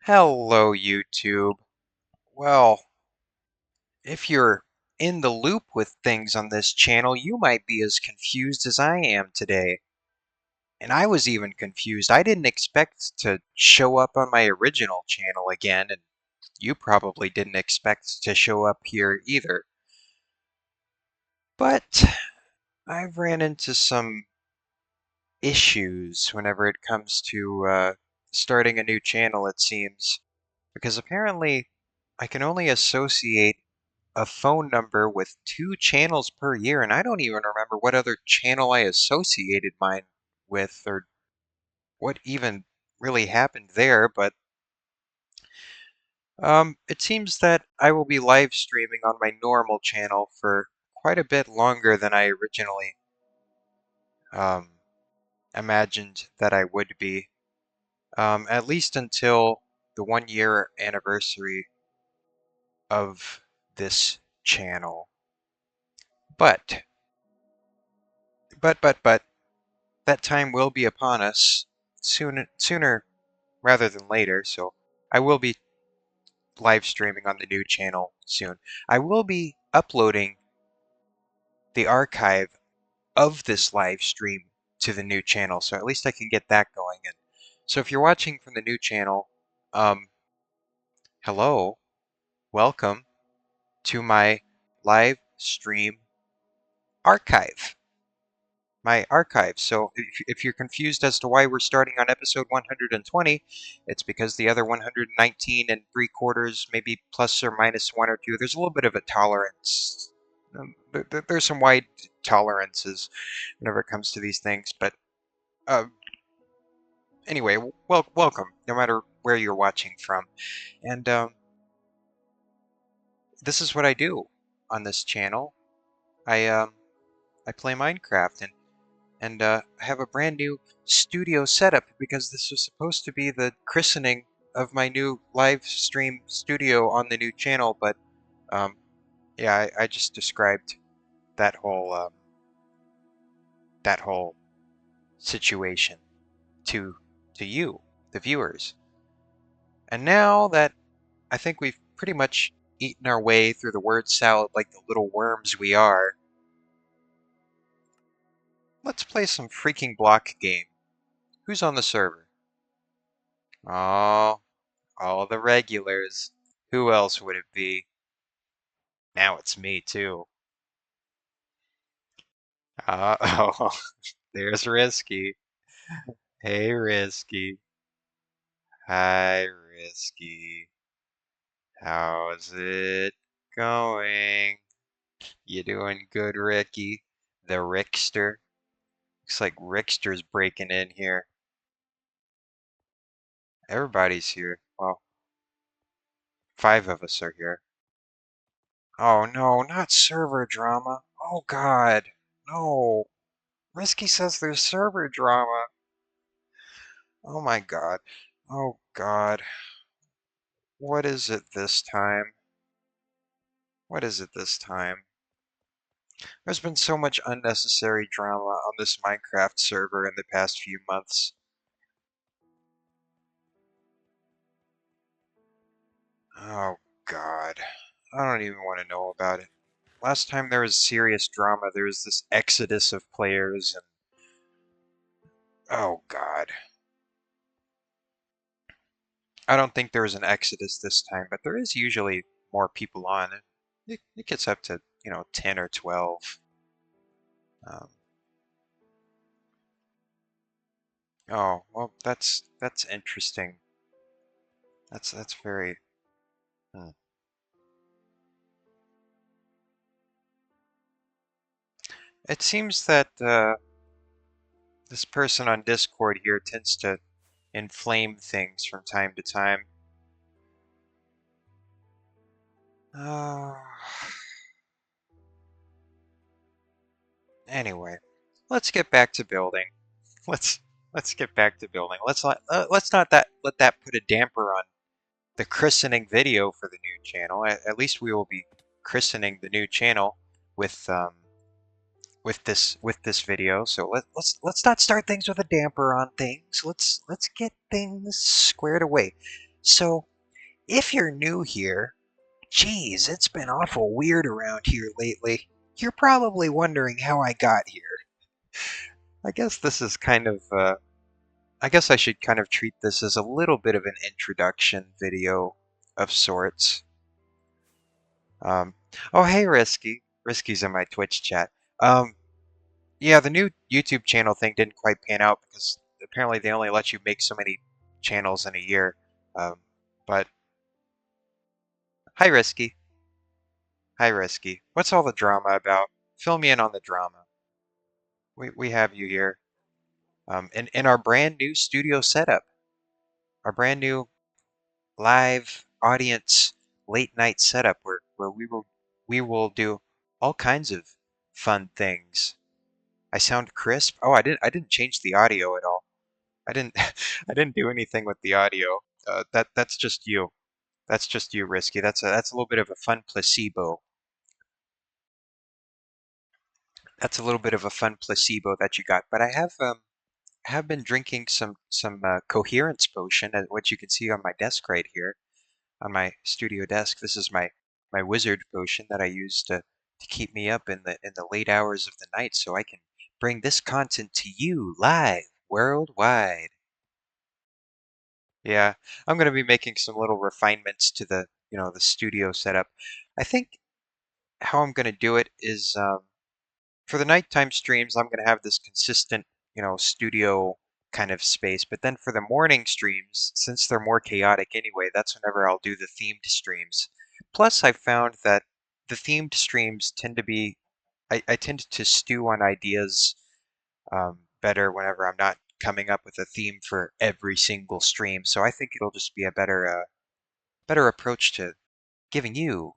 Hello, YouTube. Well, if you're in the loop with things on this channel, you might be as confused as I am today. And I was even confused. I didn't expect to show up on my original channel again, and you probably didn't expect to show up here either. But I've ran into some issues whenever it comes to starting a new channel, it seems. Because apparently I can only associate a phone number with 2 channels per year, and I don't even remember what other channel I associated mine with or what even really happened there, but it seems that I will be live streaming on my normal channel for quite a bit longer than I originally um, imagined that I would be, at least until the 1 year anniversary of this channel. But, but, that time will be upon us sooner rather than later, so I will be live streaming on the new channel soon. I will be uploading the archive of this live stream to the new channel, so at least I can get that going. And so if you're watching from the new channel, um, hello, welcome to my live stream archive. My archive. So if you're confused as to why we're starting on episode 120, it's because the other 119 and 3/4, maybe plus or minus 1 or 2, there's a little bit of a tolerance. There's some wide tolerances whenever it comes to these things. But uh, anyway, welcome, no matter where you're watching from. And this is what I do on this channel. I play Minecraft, and I have a brand new studio setup because this was supposed to be the christening of my new live stream studio on the new channel. But um, yeah, I just described that whole situation to you, the viewers. And now that I think we've pretty much eaten our way through the word salad like the little worms we are, let's play some freaking block game. Who's on the server? Oh, all the regulars. Who else would it be? Now it's me, too. Uh-oh. There's Risky. Hey, Risky. Hi, Risky. How's it going? You doing good, Ricky? The Rickster. Looks like Rickster's breaking in here. Everybody's here. Well, 5 of us are here. Oh no, not server drama. Oh God. No. Risky says there's server drama. Oh my God. Oh God. What is it this time? What is it this time? There's been so much unnecessary drama on this Minecraft server in the past few months. Oh God. I don't even want to know about it. Last time there was serious drama, there was this exodus of players and oh God. I don't think there was an exodus this time, but there is usually more people on. It gets up to, 10 or 12. Um, oh, well, that's interesting. That's very. Hmm. It seems that this person on Discord here tends to inflame things from time to time. Uh, anyway, let's get back to building. Let's let's get back to building. Let's not let that put a damper on the christening video for the new channel. At least we will be christening the new channel with this video. So let's not start things with a damper on things. Let's get things squared away. So, if you're new here, geez, it's been awful weird around here lately. You're probably wondering how I got here. I guess this is kind of, I guess I should kind of treat this as a little bit of an introduction video of sorts. Um, oh, hey, Risky. Risky's in my Twitch chat. Um, yeah, the new YouTube channel thing didn't quite pan out because apparently they only let you make so many channels in a year. Um, but hi, Risky. Hi, Risky. What's all the drama about? Fill me in on the drama. We have you here. In our brand new studio setup, our brand new live audience late night setup where we will do all kinds of fun things. I sound crisp. Oh, I didn't change the audio at all. I didn't I didn't do anything with the audio. That's just you. That's just you, Risky. That's a little bit of a fun placebo. That's a little bit of a fun placebo that you got. But I have been drinking some coherence potion, what you can see on my desk right here, on my studio desk. This is my wizard potion that I use to keep me up in the late hours of the night, so I can bring this content to you live worldwide. Yeah, I'm going to be making some little refinements to the studio setup. I think how I'm going to do it is for the nighttime streams, I'm going to have this consistent, studio kind of space. But then for the morning streams, since they're more chaotic anyway, that's whenever I'll do the themed streams. Plus, I've found that the themed streams tend to be, I tend to stew on ideas better whenever I'm not coming up with a theme for every single stream. So I think it'll just be a better approach to giving you,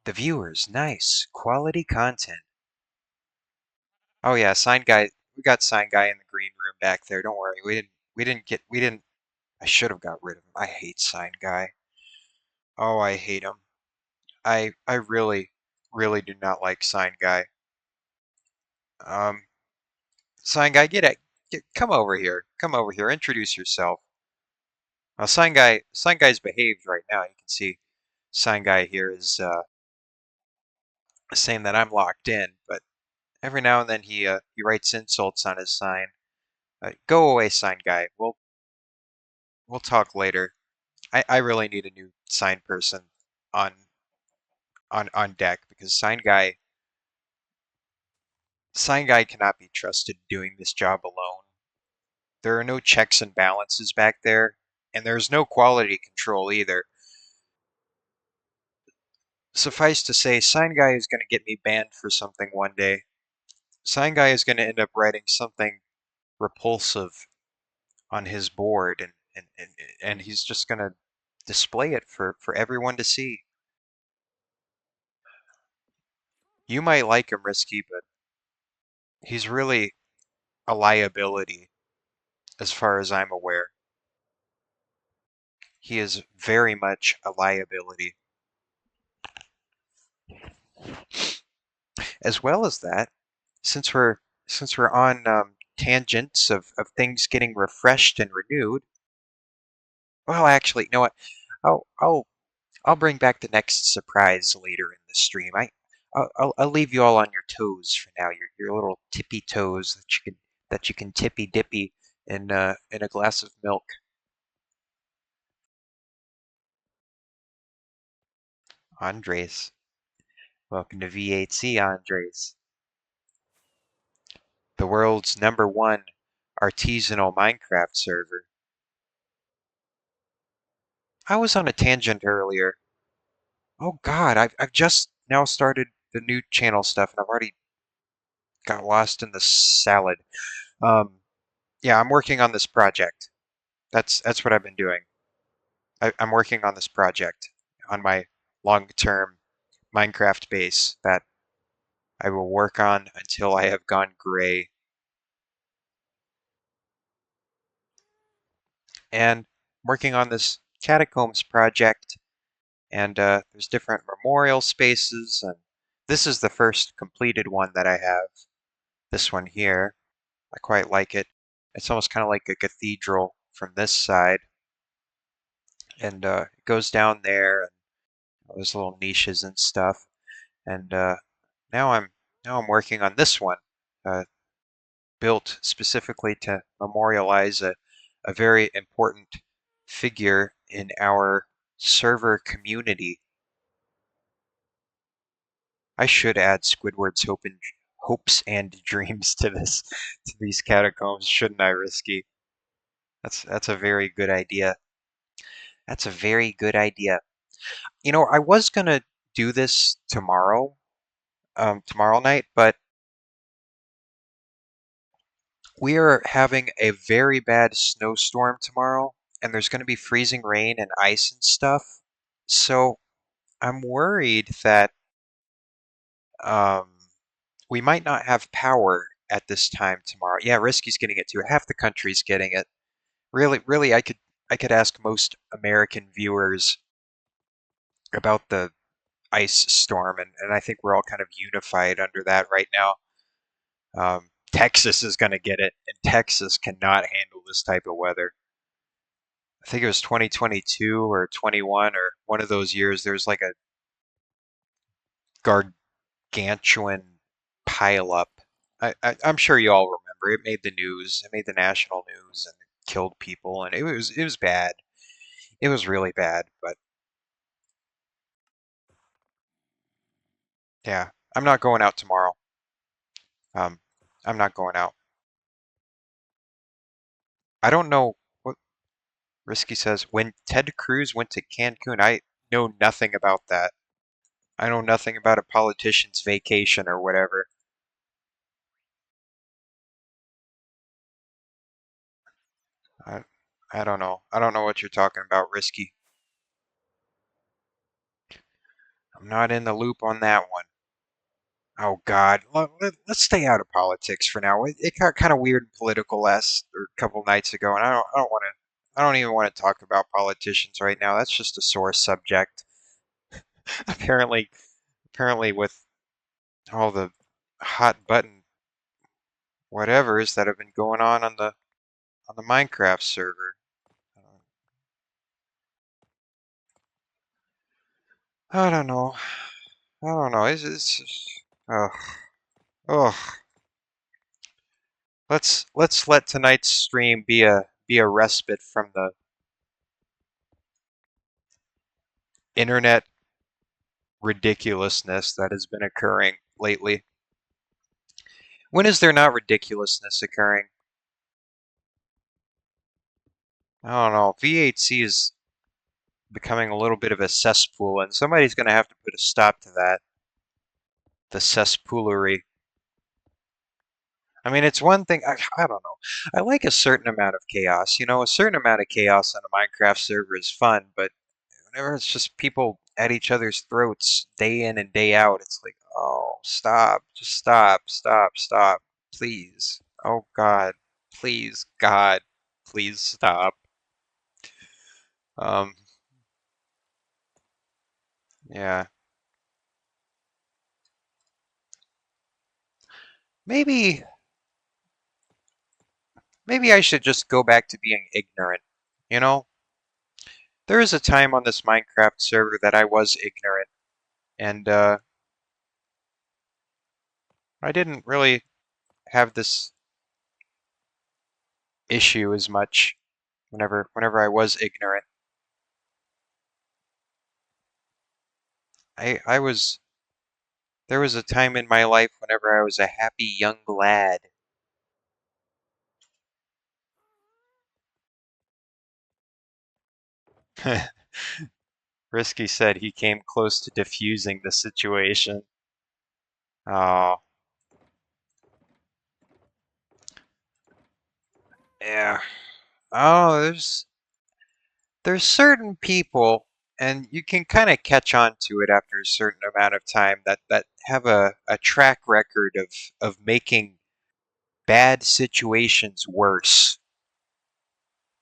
the viewers, nice quality content. Oh yeah, sign guy. We got sign guy in the green room back there. Don't worry. We didn't. I should have got rid of him. I hate sign guy. Oh, I hate him. I really do not like sign guy. Um, sign guy, come over here. Come over here. Introduce yourself. Now, sign guy's behaved right now. You can see sign guy here is saying that I'm locked in, but every now and then he writes insults on his sign. Go away, sign guy. We'll talk later. I really need a new sign person on on deck because sign guy cannot be trusted doing this job alone. There are no checks and balances back there, and there's no quality control either. Suffice to say, sign guy is going to get me banned for something one day. Sign guy is going to end up writing something repulsive on his board, and he's just going to display it for everyone to see. You might like him, Risky, but he's really a liability as far as I'm aware. He is very much a liability. As well as that, since we're on tangents of things getting refreshed and renewed, well, actually, you know what? I'll I'll I'll bring back the next surprise later in the stream. I'll leave you all on your toes for now. Your little tippy toes that you can tippy dippy in a glass of milk. Andres, welcome to V8C, Andres, the world's #1 artisanal Minecraft server. I was on a tangent earlier. Oh God, I've just now started the new channel stuff, and I've already got lost in the salad. Um, yeah, I'm working on this project. That's what I've been doing. I'm working on this project on my long-term Minecraft base that I will work on until I have gone gray. And working on this catacombs project, and there's different memorial spaces, and this is the first completed one that I have. This one here, I quite like it. It's almost kind of like a cathedral from this side, and it goes down there and those little niches and stuff. And now I'm now I'm working on this one, uh, built specifically to memorialize a very important figure in our server community. I should add Squidward's hopes and dreams to this to these catacombs, shouldn't I, Risky? That's a very good idea. That's a very good idea. You know, I was gonna do this tomorrow night, but we are having a very bad snowstorm tomorrow, and there's gonna be freezing rain and ice and stuff. So I'm worried that um, we might not have power at this time tomorrow. Yeah, Risky's getting it too. Half the country's getting it. Really, I could ask most American viewers about the ice storm, and I think we're all kind of unified under that right now. Texas is going to get it, and Texas cannot handle this type of weather. I think it was 2022 or 21 or one of those years. There's like a gargantuan pileup. I'm sure you all remember. It made the news. It made the national news and it killed people, and it was bad. It was really bad. But yeah, I'm not going out tomorrow. Um, I'm not going out. I don't know what Risky says. When Ted Cruz went to Cancun, I know nothing about that. I know nothing about a politician's vacation or whatever. I, I don't know. I don't know what you're talking about, Risky. I'm not in the loop on that one. Oh God, let's stay out of politics for now. It got kind of weird and political last or a couple nights ago, and I don't want to. I don't even want to talk about politicians right now. That's just a sore subject. apparently, apparently, with all the hot button whatevers that have been going on the Minecraft server. I don't know. I don't know. Oh, oh. Let's let tonight's stream be a respite from the internet ridiculousness that has been occurring lately. When is there not ridiculousness occurring? I don't know. V8C is becoming a little bit of a cesspool, and somebody's going to have to put a stop to that. The cesspoolery. I mean, it's one thing. I don't know. I like a certain amount of chaos. You know, a certain amount of chaos on a Minecraft server is fun, but whenever it's just people at each other's throats day in and day out, it's like, oh, stop. Just stop. Stop. Stop. Please. Oh, God. Please, God. Please stop. Um, yeah. Maybe, maybe I should just go back to being ignorant. You know, there is a time on this Minecraft server that I was ignorant, and I didn't really have this issue as much whenever I was ignorant. I was there was a time in my life whenever I was a happy young lad. Risky said he came close to diffusing the situation. Oh, yeah. Oh, there's certain people, and you can kind of catch on to it after a certain amount of time that have a track record of making bad situations worse,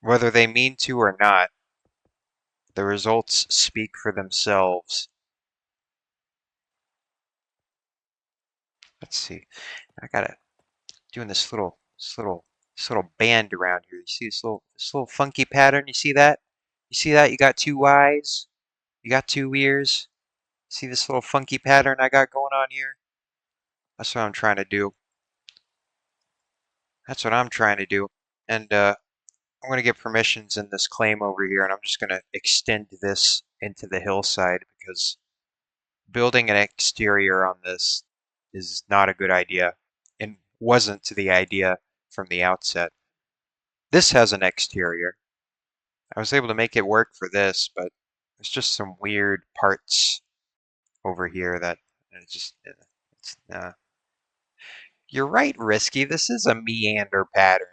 whether they mean to or not. The results speak for themselves. Let's see. I gotta doing this little band around here. You see this little funky pattern? You see that? You see that? You got two eyes. You got two ears. See this little funky pattern I got going on here? That's what I'm trying to do. That's what I'm trying to do. And I'm going to get permissions in this claim over here, and I'm just going to extend this into the hillside because building an exterior on this is not a good idea and wasn't the idea from the outset. This has an exterior. I was able to make it work for this, but there's just some weird parts over here that you're right, Risky. This is a meander pattern.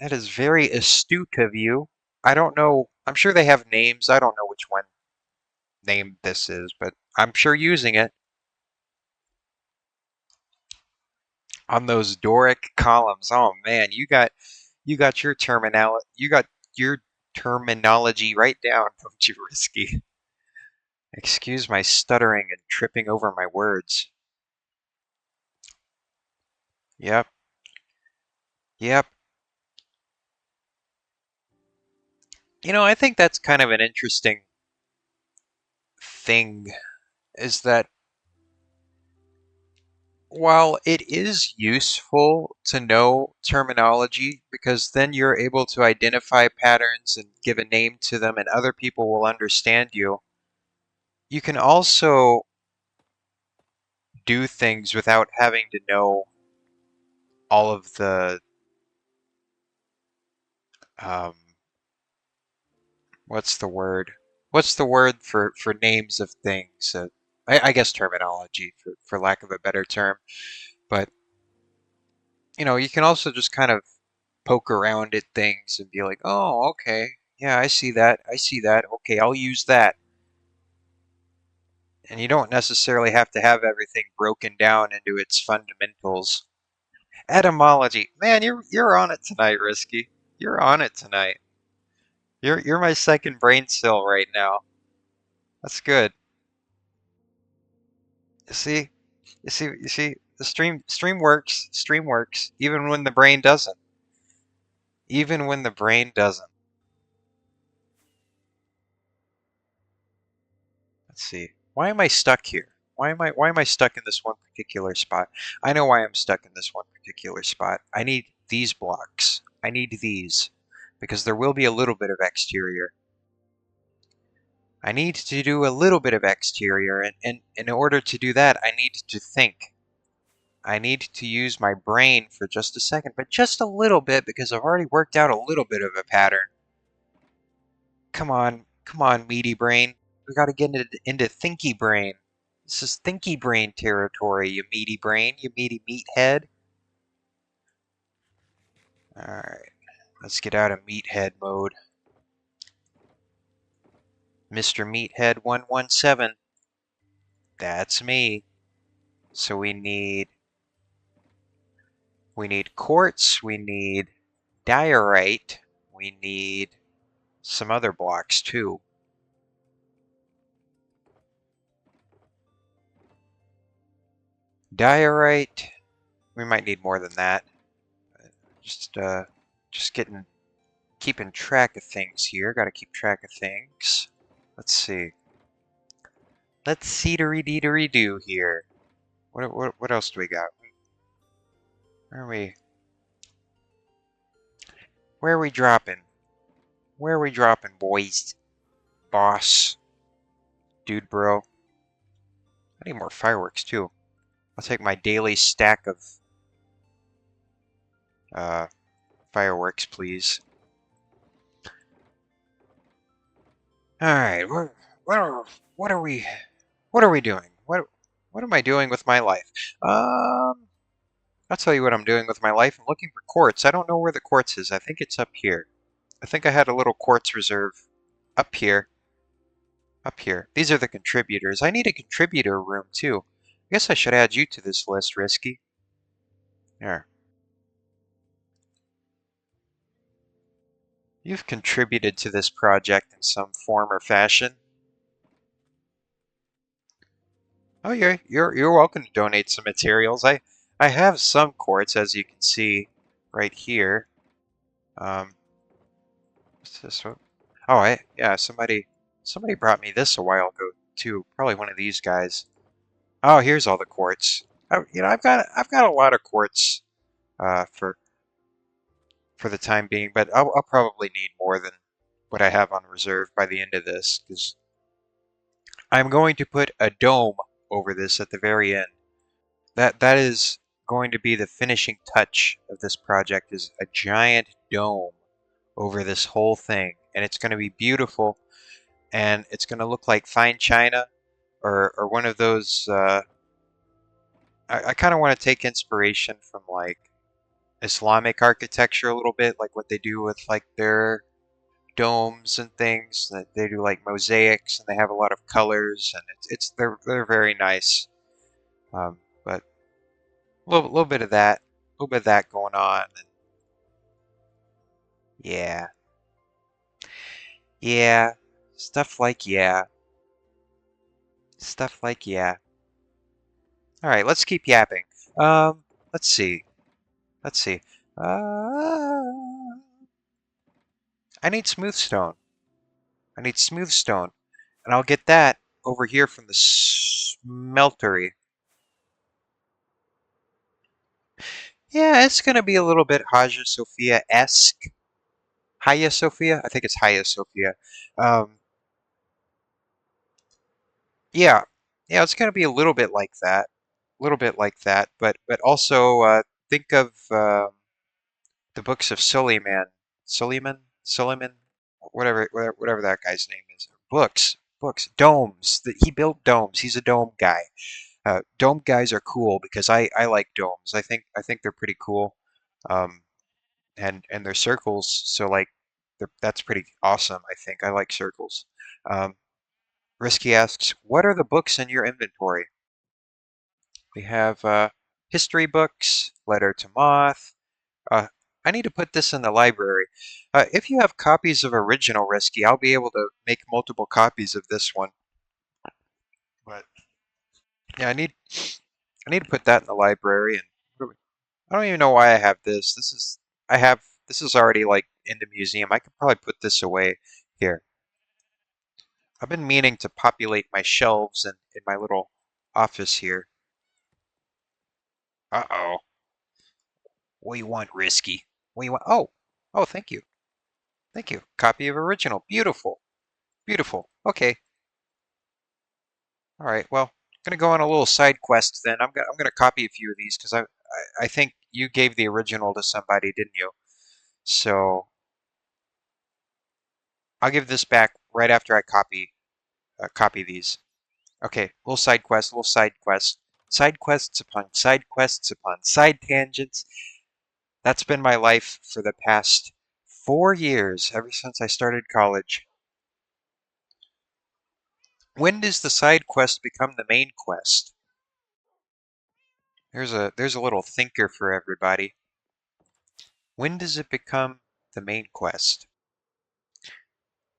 That is very astute of you. I don't know. I'm sure they have names. I don't know which one name this is, but I'm sure using it on those Doric columns. Oh man, you got your terminology right down, don't you, Risky? Excuse my stuttering and tripping over my words. Yep, yep. You know, I think that's kind of an interesting thing is that while it is useful to know terminology because then you're able to identify patterns and give a name to them and other people will understand you, you can also do things without having to know all of the um, what's the word? What's the word for names of things? I guess terminology for lack of a better term. But you know, you can also just kind of poke around at things and be like, oh, okay, yeah, I see that. I see that. Okay, I'll use that. And you don't necessarily have to have everything broken down into its fundamentals. Etymology, man, you're on it tonight, Risky. You're on it tonight. You're my second brain cell right now. That's good. You see, you see. The stream works. Stream works even when the brain doesn't. Even when the brain doesn't. Let's see. Why am I stuck here? Why am I stuck in this one particular spot? I know why I'm stuck in this one particular spot. I need these blocks. I need these because there will be a little bit of exterior. I need to do a little bit of exterior, and in order to do that, I need to think. I need to use my brain for just a second, but just a little bit because I've already worked out a little bit of a pattern. Come on, meaty brain. We got to get into thinky brain. This is thinky brain territory, you meaty brain, you meaty meathead. Alright, let's get out of meathead mode. Mr. Meathead 117. That's me. So we need quartz, we need diorite, we need some other blocks too. Diorite, we might need more than that. Just keeping track of things here. Got to keep track of things. Let's see. Let's see-dery-dee-dery-do here. What else do we got? Where are we? Where are we dropping? Where are we dropping, boys? Boss. Dude, bro. I need more fireworks, too. I'll take my daily stack of uh, fireworks, please. Alright, what are we doing? What am I doing with my life? I'll tell you what I'm doing with my life. I'm looking for quartz. I don't know where the quartz is. I think it's up here. I think I had a little quartz reserve up here. Up here. These are the contributors. I need a contributor room too. I guess I should add you to this list, Risky. There. You've contributed to this project in some form or fashion. Oh, you're welcome to donate some materials. I have some quartz, as you can see right here. What's this one? Oh, yeah, somebody brought me this a while ago too. Probably one of these guys. Oh, here's all the quartz. I've got a lot of quartz uh, for for the time being, but I'll probably need more than what I have on reserve by the end of this, because I'm going to put a dome over this at the very end. That is going to be the finishing touch of this project, is a giant dome over this whole thing, and it's going to be beautiful, and it's going to look like fine china, or one of those. I kind of want to take inspiration from like Islamic architecture a little bit, like what they do with like their domes and things. That they do like mosaics, and they have a lot of colors, and they're very nice. But a little bit of that, a little bit of that going on. And yeah, yeah, stuff like yeah, stuff like yeah. All right, let's keep yapping. Um, let's see, let's see. Uh, I need smooth stone. I need smooth stone, and I'll get that over here from the smeltery. Yeah, it's gonna be a little bit Hagia Sophia-esque. Hagia Sophia? I think it's Hagia Sophia. Um, yeah, yeah, it's gonna be a little bit like that, a little bit like that. But also think of the books of Suleiman, whatever that guy's name is. Books, domes. He built domes. He's a dome guy. Dome guys are cool because I like domes. I think they're pretty cool, um, and they're circles. So like, that's pretty awesome. I think I like circles. Um, Risky asks, what are the books in your inventory? We have history books, Letter to Moth. Uh, I need to put this in the library. If you have copies of original Risky, I'll be able to make multiple copies of this one. But yeah, I need to put that in the library. And I don't even know why I have this. This is already like in the museum. I could probably put this away here. I've been meaning to populate my shelves in my little office here. Uh-oh. What do you want, Risky? What do you want? Oh, thank you. Thank you. Copy of original. Beautiful. Beautiful. Okay. All right. Well, I'm gonna go on a little side quest then. I'm gonna copy a few of these because I think you gave the original to somebody, didn't you? So I'll give this back right after I copy these. Okay, little side quest, side quests upon side quests upon side tangents. That's been my life for the past 4 years, ever since I started college. When does the side quest become the main quest? There's a little thinker for everybody. When does it become the main quest?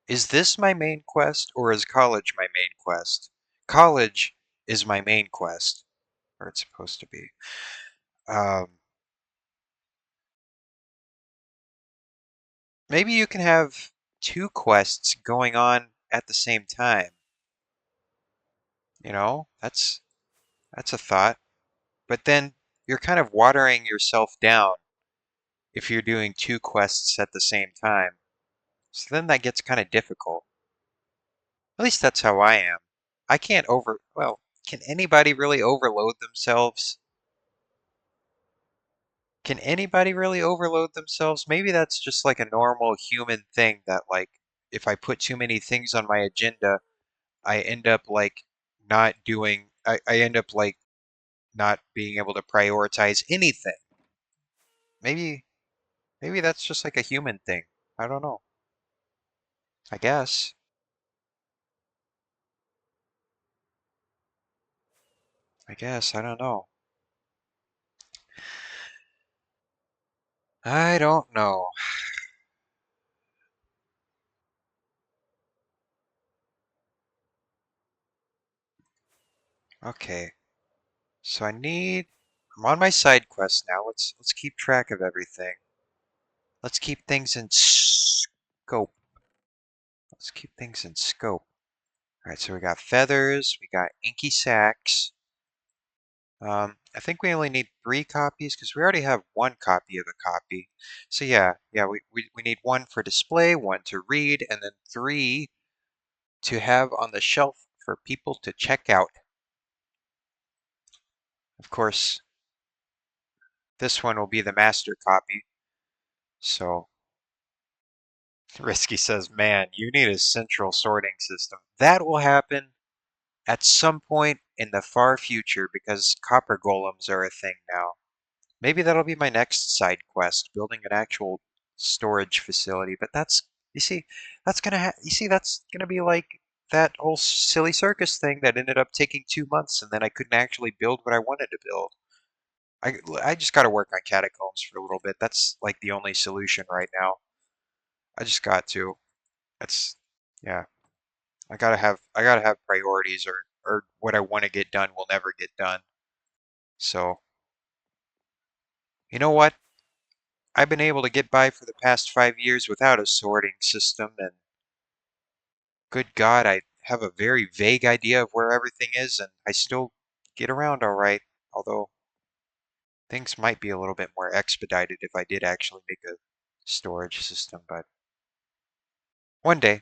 Is this my main quest, or is college my main quest? College is my main quest, or it's supposed to be. Um, Maybe you can have two quests going on at the same time. That's a thought. But then you're kind of watering yourself down if you're doing two quests at the same time. So then that gets kind of difficult. At least that's how I am. I can't well, can anybody really overload themselves? Can anybody really overload themselves? Maybe that's just like a normal human thing that like if I put too many things on my agenda, I end up like I end up like not being able to prioritize anything. Maybe maybe that's just like a human thing. I don't know. I guess. I don't know. I don't know. Okay. So I'm on my side quest now. Let's keep track of everything. Let's keep things in scope. Let's keep things in scope. All right, so we got feathers, we got inky sacks. I think we only need 3 copies because we already have 1 copy of a copy. So yeah, we need 1 for display, 1 to read, and then 3 to have on the shelf for people to check out. Of course, this one will be the master copy. So Risky says, man, you need a central sorting system. That will happen at some point in the far future because copper golems are a thing now. Maybe that'll be my next side quest, building an actual storage facility. But that's, you see, that's gonna be like that whole silly circus thing that ended up taking 2 months, and then I couldn't actually build what I wanted to build. I just got to work on catacombs for a little bit. That's like the only solution right now. I just got to. That's yeah. I gotta have priorities, or what I want to get done will never get done. So you know what? I've been able to get by for the past 5 years without a sorting system, and good God, I have a very vague idea of where everything is, and I still get around all right. Although things might be a little bit more expedited if I did actually make a storage system, but one day,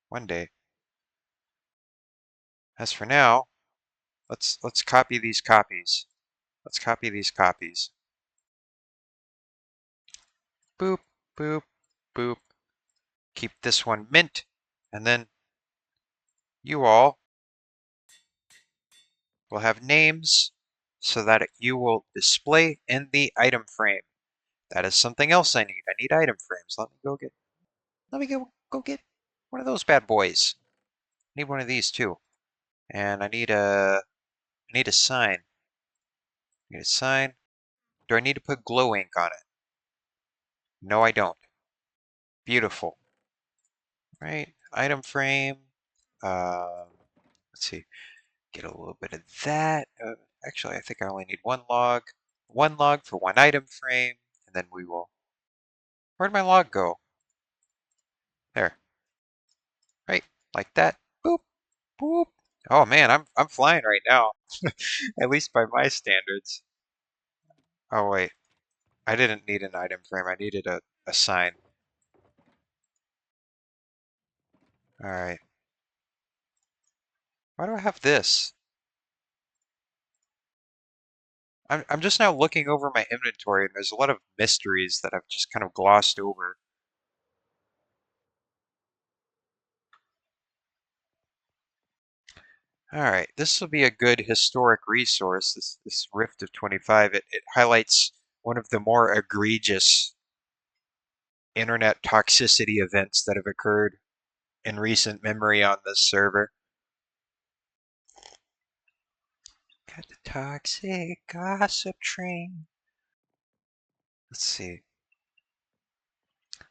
one day. As for now, let's copy these copies. Let's copy these copies. Boop, boop, boop. Keep this one mint, and then you all will have names so that you will display in the item frame. That is something else I need. I need item frames. Let me go get one of those bad boys. I need one of these too. And I need a sign. I need a sign. Do I need to put glow ink on it? No, I don't. Beautiful. Right. Item frame. Let's see. Get a little bit of that. Actually, I think I only need 1 log. 1 log for 1 item frame. And then we will... Where'd my log go? There. Right. Like that. Boop. Boop. Oh man, I'm flying right now. At least by my standards. Oh wait. I didn't need an item frame. I needed a sign. Alright. Why do I have this? I'm just now looking over my inventory and there's a lot of mysteries that I've just kind of glossed over. Alright, this will be a good historic resource, this Rift of 25. It highlights one of the more egregious internet toxicity events that have occurred in recent memory on this server. Got the toxic gossip train. Let's see.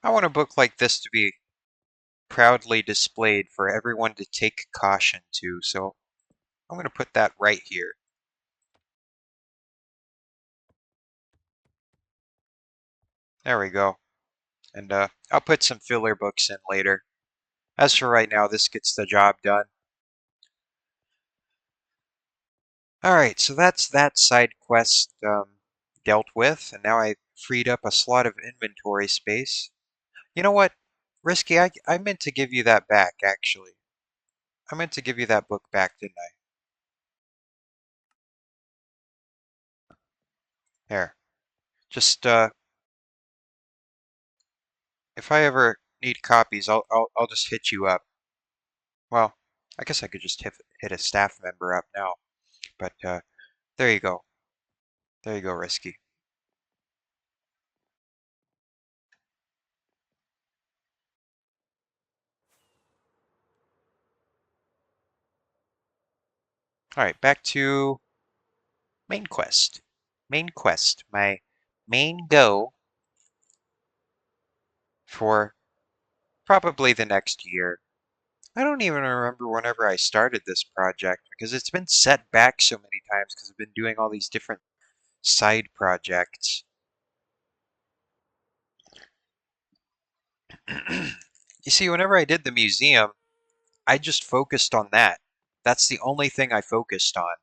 I want a book like this to be proudly displayed for everyone to take caution to, so I'm going to put that right here. There we go. And I'll put some filler books in later. As for right now, this gets the job done. Alright, so that's that side quest dealt with, and now I freed up a slot of inventory space. You know what, Risky, I meant to give you that back, actually. I meant to give you that book back, didn't I? There. Just, if I ever need copies, I'll just hit you up. Well, I guess I could just hit a staff member up now, but there you go. There you go, Risky. Alright, back to main quest. Main quest. My main go for probably the next year. I don't even remember whenever I started this project because it's been set back so many times because I've been doing all these different side projects. You see, whenever I did the museum, I just focused on that. That's the only thing I focused on.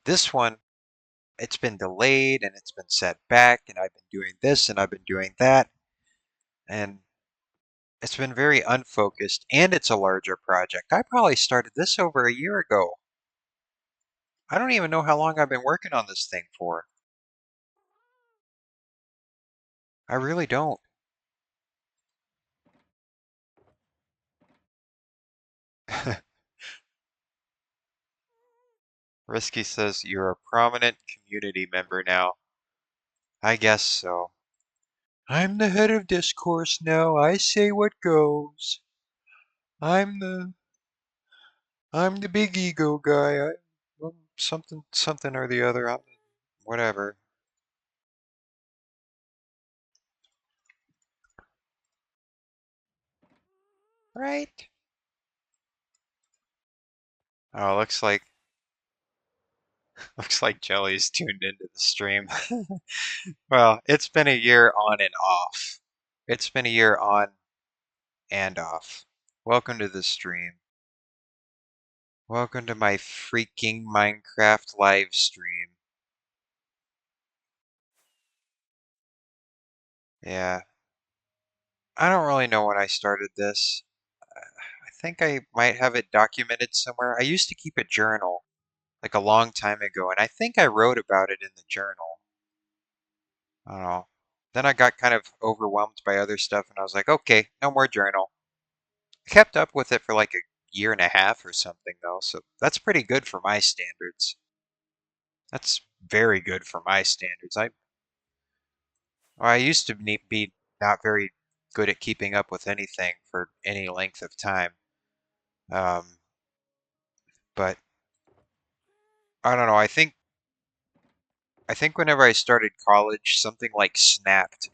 This one, it's been delayed and it's been set back, and I've been doing this and I've been doing that, and it's been very unfocused, and it's a larger project. I probably started this over a year ago. I don't even know how long I've been working on this thing for. I really don't. Risky says you're a prominent community member now. I guess so. I'm the head of discourse now. I say what goes. I'm the I'm the big ego guy. Well, something or the other. Whatever. Right? Oh, looks like Jelly's tuned into the stream. Well, it's been a year on and off. It's been a year on and off. Welcome to the stream. Welcome to my freaking Minecraft live stream. Yeah, I don't really know when I started this. I think I might have it documented somewhere. I used to keep a journal like a long time ago, and I think I wrote about it in the journal. I don't know. Then I got kind of overwhelmed by other stuff, and I was like, okay, no more journal. I kept up with it for like a year and a half or something, though, so that's pretty good for my standards. That's very good for my standards. I used to be not very good at keeping up with anything for any length of time. Um, but I don't know. I think whenever I started college, something like snapped.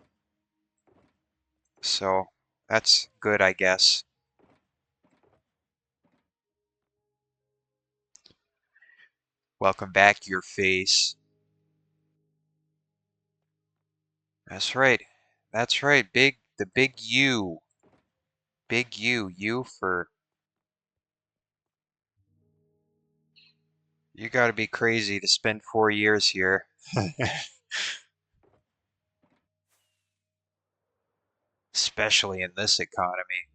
So that's good, I guess. Welcome back, your face. That's right. That's right. The big U. Big U. U for you gotta be crazy to spend 4 years here. Especially in this economy.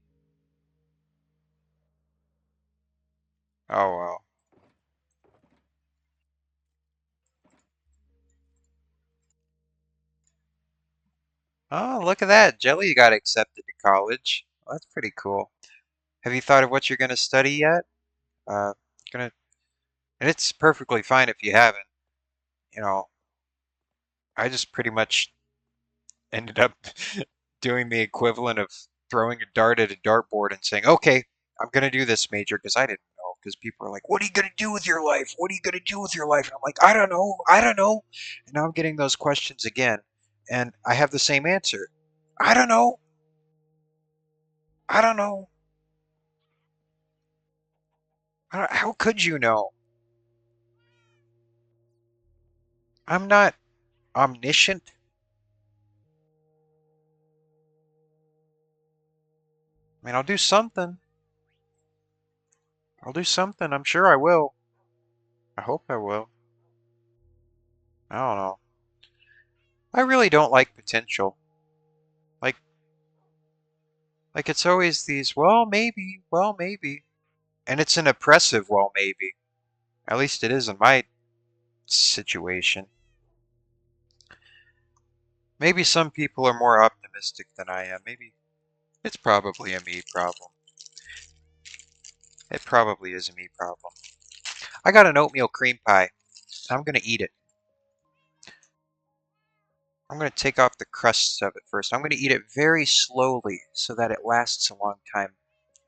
Oh well. Oh, look at that. Jelly got accepted to college. Well, that's pretty cool. Have you thought of what you're gonna study yet? Uh, gonna, and it's perfectly fine if you haven't. You know, I just pretty much ended up doing the equivalent of throwing a dart at a dartboard and saying, "Okay, I'm gonna do this major," because I didn't know. Because people are like, "What are you gonna do with your life? What are you gonna do with your life?" And I'm like, "I don't know. I don't know." And now I'm getting those questions again, and I have the same answer. I don't know. I don't know. How could you know? I'm not omniscient. I mean, I'll do something. I'll do something. I'm sure I will. I hope I will. I don't know. I really don't like potential. Like, like it's always these, well, maybe. And it's an oppressive, well, maybe. At least it is in my situation. Maybe some people are more optimistic than I am. Maybe it's probably a me problem. It probably is a me problem. I got an oatmeal cream pie. I'm gonna eat it. I'm going to take off the crusts of it first. I'm going to eat it very slowly so that it lasts a long time.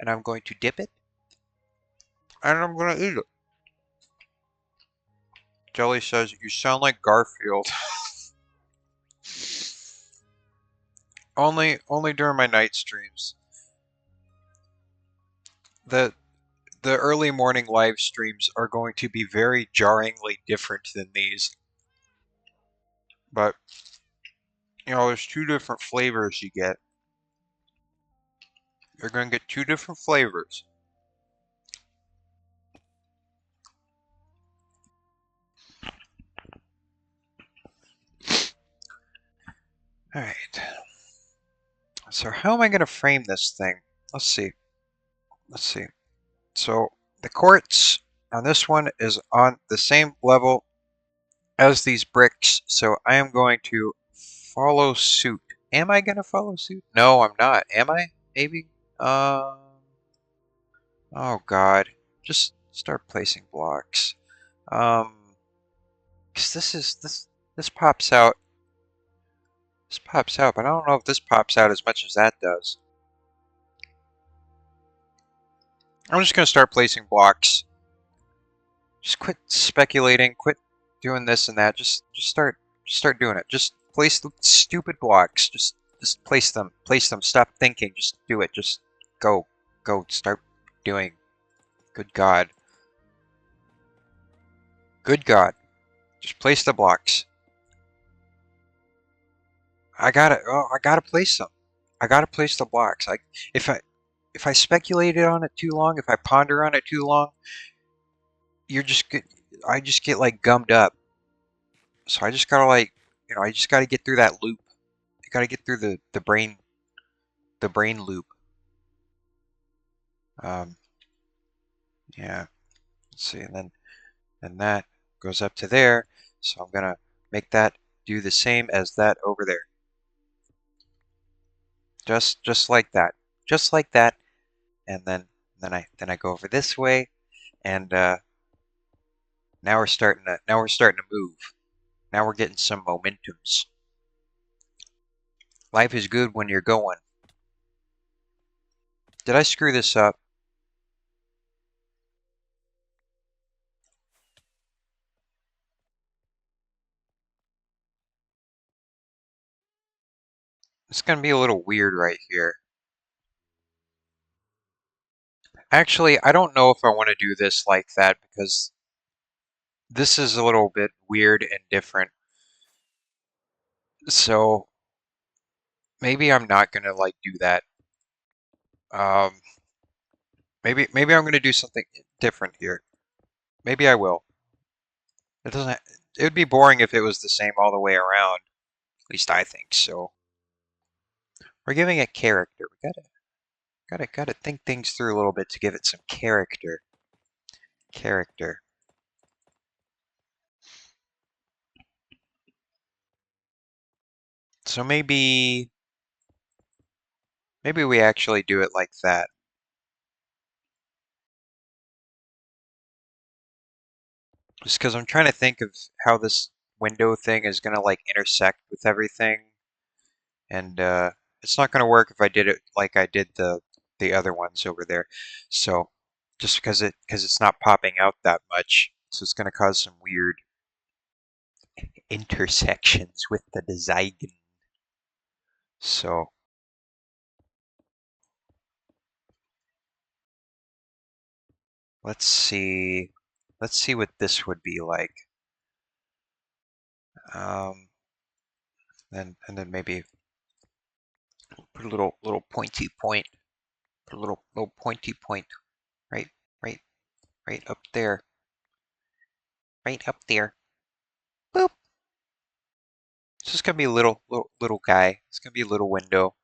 And I'm going to dip it, and I'm going to eat it. Jelly says, you sound like Garfield. Only during my night streams. The the early morning live streams are going to be very jarringly different than these. But, there's two different flavors you get. You're gonna get two different flavors. Alright. So how am I gonna frame this thing? Let's see. Let's see. So the quartz on this one is on the same level as these bricks, so I am going to follow suit. Am I gonna follow suit? No, I'm not. Am I? Maybe? Oh God. Just start placing blocks. Um, 'cause this pops out. This pops out, but I don't know if this pops out as much as that does. I'm just gonna start placing blocks. Just quit speculating, quit doing this and that. Just start doing it. Just place the stupid blocks. Just place them. Place them. Stop thinking. Just do it. Just go. Go. Start doing. Good God. Good God. Just place the blocks. I gotta place them. I gotta place the blocks. If I if I speculated on it too long, if I ponder on it too long, you're just get, I just get like gummed up. So I just gotta I just gotta get through that loop. I gotta get through the brain loop. Um, yeah. Let's see, and that goes up to there. So I'm gonna make that do the same as that over there. Just like that. Just like that. And then I go over this way, and now we're starting to move. Now we're getting some momentums. Life is good when you're going. Did I screw this up? It's gonna be a little weird right here. Actually, I don't know if I want to do this like that because this is a little bit weird and different. So maybe I'm not gonna like do that. Um, maybe I'm gonna do something different here. Maybe I will. It doesn't. It would be boring if it was the same all the way around. At least I think so. We're giving it character. We gotta think things through a little bit to give it some character. Character. So maybe we actually do it like that. Just because I'm trying to think of how this window thing is gonna like intersect with everything, and it's not gonna work if I did it like I did the other ones over there. So just because it's not popping out that much, so it's gonna cause some weird intersections with the design. So let's see. Let's see what this would be like. Um, and then maybe put a little pointy point. Put a little pointy point right right right up there. Right up there. Boop. It's just gonna be a little guy. It's gonna be a little window.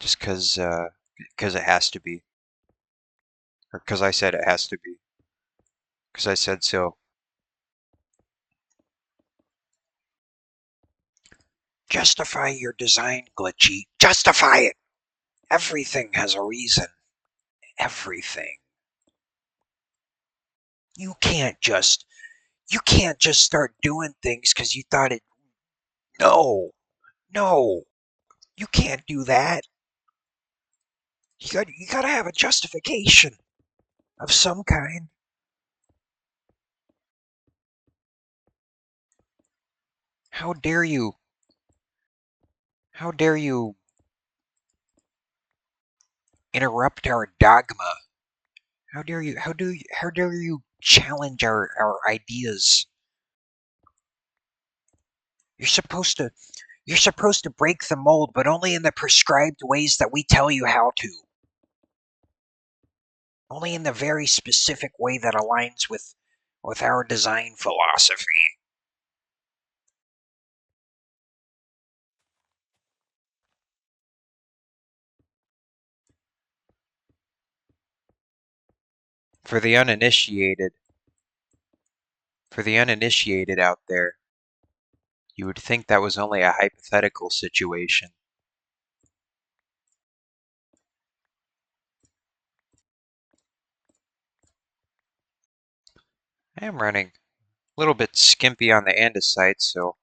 Just cause it has to be. Or cause I said it has to be. Cause I said so. Justify your design, Glitchy. Justify it! Everything has a reason. Everything. You can't just you can't just start doing things because you thought it. No, no, you can't do that. You gotta have a justification of some kind. How dare you? How dare you interrupt our dogma? How dare you? How dare you challenge our ideas? You're supposed to You're supposed to break the mold, but only in the prescribed ways that we tell you how to. Only in the very specific way that aligns with our design philosophy. For the uninitiated, out there, you would think that was only a hypothetical situation. I am running a little bit skimpy on the andesite, so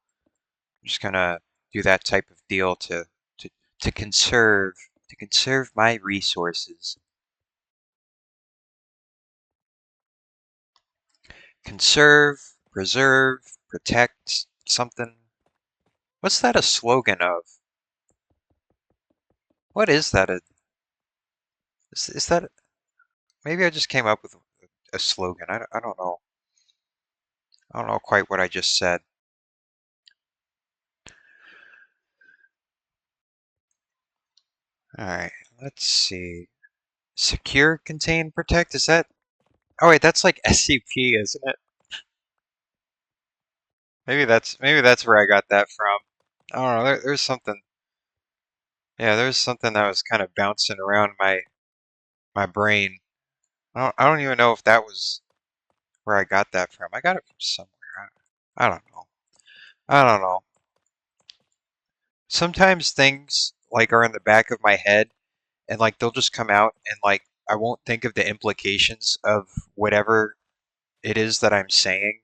I'm just gonna do that type of deal to to conserve my resources. Conserve, preserve, protect something. What's that a slogan of? What is that? Is that maybe I just came up with a slogan. I don't know. I don't know quite what I just said. All right, let's see. Secure, contain, protect. Is that? Oh wait, that's like SCP, isn't it? Maybe that's where I got that from. I don't know. There's something. Yeah, there's something that was kind of bouncing around my brain. I don't even know if that was where I got that from. I got it from somewhere. I don't know. I don't know. Sometimes things like are in the back of my head and like they'll just come out and like I won't think of the implications of whatever it is that I'm saying.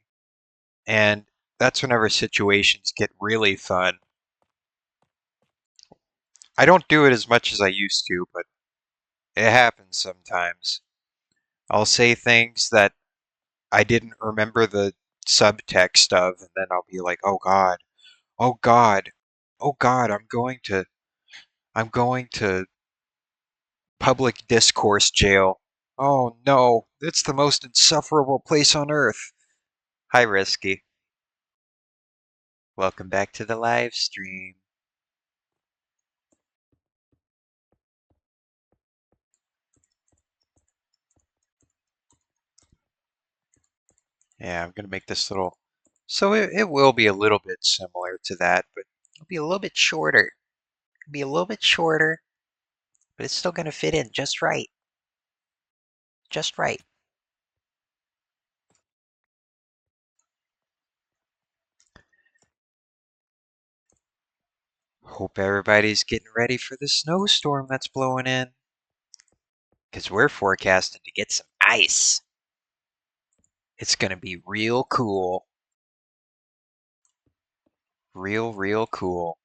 And that's whenever situations get really fun. I don't do it as much as I used to, but it happens sometimes. I'll say things that I didn't remember the subtext of, and then I'll be like, "Oh God, oh God, oh God, I'm going to public discourse jail. Oh no, it's the most insufferable place on earth." Hi, Risky. Welcome back to the live stream. Yeah, I'm gonna make this little. So it will be a little bit similar to that, but it'll be a little bit shorter. It'll be a little bit shorter, but it's still gonna fit in just right. Just right. Hope everybody's getting ready for the snowstorm that's blowing in. Because we're forecasting to get some ice. It's gonna be real cool. Real cool.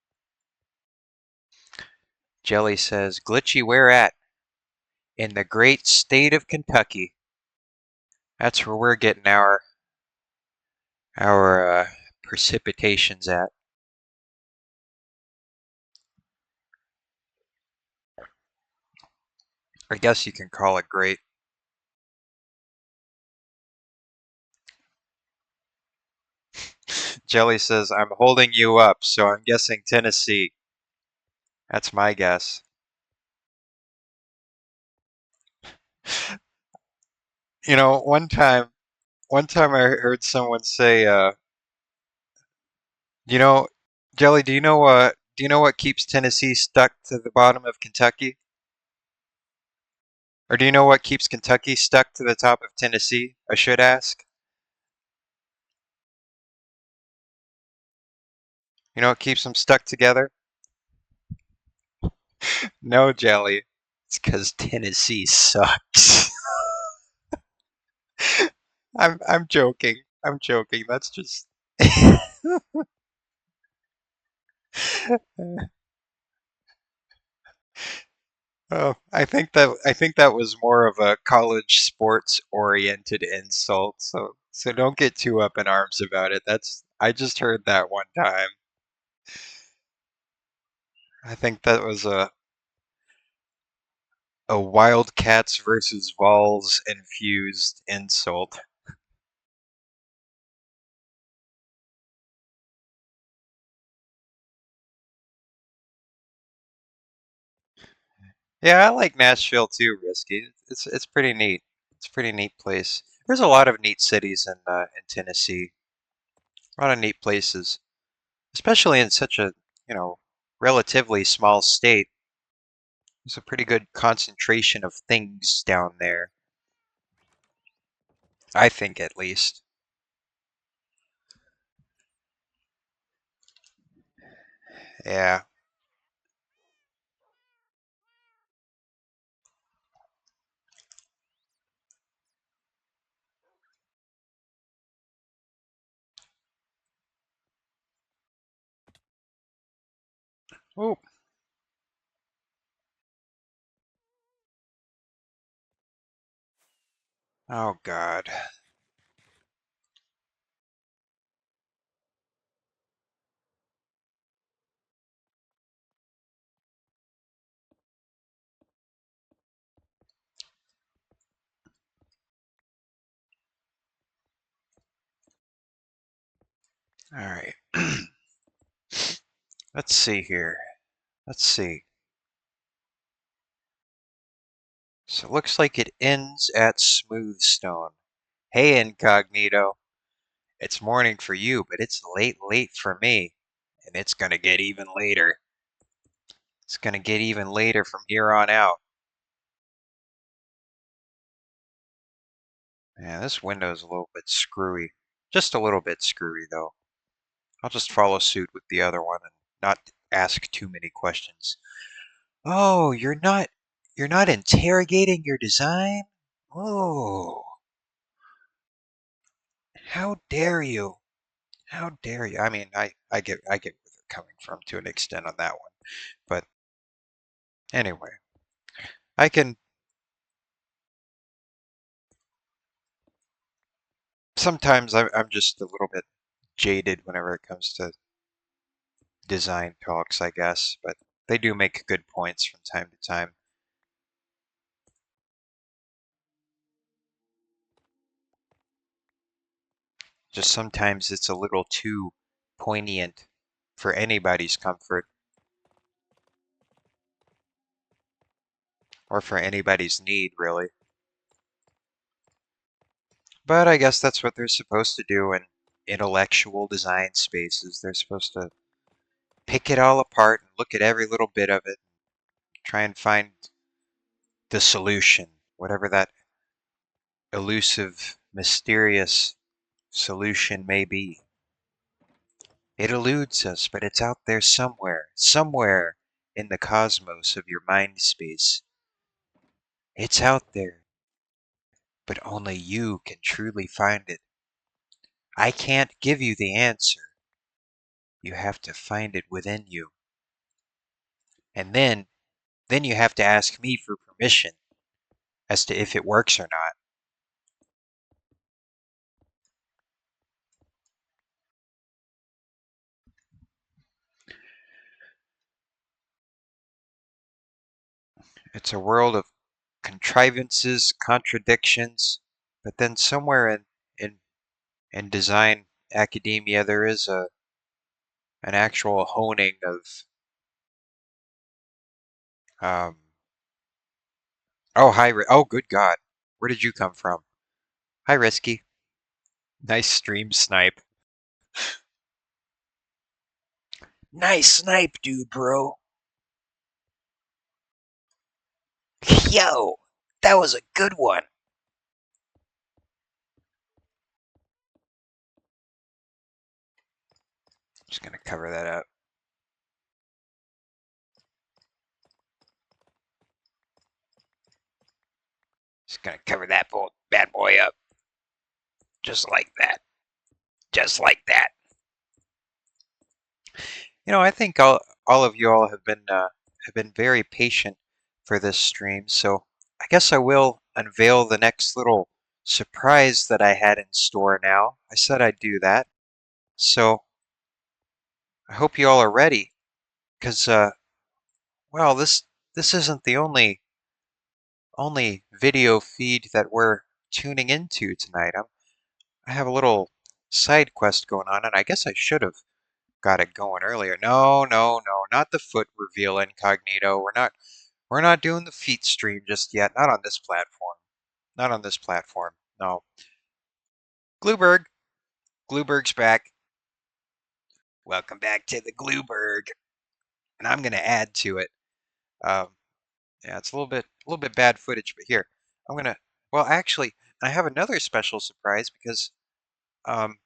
Jelly says, Glitchy, where at? In the great state of Kentucky. That's where we're getting our precipitations at. I guess you can call it great. Jelly says, I'm holding you up, so I'm guessing Tennessee. That's my guess. You know, one time I heard someone say, you know, Jelly, do you know what keeps Tennessee stuck to the bottom of Kentucky? Or do you know what keeps Kentucky stuck to the top of Tennessee? I should ask. You know what keeps them stuck together? No, Jelly. It's because Tennessee sucks. I'm joking. I'm joking. That's just. Oh, I think that was more of a college sports oriented insult. So don't get too up in arms about it. That's I just heard that one time. I think that was a Wildcats versus Vols infused insult. Yeah, I like Nashville too, Risky. It's pretty neat. It's a pretty neat place. There's a lot of neat cities in Tennessee. A lot of neat places, especially in such a, you know, relatively small state. There's a pretty good concentration of things down there, I think at least. Yeah. Oh, oh God. All right. Let's see here. Let's see. So it looks like it ends at Smoothstone. Hey, Incognito. It's morning for you, but it's late, late for me. And it's gonna get even later. It's gonna get even later from here on out. Yeah, this window's a little bit screwy. Just a little bit screwy, though. I'll just follow suit with the other one and not ask too many questions. Oh, you're not interrogating your design? Oh, how dare you? How dare you? I mean, I get where they're coming from to an extent on that one. But anyway, I can sometimes I'm just a little bit jaded whenever it comes to design talks, I guess, but they do make good points from time to time. Just sometimes it's a little too poignant for anybody's comfort or for anybody's need, really. But I guess that's what they're supposed to do in intellectual design spaces. They're supposed to pick it all apart and look at every little bit of it, try and find the solution, whatever that elusive, mysterious solution may be. It eludes us, but it's out there somewhere, somewhere in the cosmos of your mind space. It's out there, but only you can truly find it. I can't give you the answer. You have to find it within you. And then you have to ask me for permission as to if it works or not. It's a world of contrivances, contradictions, but then somewhere in, in design academia there is an actual honing of um, oh oh good God, where did you come from? Hi Risky. Nice stream snipe. Nice snipe, dude, bro. Yo, that was a good one. Just gonna cover that up. Just gonna cover that bad boy up. Just like that. Just like that. I think all of you all have been very patient for this stream, so I guess I will unveil the next little surprise that I had in store now. I said I'd do that. So I hope you all are ready, because well, this isn't the only video feed that we're tuning into tonight. I have a little side quest going on, and I guess I should have got it going earlier. No, no, no, not the foot reveal incognito. We're not doing the feet stream just yet. Not on this platform. Not on this platform. No. Glueberg. Glueberg's back. Welcome back to the Glueberg. And I'm gonna add to it. Um, yeah, it's a little bit bad footage, but here I'm gonna. Well, actually, I have another special surprise because, um,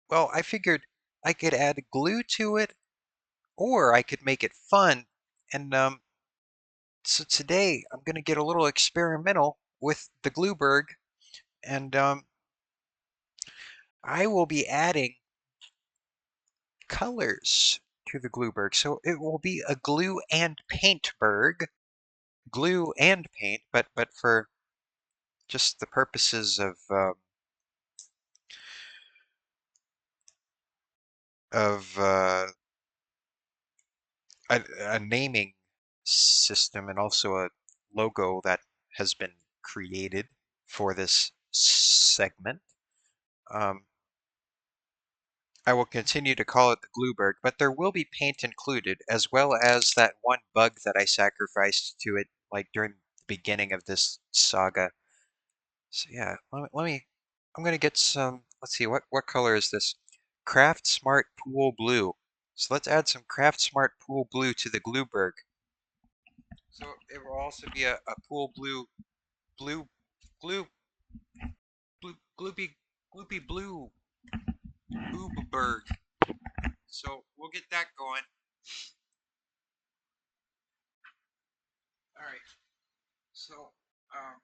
well, I figured I could add glue to it, or I could make it fun. And so today I'm gonna get a little experimental with the Glueberg, and I will be adding colors to the Glueberg. So it will be a glue and paint berg, glue and paint, but for just the purposes of a naming system and also a logo that has been created for this segment. Um, I will continue to call it the Glueberg, but there will be paint included, as well as that one bug that I sacrificed to it, like during the beginning of this saga. So yeah, I'm gonna get some, let's see, what color is this? Craft Smart Pool Blue. So let's add some Craft Smart Pool Blue to the Glueberg. So it will also be a pool blue, glue, gloopy, gloopy blue, Booberg. So we'll get that going. All right. So, um,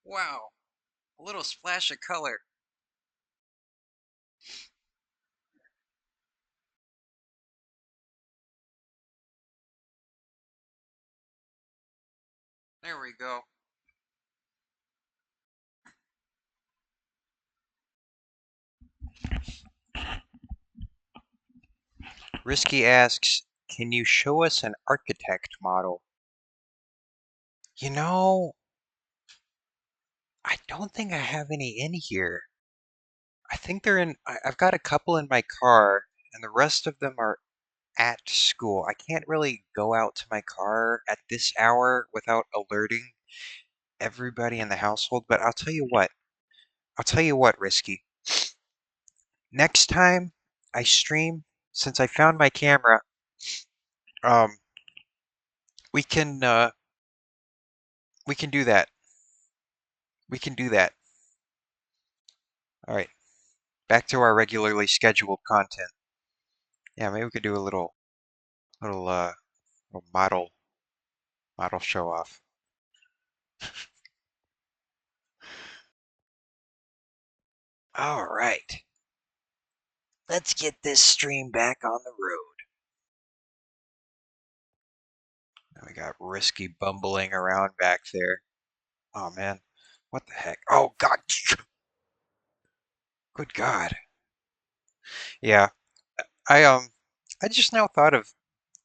wow, a little splash of color. There we go. Risky asks, can you show us an architect model? You know, I don't think I have any in here. I think they're in, I've got a couple in my car, and the rest of them are at school. I can't really go out to my car at this hour without alerting everybody in the household, but I'll tell you what. I'll tell you what, Risky. Next time I stream, since I found my camera, um, we can uh, we can do that. We can do that. All right, back to our regularly scheduled content. Yeah, maybe we could do a little model show off. All right, let's get this stream back on the road. Now we got Risky bumbling around back there. Oh man, what the heck? Oh God, good God. Yeah, I um, I just now thought of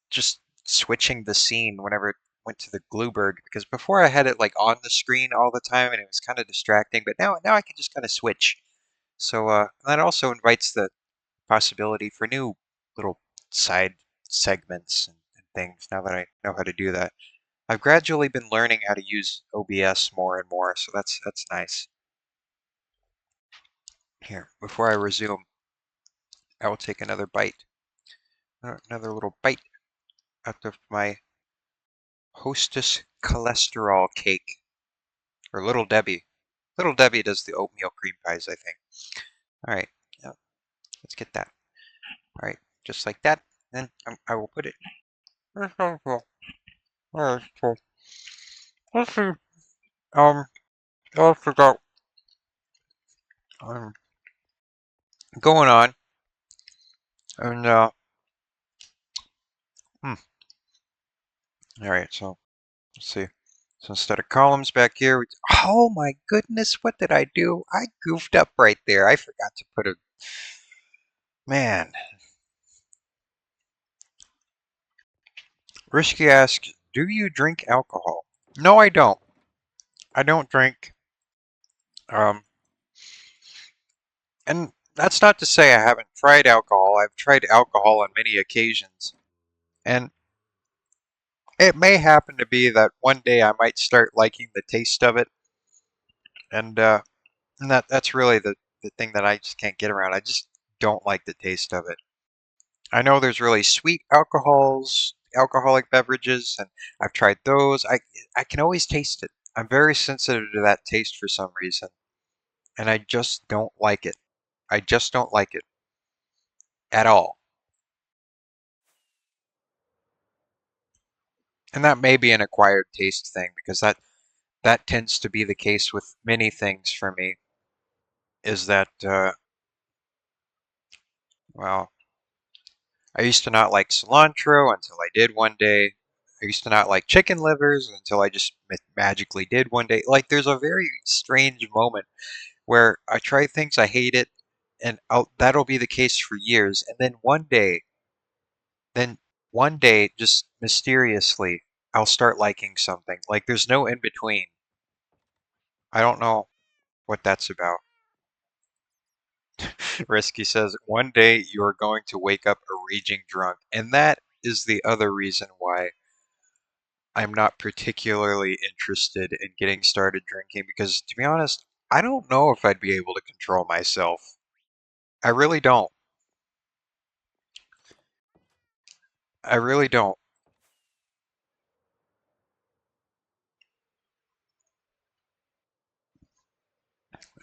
just switching the scene whenever it went to the Glueberg because before I had it like on the screen all the time and it was kind of distracting, but now I can just kind of switch. So that also invites the possibility for new little side segments and things now that I know how to do that. I've gradually been learning how to use OBS more and more, so that's nice. Here, before I resume, I will take another bite, another little bite out of my Hostess cholesterol cake, or Little Debbie. Little Debbie does the oatmeal cream pies, I think. All right, yeah, let's get that. All right, just like that. Then I will put it. Alright, so let's see. I forgot. Um, going on, and hmm. All right, so let's see. So instead of columns back here, oh my goodness, what did I do? I goofed up right there. I forgot to put a man. Risky asks, do you drink alcohol? No, I don't. I don't drink. Um, And that's not to say I haven't tried alcohol. I've tried alcohol on many occasions. And it may happen to be that one day I might start liking the taste of it. And that's really the thing that I just can't get around. I just don't like the taste of it. I know there's really sweet alcohols, alcoholic beverages, and I've tried those. I can always taste it. I'm very sensitive to that taste for some reason, and I just don't like it. I just don't like it at all. And that may be an acquired taste thing because that tends to be the case with many things for me. Is that well, I used to not like cilantro until I did one day. I used to not like chicken livers until I just magically did one day. Like there's a very strange moment where I try things, I hate it, and that'll be the case for years. And then one day, just mysteriously, I'll start liking something. Like there's no in between. I don't know what that's about. Risky says, one day you are going to wake up a raging drunk. And that is the other reason why I'm not particularly interested in getting started drinking because, to be honest, I don't know if I'd be able to control myself. I really don't. I really don't.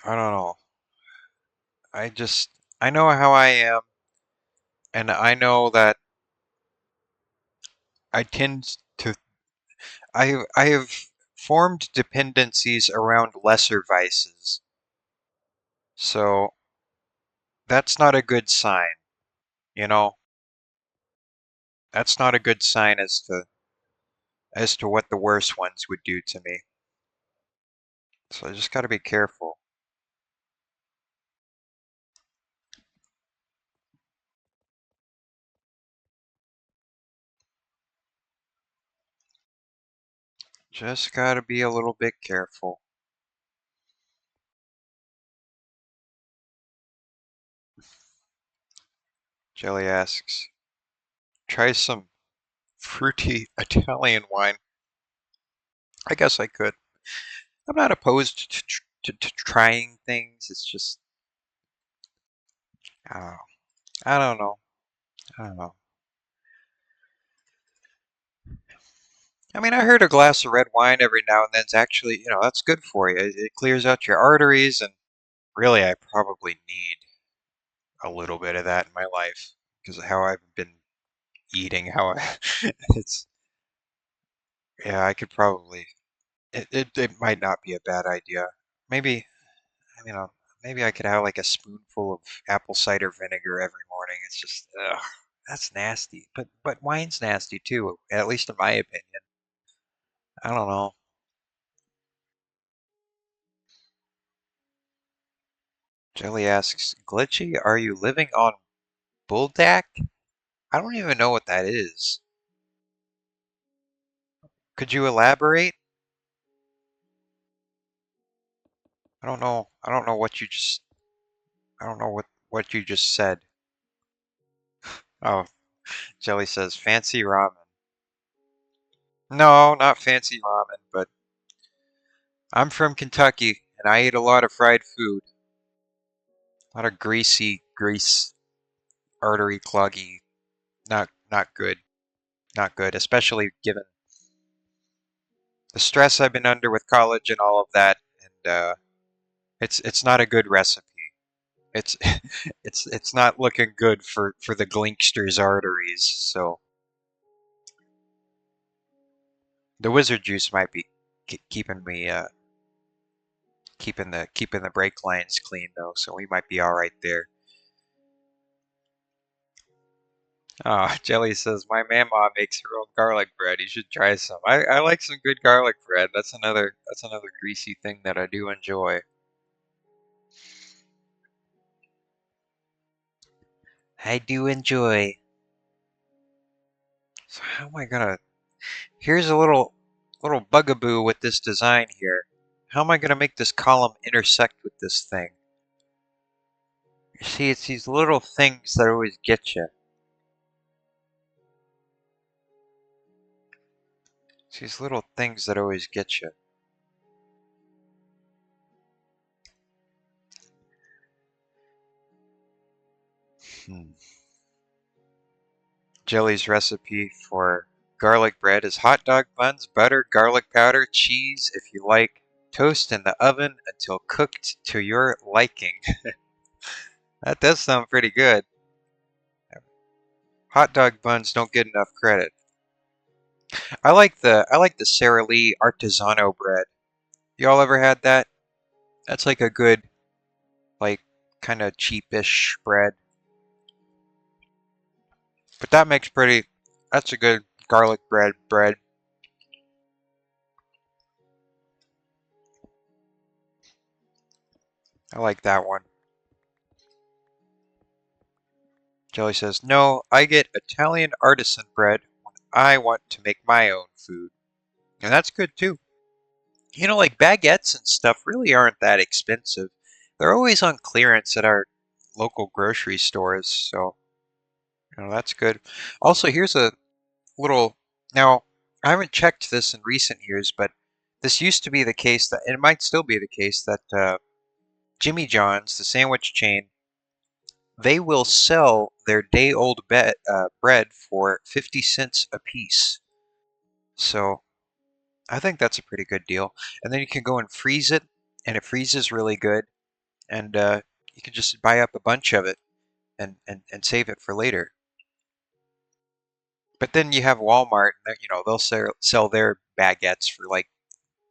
I don't know. I just, I know how I am, and I know that I tend to, I have formed dependencies around lesser vices. So that's not a good sign, you know? That's not a good sign as to what the worst ones would do to me. So I just got to be careful. Just got to be a little bit careful. Jelly asks, try some fruity Italian wine. I guess I could. I'm not opposed to trying things. It's just, I don't know. I don't know. I don't know. I mean, I heard a glass of red wine every now and then's actually, that's good for you. It clears out your arteries, and really, I probably need a little bit of that in my life because of how I've been eating. It's, yeah, I could probably, it might not be a bad idea. Maybe, maybe I could have like a spoonful of apple cider vinegar every morning. It's just, ugh, that's nasty. But wine's nasty too, at least in my opinion. I don't know. Jelly asks, Glitchy, are you living on Buldak? I don't even know what that is. Could you elaborate? I don't know. I don't know what you just. I don't know what you just said. Oh, Jelly says fancy ramen. No, not fancy ramen, but I'm from Kentucky and I eat a lot of fried food. A lot of grease, artery cloggy. Not good. Not good, especially given the stress I've been under with college and all of that. And it's not a good recipe. It's it's not looking good for the Glinkster's arteries. So the wizard juice might be keeping me keeping the brake lines clean though, so we might be all right there. Oh, Jelly says my mama makes her own garlic bread. You should try some. I like some good garlic bread. That's another greasy thing that I do enjoy. I do enjoy. So how am I gonna? Here's a little bugaboo with this design here. How am I gonna make this column intersect with this thing? You see, it's these little things that always get you. It's these little things that always get you. Hmm. Jelly's recipe for garlic bread is hot dog buns, butter, garlic powder, cheese, if you like. Toast in the oven until cooked to your liking. That does sound pretty good. Hot dog buns don't get enough credit. I like the Sara Lee Artisano bread. Y'all ever had that? That's like a good, like, kind of cheapish bread. But that makes pretty, that's a good garlic bread. I like that one. Jelly says, no, I get Italian artisan bread when I want to make my own food. And that's good too. Like baguettes and stuff really aren't that expensive. They're always on clearance at our local grocery stores, so that's good. Also, here's a little. Now, I haven't checked this in recent years, but this used to be the case that, and it might still be the case that Jimmy John's, the sandwich chain, they will sell their day-old bread for 50 cents a piece. So I think that's a pretty good deal. And then you can go and freeze it, and it freezes really good. And you can just buy up a bunch of it and save it for later. But then you have Walmart, they'll sell their baguettes for like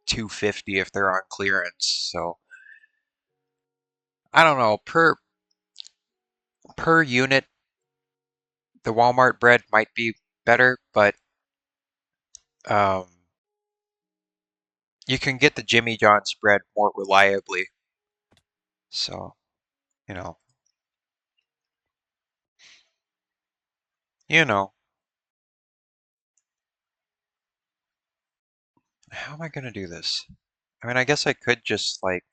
250 if they're on clearance. So I don't know, per unit, the Walmart bread might be better, but um, you can get the Jimmy John's bread more reliably. So, you know, you know, how am I gonna do this? I mean, I guess I could just like,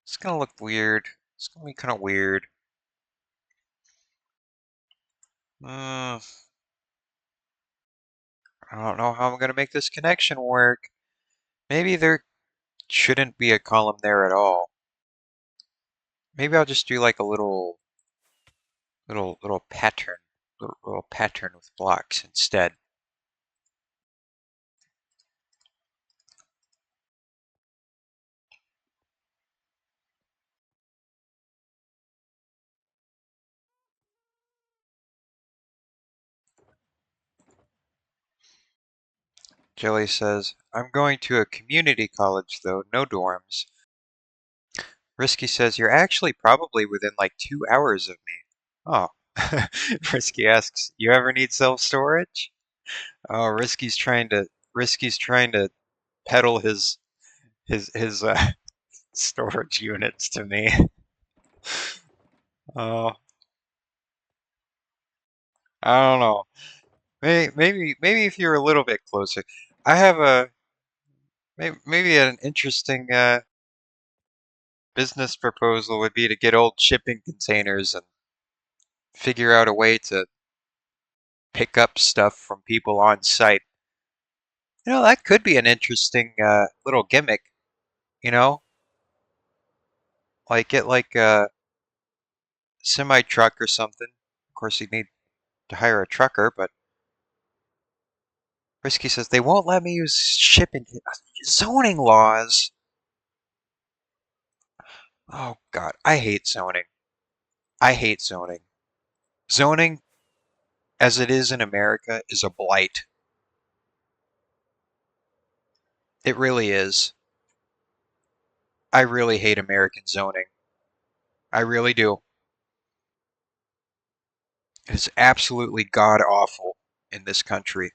it's gonna look weird. It's gonna be kind of weird. Uh, I don't know how I'm gonna make this connection work. Maybe there shouldn't be a column there at all. Maybe I'll just do like a little pattern, little pattern with blocks instead. Jelly says, I'm going to a community college though, no dorms. Risky says, you're actually probably within like 2 hours of me. Oh. Risky asks, you ever need self-storage? Oh, Risky's trying to peddle his storage units to me. Oh, I don't know. Maybe if you're a little bit closer. I have a maybe an interesting business proposal would be to get old shipping containers and figure out a way to pick up stuff from people on site. That could be an interesting little gimmick, you know? Like get like a semi truck or something. Of course, you'd need to hire a trucker, but Risky says they won't let me use shipping zoning laws. Oh God, I hate zoning. I hate zoning. Zoning, as it is in America, is a blight. It really is. I really hate American zoning. I really do. It's absolutely god awful in this country.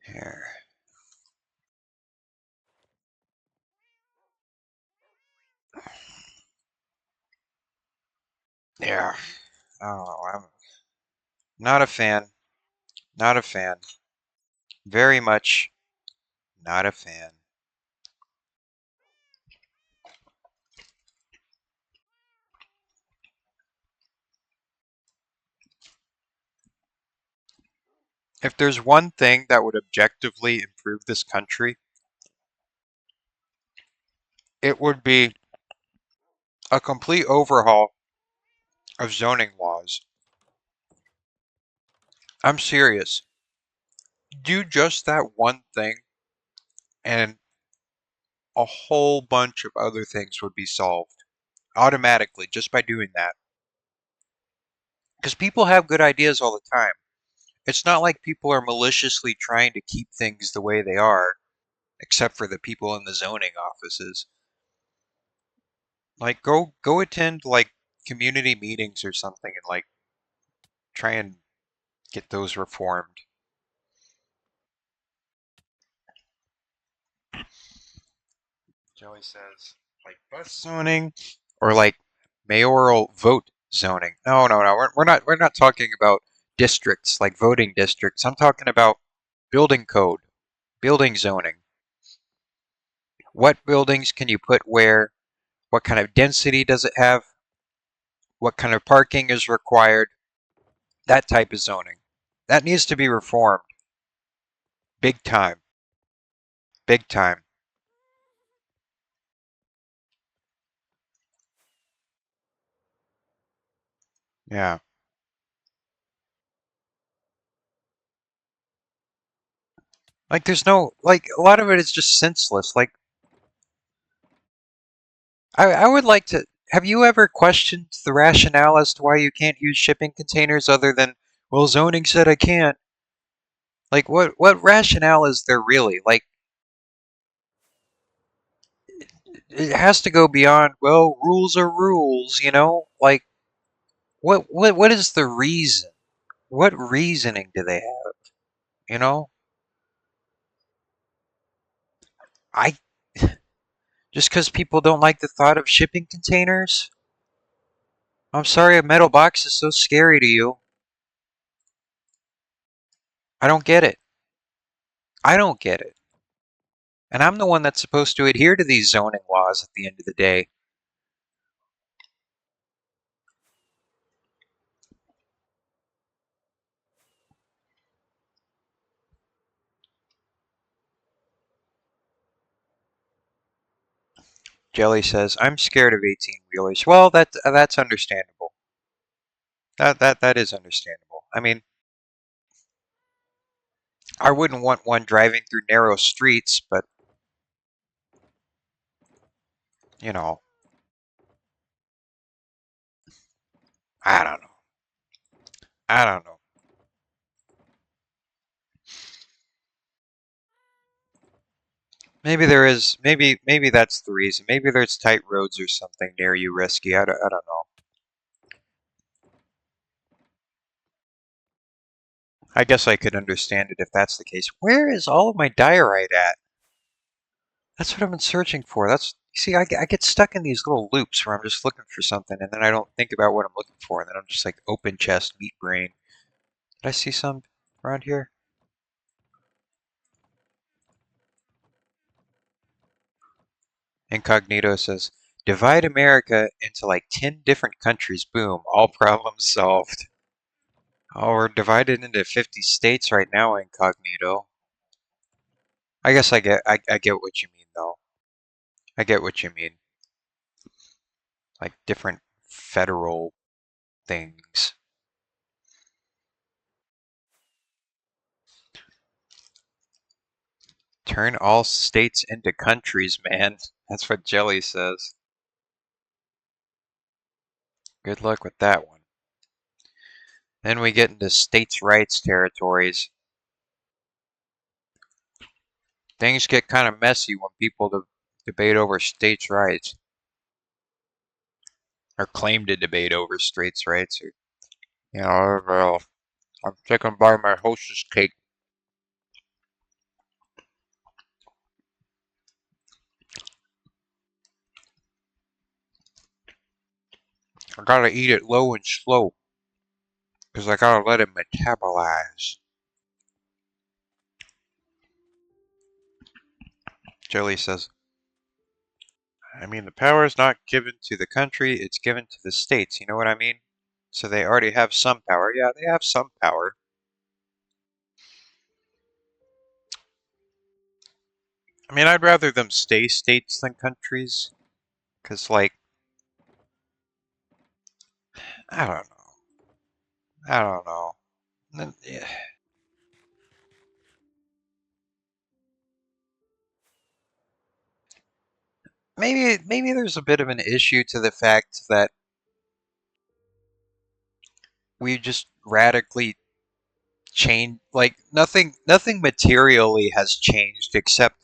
Here. Yeah. Oh, I'm not a fan. Not a fan. Very much not a fan. If there's one thing that would objectively improve this country, it would be a complete overhaul of zoning laws. I'm serious. Do just that one thing, and a whole bunch of other things would be solved automatically just by doing that. Because people have good ideas all the time. It's not like people are maliciously trying to keep things the way they are, except for the people in the zoning offices. Like go attend like community meetings or something and like try and get those reformed. Joey says like bus zoning or like mayoral vote zoning. No. We're not talking about districts like voting districts. I'm talking about building code, building zoning. What buildings can you put where? What kind of density does it have? What kind of parking is required? That type of zoning. That needs to be reformed. Big time. Big time. Yeah. Like there's no like a lot of it is just senseless. Like I would like to have you ever questioned the rationale as to why you can't use shipping containers other than well zoning said I can't. Like what rationale is there really? Like it has to go beyond well rules are rules, you know? Like what is the reason? What reasoning do they have? You know? I just because people don't like the thought of shipping containers? I'm sorry a metal box is so scary to you. I don't get it. I don't get it. And I'm the one that's supposed to adhere to these zoning laws at the end of the day. Jelly says, I'm scared of 18-wheelers. Well, that's understandable. That is understandable. I mean, I wouldn't want one driving through narrow streets, but you know, I don't know. I don't know. Maybe there is. Maybe that's the reason. Maybe there's tight roads or something near you risky. I don't know. I guess I could understand it if that's the case. Where is all of my diorite at? That's what I've been searching for. That's see, I get stuck in these little loops where I'm just looking for something, and then I don't think about what I'm looking for, and then I'm just like open chest, meat brain. Did I see some around here? Incognito says, divide America into like 10 different countries. Boom, all problems solved. Oh, we're divided into 50 states right now, Incognito. I guess I get what you mean though. I get what you mean. Like different federal things. Turn all states into countries, man. That's what Jelly says. Good luck with that one. Then we get into states' rights territories. Things get kind of messy when people debate over states' rights. Or claim to debate over states' rights. Or, you know, well, I'm sticking by my hostess cake. I gotta eat it low and slow. Because I gotta let it metabolize. Jelly says, I mean, the power is not given to the country, it's given to the states. You know what I mean? So they already have some power. Yeah, they have some power. I mean, I'd rather them stay states than countries, because, like, I don't know. I don't know. Yeah. Maybe there's a bit of an issue to the fact that we just radically changed, like, nothing materially has changed except,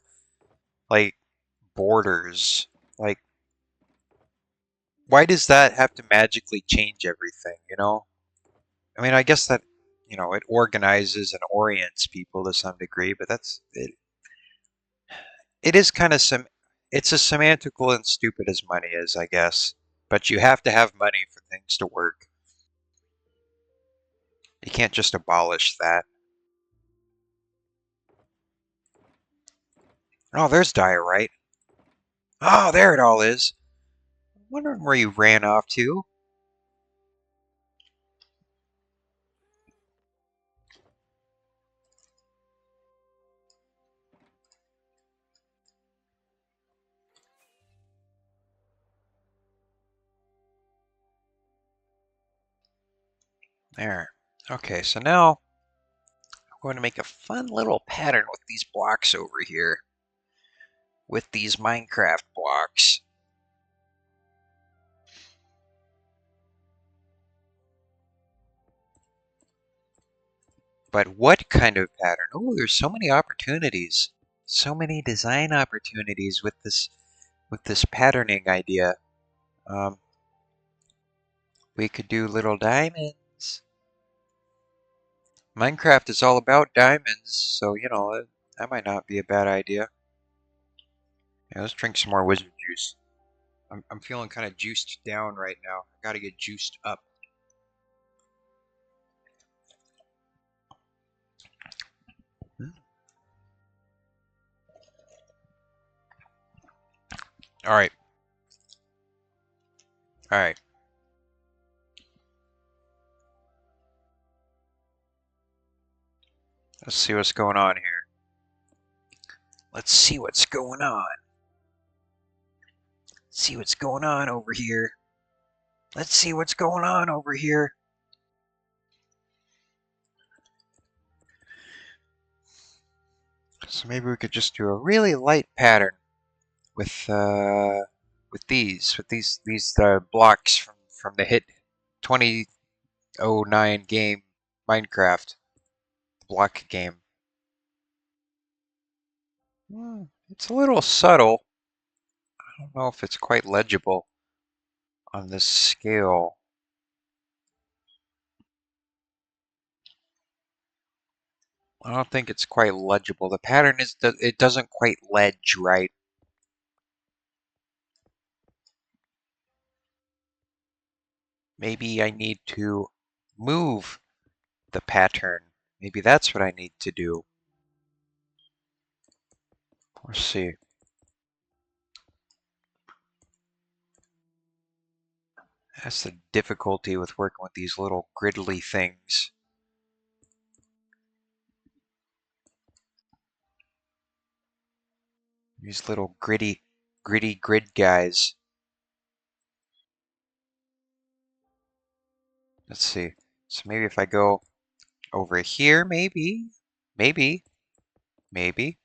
like, borders. Like, why does that have to magically change everything, you know? I mean, I guess that, it organizes and orients people to some degree, but it is kind of it's as semantical and stupid as money is, I guess. But you have to have money for things to work. You can't just abolish that. Oh, there's diorite. Oh, there it all is. Wondering where you ran off to. There. Okay, so now I'm going to make a fun little pattern with these blocks over here. With these Minecraft blocks. But what kind of pattern? Oh, there's so many opportunities. So many design opportunities with this patterning idea. Um, we could do little diamonds. Minecraft is all about diamonds, so that might not be a bad idea. Yeah, let's drink some more wizard juice. I'm feeling kind of juiced down right now. I gotta get juiced up. Hmm. All right, all right. Let's see what's going on here. Let's see what's going on. See what's going on over here. Let's see what's going on over here. So maybe we could just do a really light pattern with these blocks from the hit 2009 game Minecraft block game. It's a little subtle. I don't know if it's quite legible on this scale. I don't think it's quite legible. The pattern is that it doesn't quite ledge right. Maybe I need to move the pattern. Maybe that's what I need to do. Let's see. That's the difficulty with working with these little griddly things. These little gritty grid guys. Let's see. So maybe if I go over here, maybe, maybe, maybe.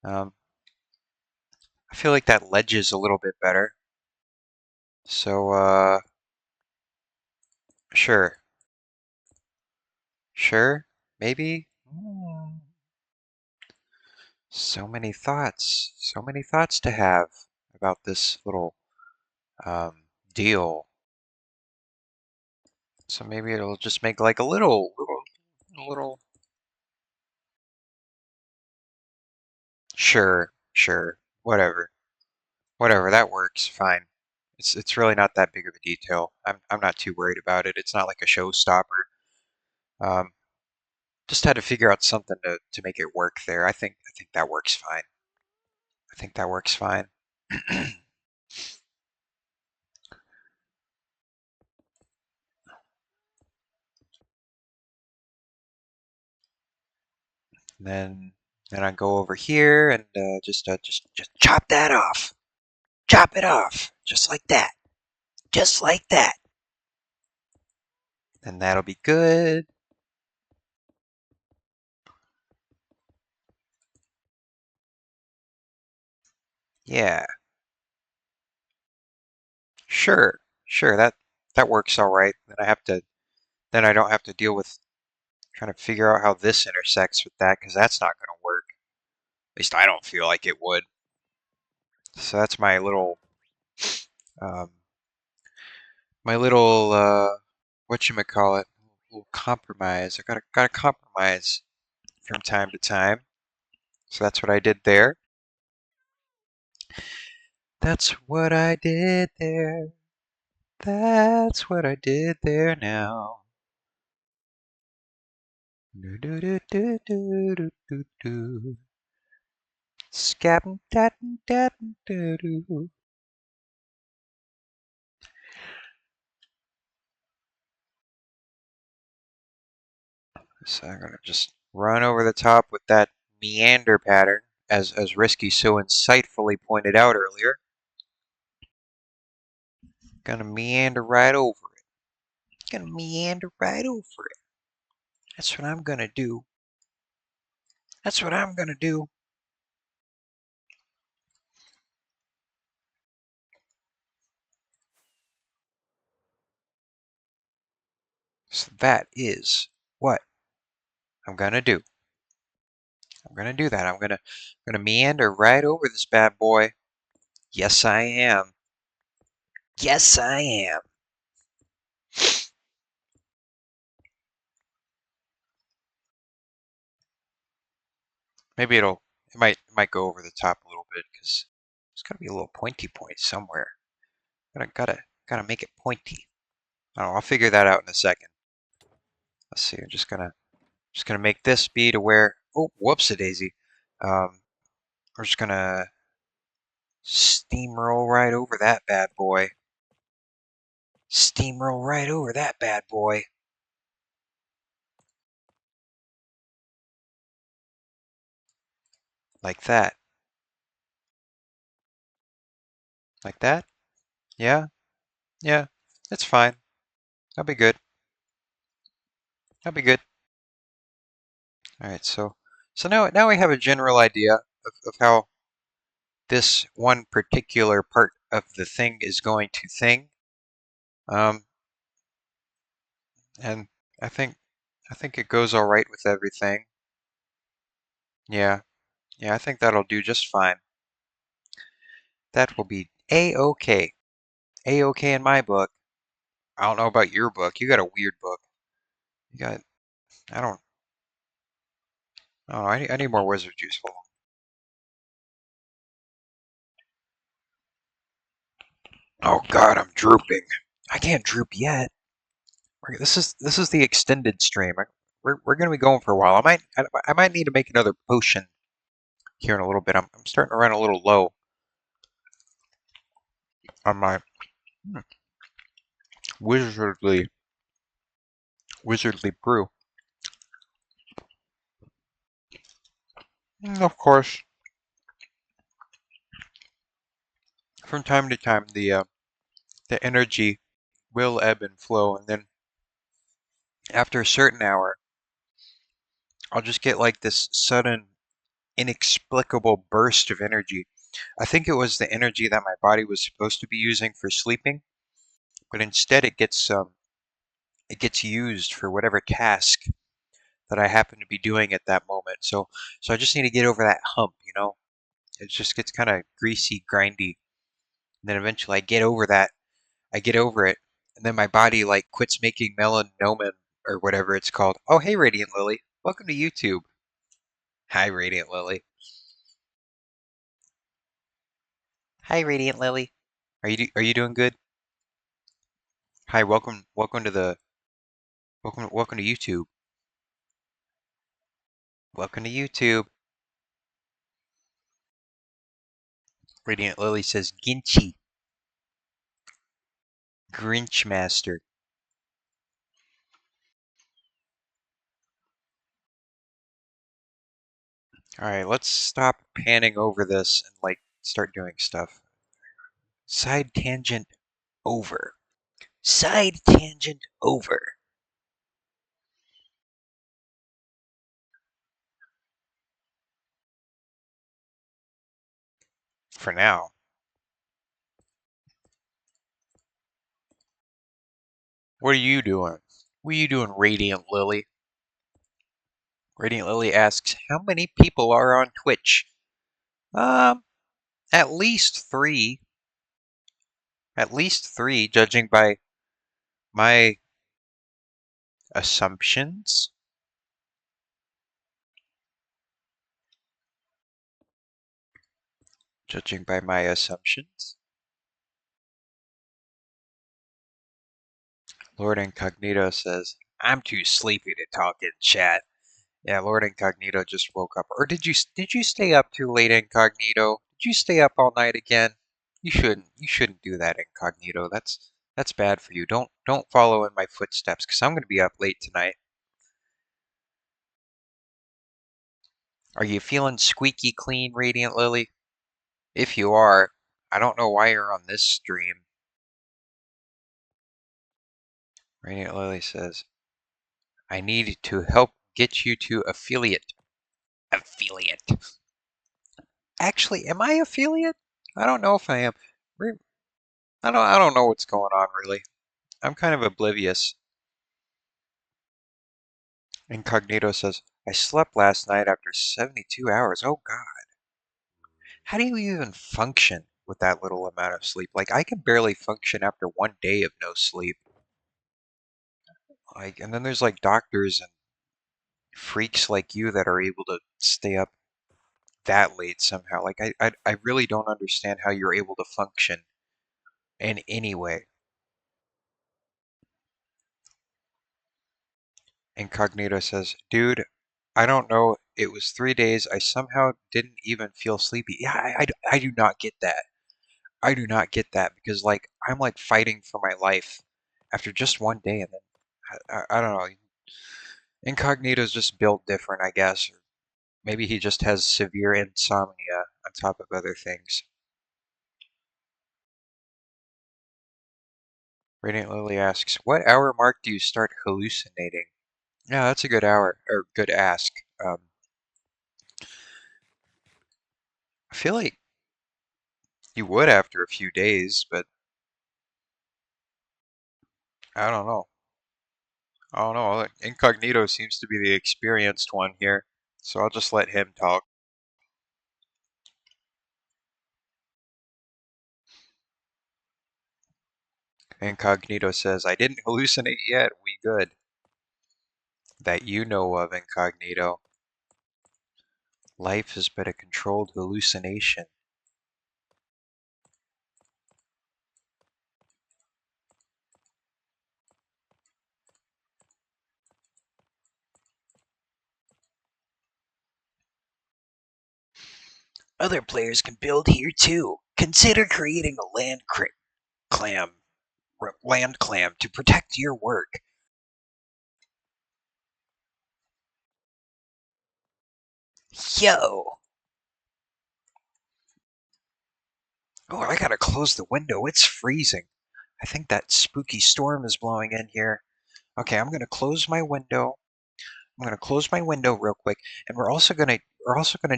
Um, I feel like that ledges a little bit better. So, sure, sure, maybe. So many thoughts to have about this little deal. So maybe it'll just make like a little. Sure, sure, whatever, whatever. That works fine. It's really not that big of a detail. I'm not too worried about it. It's not like a showstopper. Um, just had to figure out something to make it work there. I think that works fine. I think that works fine. Then Then I go over here and just chop that off. Chop it off, just like that. Just like that. And that'll be good. Yeah, sure, sure. That works all right. Then I don't have to deal with trying to figure out how this intersects with that because that's not going to work. At least I don't feel like it would. So that's um, my little whatchamacallit, little compromise. I gotta compromise from time to time. So that's what I did there. That's what I did there. That's what I did there now. Do do do do do do do do. Scabin' dat dat do do. So I'm gonna just run over the top with that meander pattern, as Risky so insightfully pointed out earlier. Gonna meander right over it. Gonna meander right over it. That's what I'm gonna do. That's what I'm gonna do. So that is what I'm gonna do. I'm gonna do that. I'm gonna meander right over this bad boy. Yes, I am. Yes, I am. Maybe it might go over the top a little bit because there's gotta be a little pointy point somewhere. Gotta make it pointy. I don't know, I'll figure that out in a second. Let's see. I'm just gonna make this be to where. Oh, whoops a daisy. We're just gonna steamroll right over that bad boy. Steamroll right over that bad boy. Like that. Like that? Yeah? Yeah. It's fine. That'll be good. That'll be good. Alright, so now we have a general idea of how this one particular part of the thing is going to thing. Um, and I think I think it goes all right with everything. Yeah, yeah, I think that'll do just fine. That will be A-OK. A-OK in my book. I don't know about your book. You got a weird book. You got, I don't, I need more wizard juice. Hold on. Oh God, I'm drooping. I can't droop yet. This is the extended stream. We're gonna be going for a while. I might need to make another potion here in a little bit. I'm starting to run a little low on my wizardly wizardly brew. Of course, from time to time the energy will ebb and flow, and then after a certain hour, I'll just get like this sudden, inexplicable burst of energy. I think it was the energy that my body was supposed to be using for sleeping, but instead it gets used for whatever task that I happen to be doing at that moment. So I just need to get over that hump. It just gets kind of greasy, grindy, and then eventually I get over that. I get over it, and then my body like quits making melanomen or whatever it's called. Oh, hey, Radiant Lily, welcome to YouTube. Hi, Radiant Lily. Hi, Radiant Lily. Are you doing good? Hi, welcome to the welcome to YouTube. Welcome to YouTube. Radiant Lily says Ginchy, Grinch Master. Alright, let's stop panning over this and, like, start doing stuff. Side tangent over. Side tangent over. For now. What are you doing? What are you doing, Radiant Lily? Radiant Lily asks, how many people are on Twitch? Um, at least three. At least three, judging by my assumptions. Judging by my assumptions. Lord Incognito says, I'm too sleepy to talk in chat. Yeah, Lord Incognito just woke up. Or did you stay up too late, Incognito? Did you stay up all night again? You shouldn't. You shouldn't do that, Incognito. That's bad for you. Don't follow in my footsteps, because I'm gonna be up late tonight. Are you feeling squeaky clean, Radiant Lily? If you are, I don't know why you're on this stream. Radiant Lily says, I need to help get you to affiliate. Affiliate. Actually, am I affiliate? I don't know if I am. I don't know what's going on really. I'm kind of oblivious. Incognito says, I slept last night after 72 hours. Oh God. How do you even function with that little amount of sleep? Like, I can barely function after 1 day of no sleep. Like, and then there's like doctors and freaks like you that are able to stay up that late somehow. Like, I really don't understand how you're able to function in any way. Incognito says, dude, I don't know. It was 3 days. I somehow didn't even feel sleepy. Yeah, I do not get that. I do not get that because, like, I'm like fighting for my life after just 1 day, and then I don't know. Incognito's just built different, I guess. Or maybe he just has severe insomnia on top of other things. Radiant Lily asks, what hour mark do you start hallucinating? Yeah, that's a good hour, or good ask. I feel like you would after a few days, but I don't know. I don't know. Incognito seems to be the experienced one here, so I'll just let him talk. Incognito says, I didn't hallucinate yet. We good. That you know of, Incognito. Life is but a controlled hallucination. Other players can build here too. Consider creating a clam, land clam to protect your work. Yo! Oh, I gotta close the window. It's freezing. I think that spooky storm is blowing in here. Okay, I'm gonna close my window. I'm gonna close my window real quick, and we're also gonna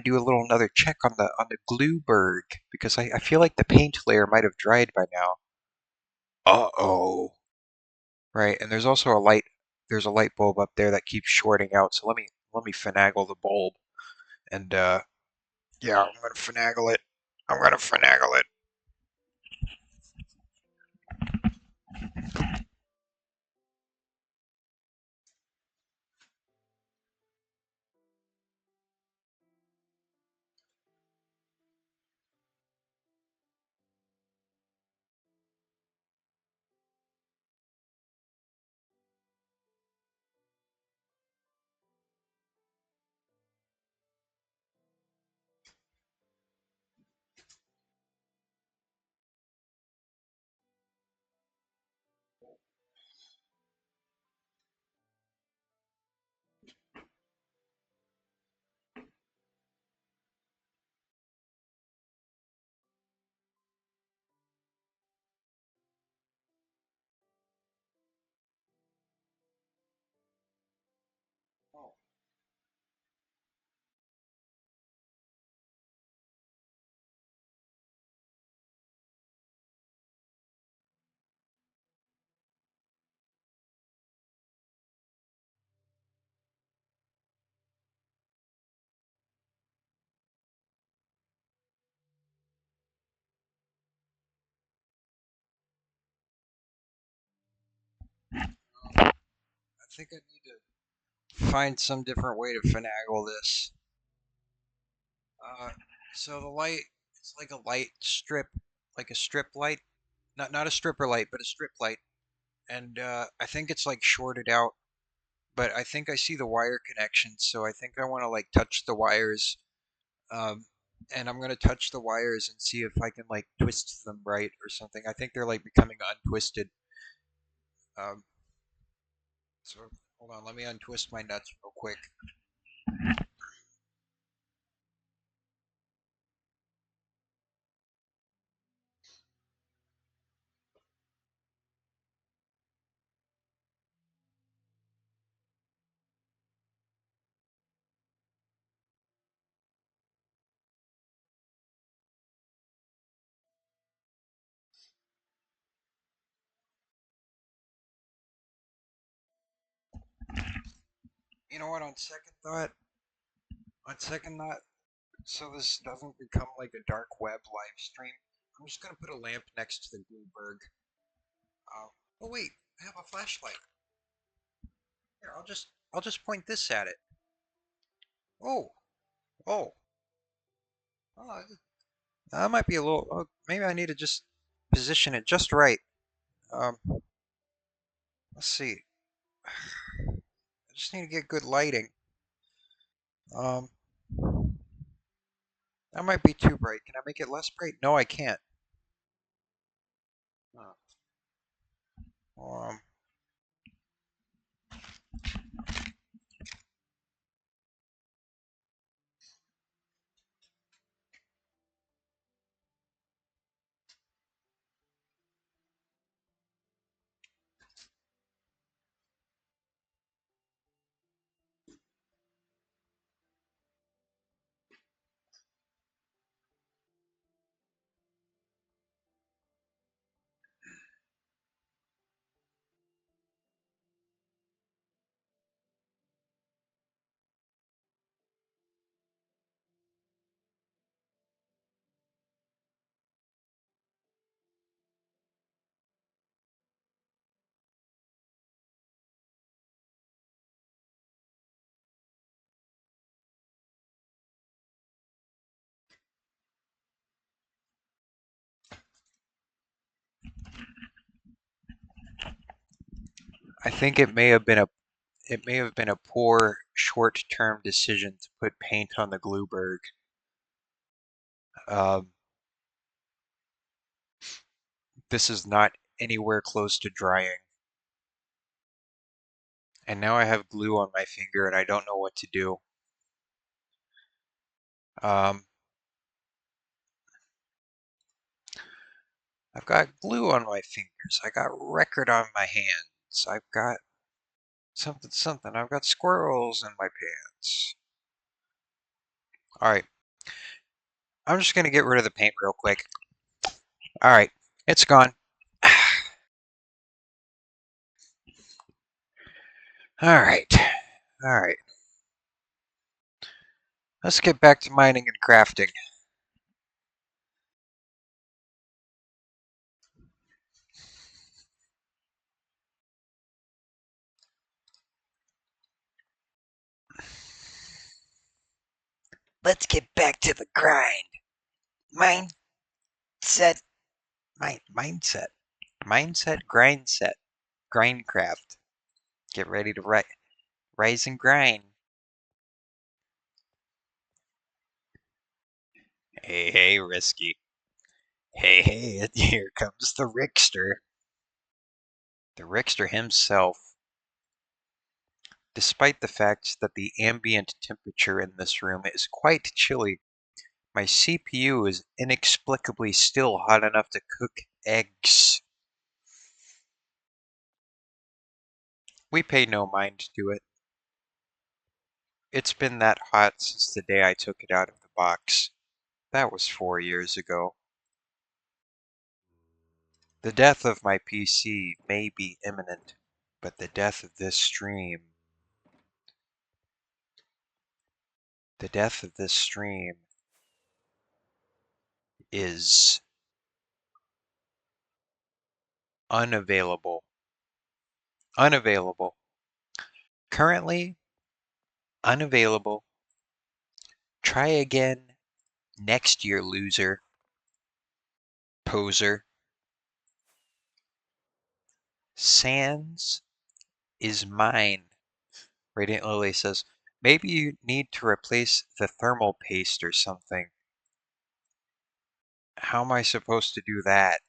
do a little another check on the glue berg because I feel like the paint layer might have dried by now. Uh-oh. Right, and there's also a light. There's a light bulb up there that keeps shorting out. So let me finagle the bulb, and yeah, I'm gonna finagle it. I'm gonna finagle it. think I need to find some different way to finagle this. Uh, so the light, it's like a light strip, like a strip light, not a stripper light, but a strip light, and I think it's like shorted out. But I think I see the wire connections, so I think I want to like touch the wires, um, and I'm gonna touch the wires and see if I can like twist them right or something. I think they're like becoming untwisted. Um, so hold on, let me untwist my nuts real quick. You know what? On second thought, so this doesn't become like a dark web live stream, I'm just gonna put a lamp next to the Bluebird. Uh, oh wait, I have a flashlight. Here, I'll just point this at it. Oh, oh, oh, that might be a little. Oh, maybe I need to just position it just right. Um, let's see. I just need to get good lighting. Um, that might be too bright. Can I make it less bright? No, I can't. Um, I think it may have been a poor short-term decision to put paint on the Glueberg. Um, this is not anywhere close to drying. And now I have glue on my finger and I don't know what to do. Um, I've got glue on my fingers. I got record on my hands. I've got something, something. I've got squirrels in my pants. All right. I'm just going to get rid of the paint real quick. All right. It's gone. All right. All right. Let's get back to mining and crafting. Let's get back to the grind. Mindset. Mindset. Mindset. Grindset. Grindcraft. Get ready to rise and grind. Hey, hey, Risky. Hey, hey, here comes the Rickster. The Rickster himself. Despite the fact that the ambient temperature in this room is quite chilly, my CPU is inexplicably still hot enough to cook eggs. We pay no mind to it. It's been that hot since the day I took it out of the box. That was 4 years ago. The death of my PC may be imminent, but the death of this stream, the death of this stream is unavailable. Unavailable. Currently unavailable. Try again next year, loser. Poser. Sans is mine. Radiant Lily says, maybe you need to replace the thermal paste or something. How am I supposed to do that?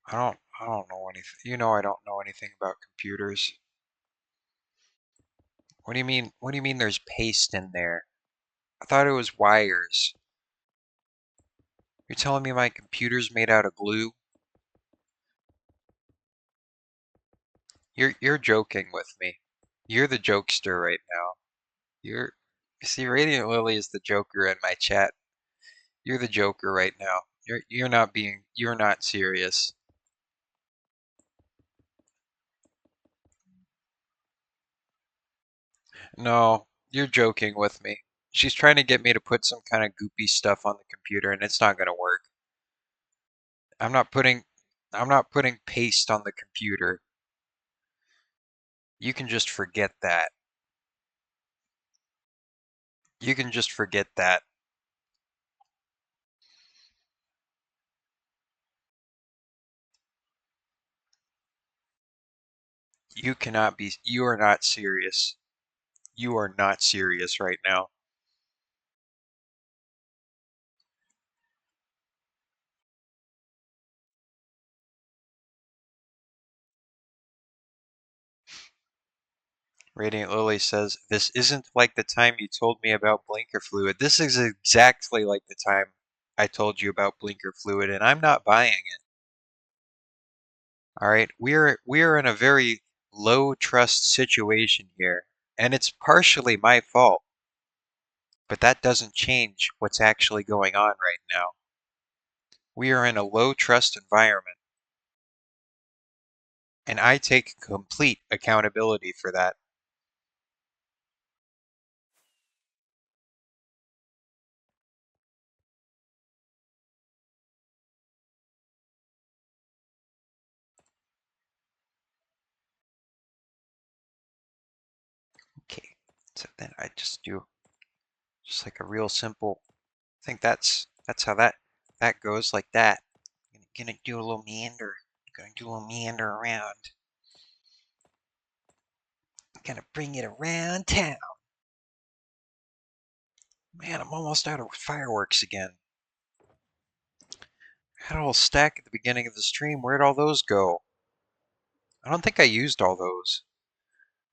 I don't know anything. You know I don't know anything about computers. What do you mean? What do you mean there's paste in there? I thought it was wires. You're telling me my computer's made out of glue? You're joking with me. You're the jokester right now. You're you see, Radiant Lily is the joker in my chat. You're the joker right now. You're not serious. No, you're joking with me. She's trying to get me to put some kind of goopy stuff on the computer and it's not gonna work. I'm not putting I'm not putting paste on the computer. You can just forget that. You can just forget that. You are not serious. You are not serious right now. Radiant Lily says, this isn't like the time you told me about blinker fluid. This is exactly like the time I told you about blinker fluid, and I'm not buying it. All right, we're in a very low trust situation here, and it's partially my fault, but that doesn't change what's actually going on right now. We are in a low trust environment, and I take complete accountability for that. Okay, so then I just do just like a real simple. I think that's how that goes like that. Gonna do a little meander. Gonna do a little meander around. Gonna bring it around town. Man, I'm almost out of fireworks again. Had a whole stack at the beginning of the stream. Where'd all those go? I don't think I used all those.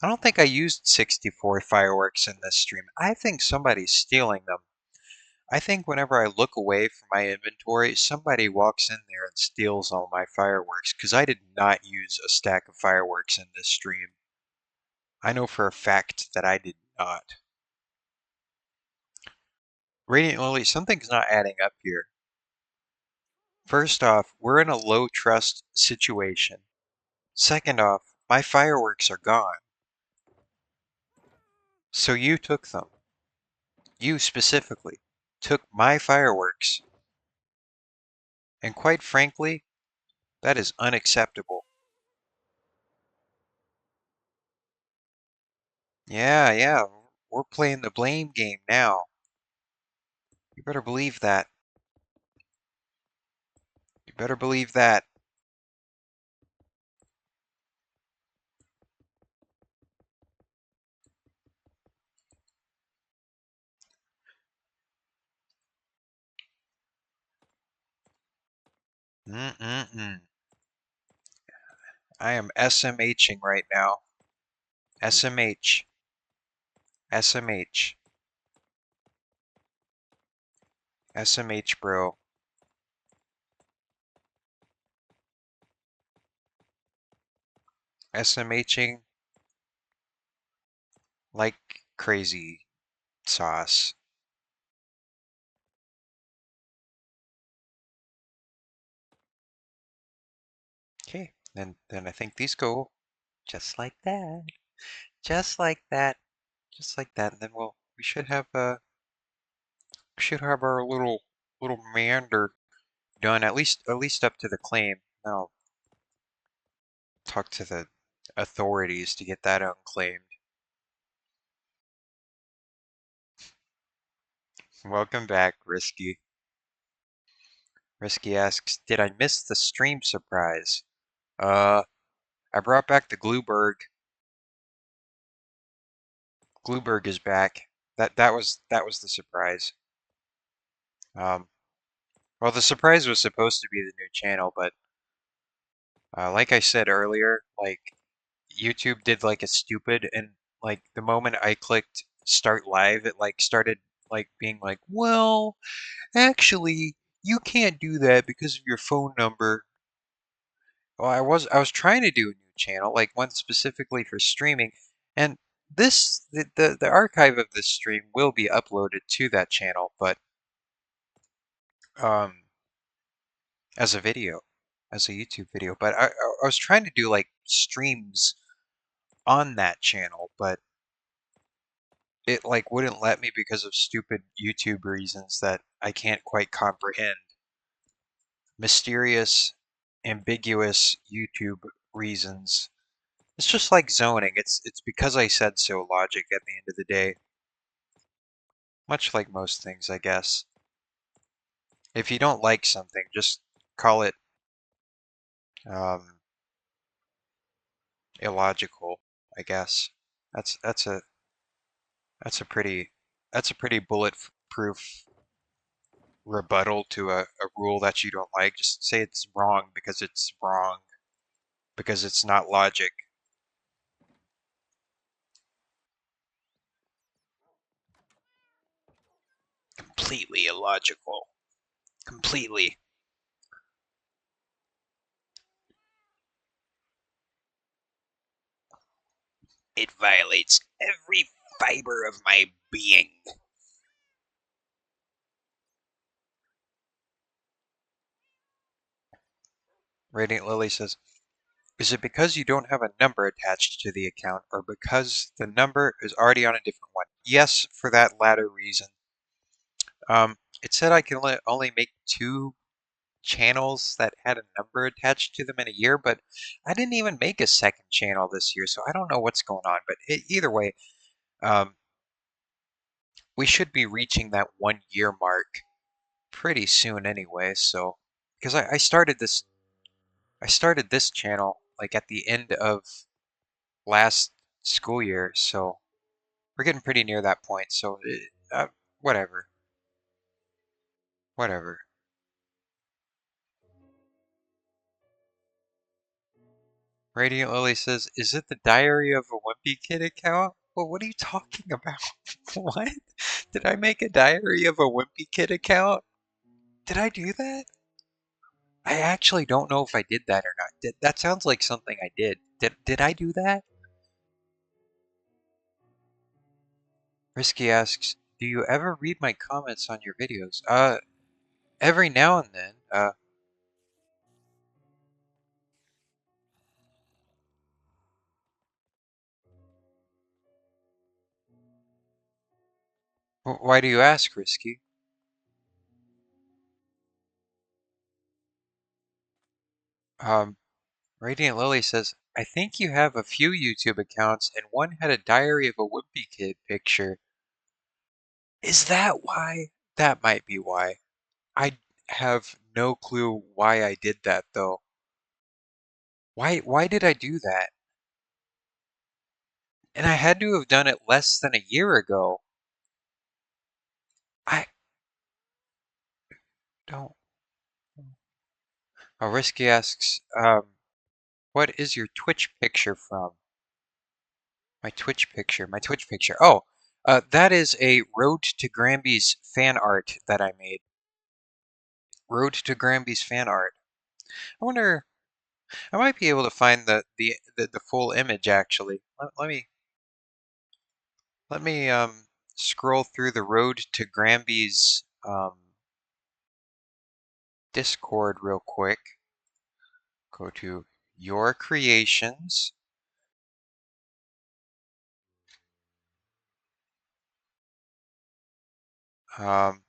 I don't think I used 64 fireworks in this stream. I think somebody's stealing them. I think whenever I look away from my inventory, somebody walks in there and steals all my fireworks, because I did not use a stack of fireworks in this stream. I know for a fact that I did not. Radiant Lily, something's not adding up here. First off, we're in a low trust situation. Second off, my fireworks are gone. So you took them. You specifically took my fireworks. And quite frankly, that is unacceptable. Yeah, we're playing the blame game now. You better believe that. You better believe that. Mm-mm-mm. I am SMHing right now. SMH. SMH. SMH, bro. SMHing like crazy sauce. Okay, then I think these go just like that. Just like that. Just like that. And then we should have our little meander done at least up to the claim. Now talk to the authorities to get that unclaimed. Welcome back, Risky. Risky asks, did I miss the stream surprise? I brought back the Glueberg. Glueberg is back. That was the surprise. Um, well, the surprise was supposed to be the new channel, but like I said earlier, like YouTube did like a stupid, and like the moment I clicked start live, it like started like being like, well, actually, you can't do that because of your phone number. Well, I was trying to do a new channel, like one specifically for streaming, and the archive of this stream will be uploaded to that channel, but um as a video, as a YouTube video. But I was trying to do like streams on that channel, but it like wouldn't let me because of stupid YouTube reasons that I can't quite comprehend. Mysterious, ambiguous YouTube reasons. It's just like zoning. It's because I said so logic at the end of the day. Much like most things, I guess. If you don't like something, just call it um, illogical, I guess. That's that's a that's a pretty bulletproof rebuttal to a rule that you don't like. Just say it's wrong because it's wrong, because it's not logic. Completely illogical. Completely. It violates every fiber of my being. Radiant Lily says, is it because you don't have a number attached to the account, or because the number is already on a different one? Yes, for that latter reason. It said I can only make 2 channels that had a number attached to them in a year, but I didn't even make a second channel this year, so I don't know what's going on. But either way, um, we should be reaching that 1 year mark pretty soon anyway. So, because I started this channel like at the end of last school year, so we're getting pretty near that point. So, whatever, whatever. Radiant Lily says, "Is it the Diary of a Wimpy Kid account?" Well, what are you talking about? What? Did I make a Diary of a Wimpy Kid account? Did I do that? I actually don't know if I did that or not. That sounds like something I did. Did I do that? Risky asks, "Do you ever read my comments on your videos?" Every now and then. Why do you ask, Risky? Um, Radiant Lily says, "I think you have a few YouTube accounts, and one had a Diary of a Wimpy Kid picture. Is that why? That might be why. I have no clue why I did that though. Why did I do that? And I had to have done it less than a year ago. I don't. Oh, Risky asks, what is your Twitch picture from? My Twitch picture. Oh, that is a Road to Granby's fan art that I made. Road to Granby's fan art. I wonder, I might be able to find the full image actually. Let me scroll through the Road to Granby's Discord real quick. Go to your creations. Um,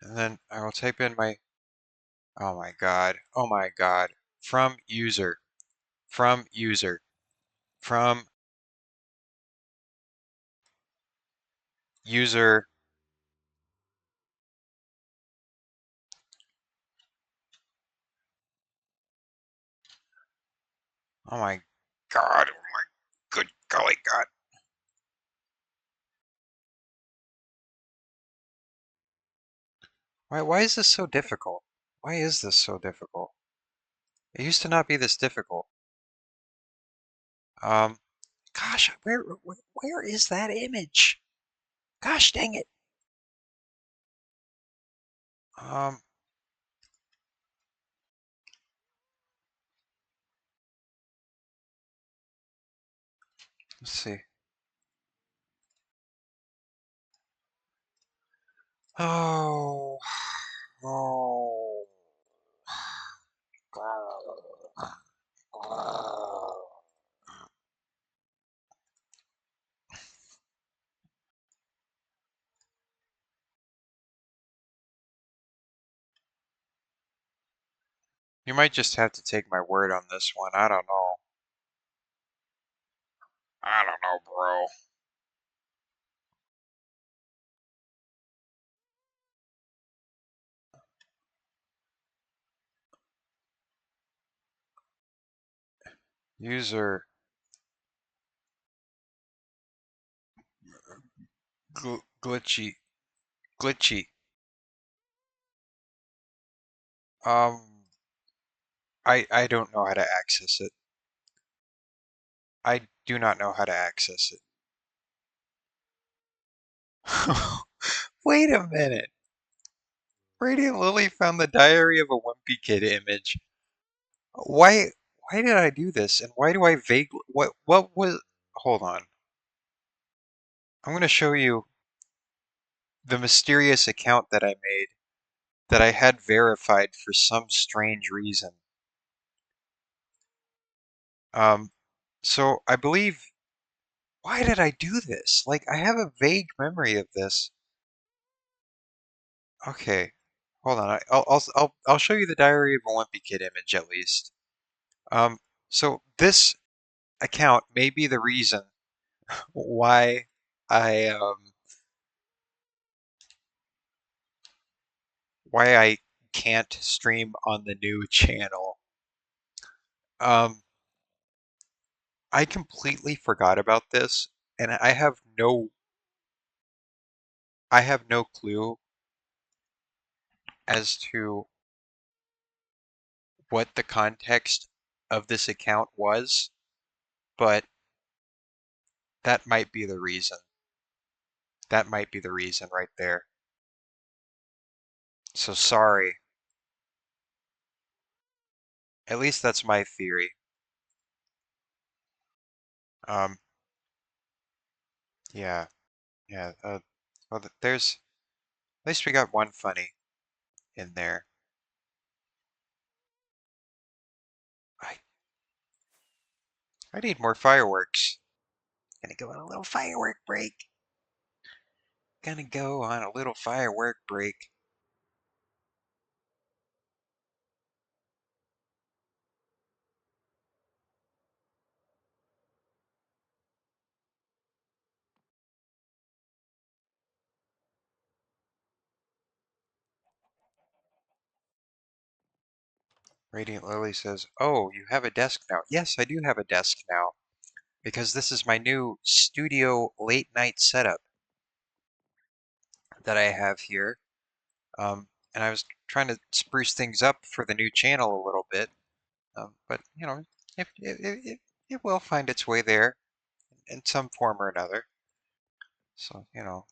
and then I will type in my, oh my God, from user. From user. From user. Oh my God. Oh my good golly God. Why is this so difficult? Why is this so difficult? It used to not be this difficult. Um, gosh, where is that image? Gosh dang it. Um, let's see. Oh, oh. You might just have to take my word on this one. I don't know. I don't know, bro. User glitchy. Glitchy. Um, I don't know how to access it. I do not know how to access it. Wait a minute. Radiant Lily found the Diary of a Wimpy Kid image. Why why did I do this? And why do I vaguely what was hold on. I'm gonna show you the mysterious account that I made that I had verified for some strange reason. Um, so I believe why did I do this? Like I have a vague memory of this. Okay, hold on. I'll show you the Diary of a Wimpy Kid image at least. Um, so this account may be the reason why I why I can't stream on the new channel. Um, I completely forgot about this, and I have no clue as to what the context of this account was, but that might be the reason. That might be the reason right there. So sorry. At least that's my theory. Um, yeah, yeah. Well, there's at least we got one funny in there. I I need more fireworks. Gonna go on a little firework break. Gonna go on a little firework break. Radiant Lily says, "Oh, you have a desk now." Yes, I do have a desk now because this is my new studio late night setup that I have here. And I was trying to spruce things up for the new channel a little bit, but you know, it will find its way there in some form or another. So, you know,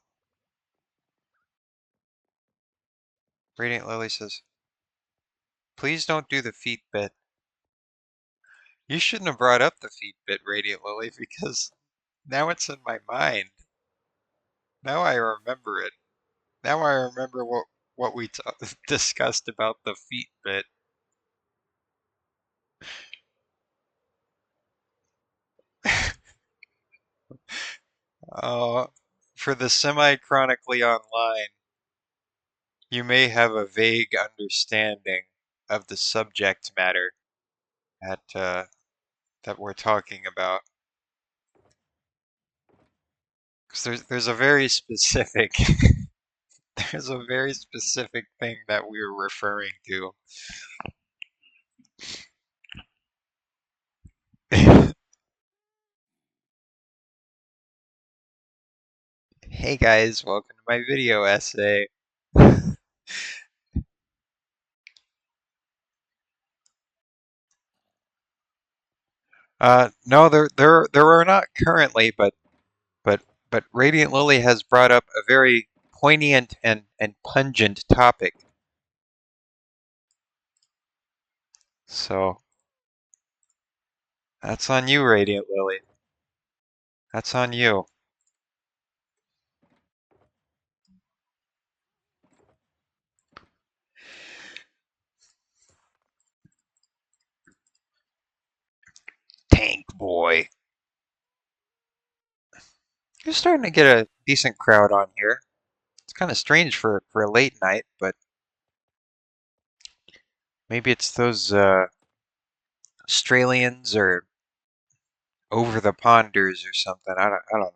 Radiant Lily says, "Please don't do the feet bit." You shouldn't have brought up the feet bit, Radiant Lily, because now it's in my mind. Now I remember it. Now I remember what we discussed about the feet bit. Uh, for the semi-chronically online, you may have a vague understanding of the subject matter at that we're talking about. Because there's a very specific there's a very specific thing that we were referring to. Hey guys, welcome to my video essay. No, there are not currently, but but Radiant Lily has brought up a very poignant and pungent topic. So that's on you, Radiant Lily. That's on you. Tank boy. You're starting to get a decent crowd on here. It's kind of strange for a late night, but maybe it's those Australians or over the ponders or something. I don't know.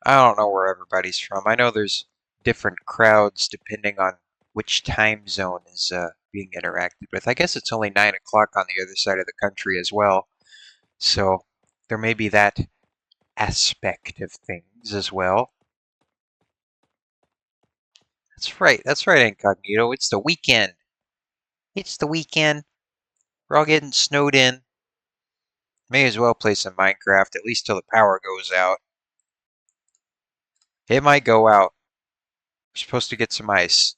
I don't know where everybody's from. I know there's different crowds depending on which time zone is being interacted with. I guess it's only 9 o'clock on the other side of the country as well, so there may be that aspect of things as well. That's right, Incognito. It's the weekend. It's the weekend. We're all getting snowed in. May as well play some Minecraft, at least till the power goes out. It might go out. We're supposed to get some ice.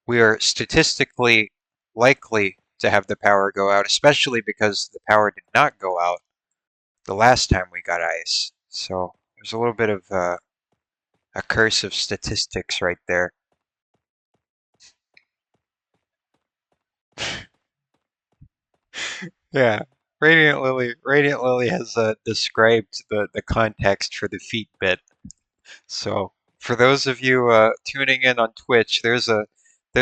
We are statistically likely to have the power go out, especially because the power did not go out the last time we got ice. So there's a little bit of a curse of statistics right there. Yeah. Radiant Lily has described the context for the feet bit. So for those of you tuning in on Twitch, there's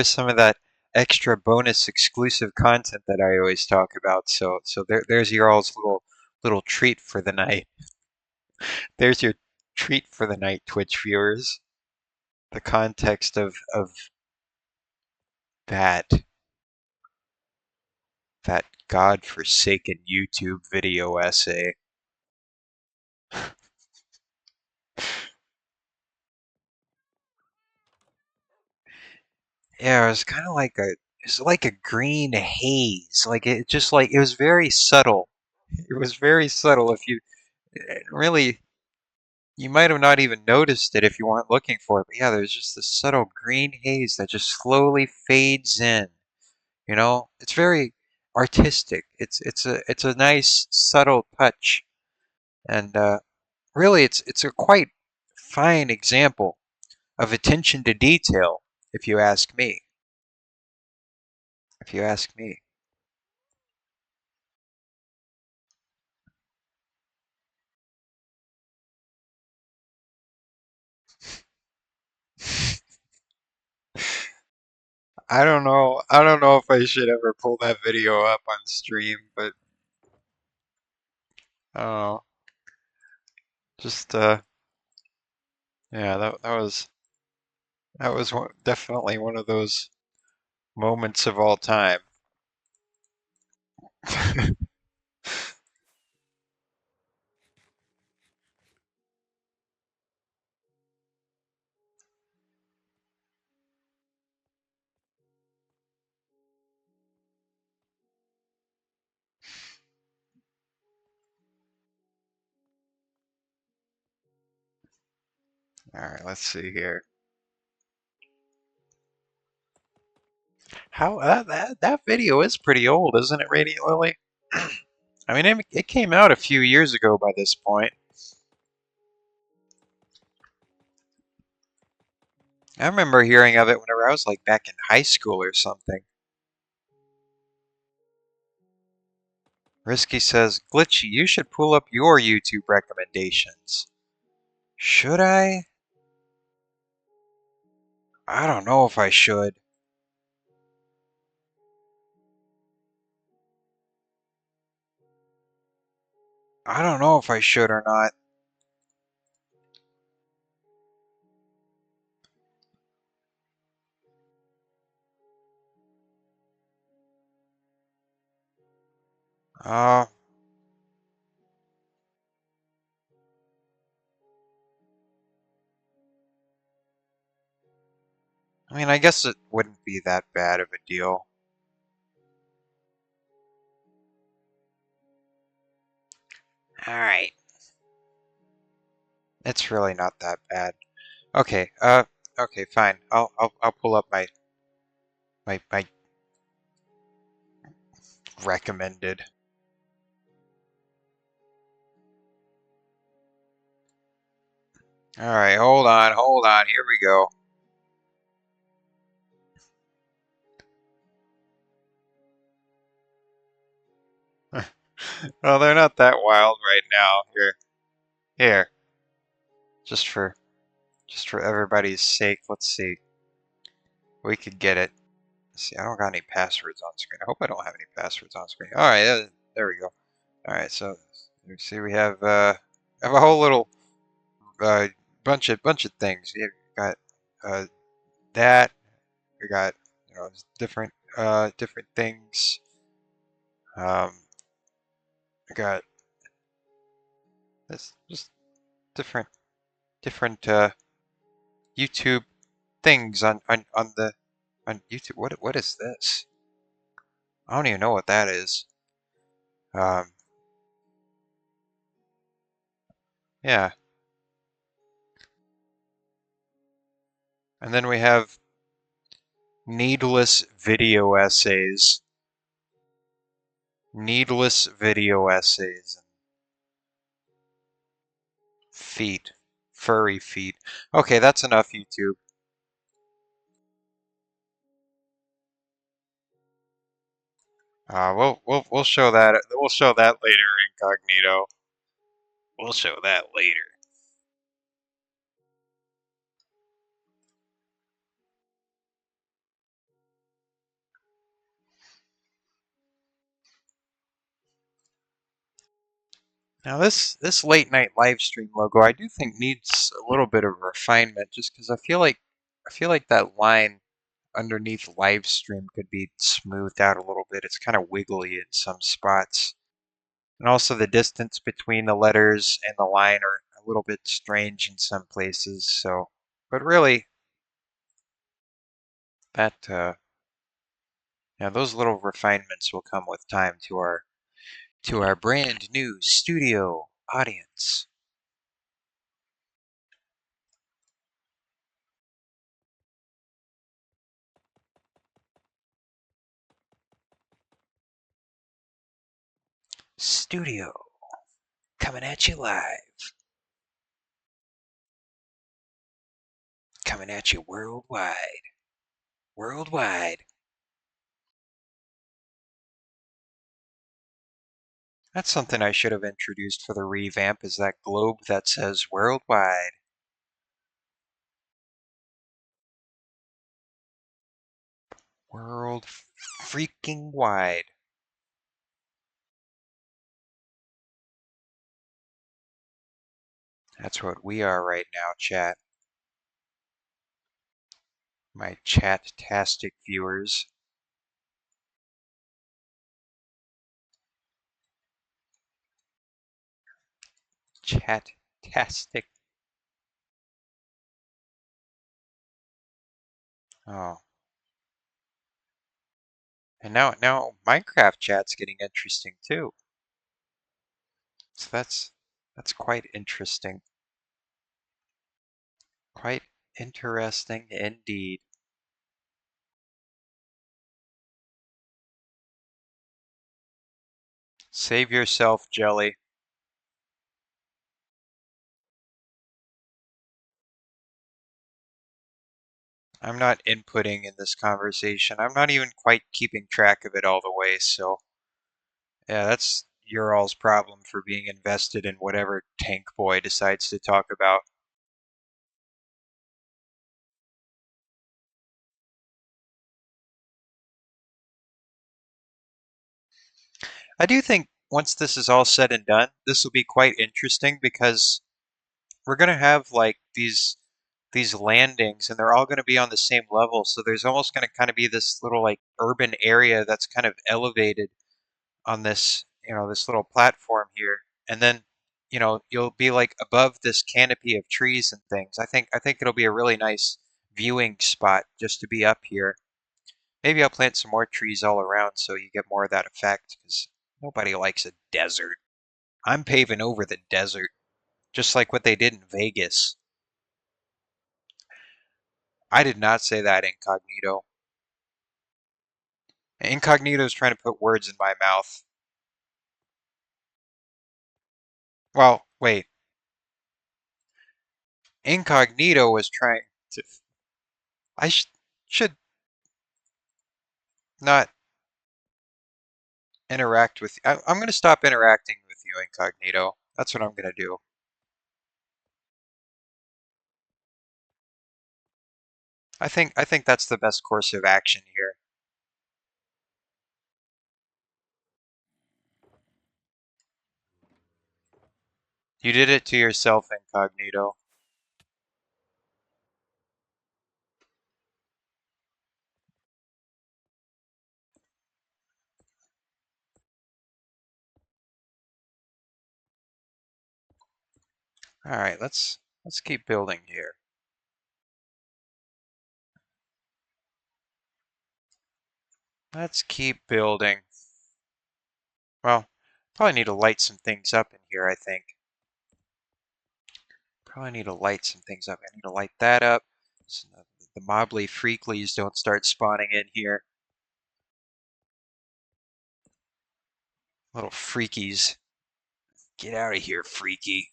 some of that extra bonus exclusive content that I always talk about. So there's your all's little treat for the night. There's your treat for the night, Twitch viewers. The context of that that godforsaken YouTube video essay. Yeah, it was kind of like it's like a green haze. Like it just like it was very subtle. It was very subtle. If you really, you might have not even noticed it if you weren't looking for it. But yeah, there's just this subtle green haze that just slowly fades in. You know, it's very artistic. It's a nice subtle touch, and really, it's a quite fine example of attention to detail, if you ask me. If you ask me. I don't know. I don't know if I should ever pull that video up on stream, but I don't know. Just yeah, that was definitely one of those moments of all time. All right, let's see here. How that video is pretty old, isn't it, Radiant Lily? I mean, it came out a few years ago by this point. I remember hearing of it whenever I was like back in high school or something. Risky says, Glitchy, you should pull up your YouTube recommendations. Should I? I don't know if I should. I don't know if I should or not. Uh, I mean, I guess it wouldn't be that bad of a deal. All right. It's really not that bad. Okay, okay, fine. I'll pull up my recommended. All right, hold on. Here we go. Well, they're not that wild right now. Here, just for just for everybody's sake. Let's see. We could get it. Let's see, I don't got any passwords on screen. I hope I don't have any passwords on screen. All right, there we go. All right, so you see we have a whole little uh, bunch of things. We got uh, that. We got different different things. We got this just different different YouTube things on YouTube. What is this? I don't even know what that is. Um, yeah, and then we have needless video essays. Needless video essays. Feet. Furry feet. Okay, that's enough, YouTube. We'll show that later, incognito. We'll show that later. Now this late night live stream logo, I do think needs a little bit of refinement, just because I feel like that line underneath live stream could be smoothed out a little bit. It's kind of wiggly in some spots. And also the distance between the letters and the line are a little bit strange in some places. So, but really, that those little refinements will come with time to our brand new studio audience. Studio coming at you live, coming at you worldwide, worldwide. That's something I should have introduced for the revamp is that globe that says worldwide. World freaking wide. That's what we are right now, chat. My chat-tastic viewers. Chat-tastic. Oh. And now Minecraft chat's getting interesting too. So that's quite interesting. Quite interesting indeed. Save yourself, Jelly. I'm not inputting in this conversation. I'm not even quite keeping track of it all the way, so yeah, that's your all's problem for being invested in whatever Tank Boy decides to talk about. I do think once this is all said and done, this will be quite interesting because we're gonna have like these landings and they're all gonna be on the same level. So there's almost gonna kind of be this little like urban area that's kind of elevated on this, this little platform here. And then, you'll be like above this canopy of trees and things. I think it'll be a really nice viewing spot just to be up here. Maybe I'll plant some more trees all around so you get more of that effect because nobody likes a desert. I'm paving over the desert, just like what they did in Vegas. I did not say that, Incognito. Incognito is trying to put words in my mouth. Well, wait. Incognito was trying to. I should not interact with you. I'm going to stop interacting with you, Incognito. That's what I'm going to do. I think that's the best course of action here. You did it to yourself, Incognito. All right, let's keep building here. Let's keep building. Well, probably need to light some things up in here, I think. Probably need to light some things up. I need to light that up so the mobley freaklies don't start spawning in here. Little freakies. Get out of here, freaky.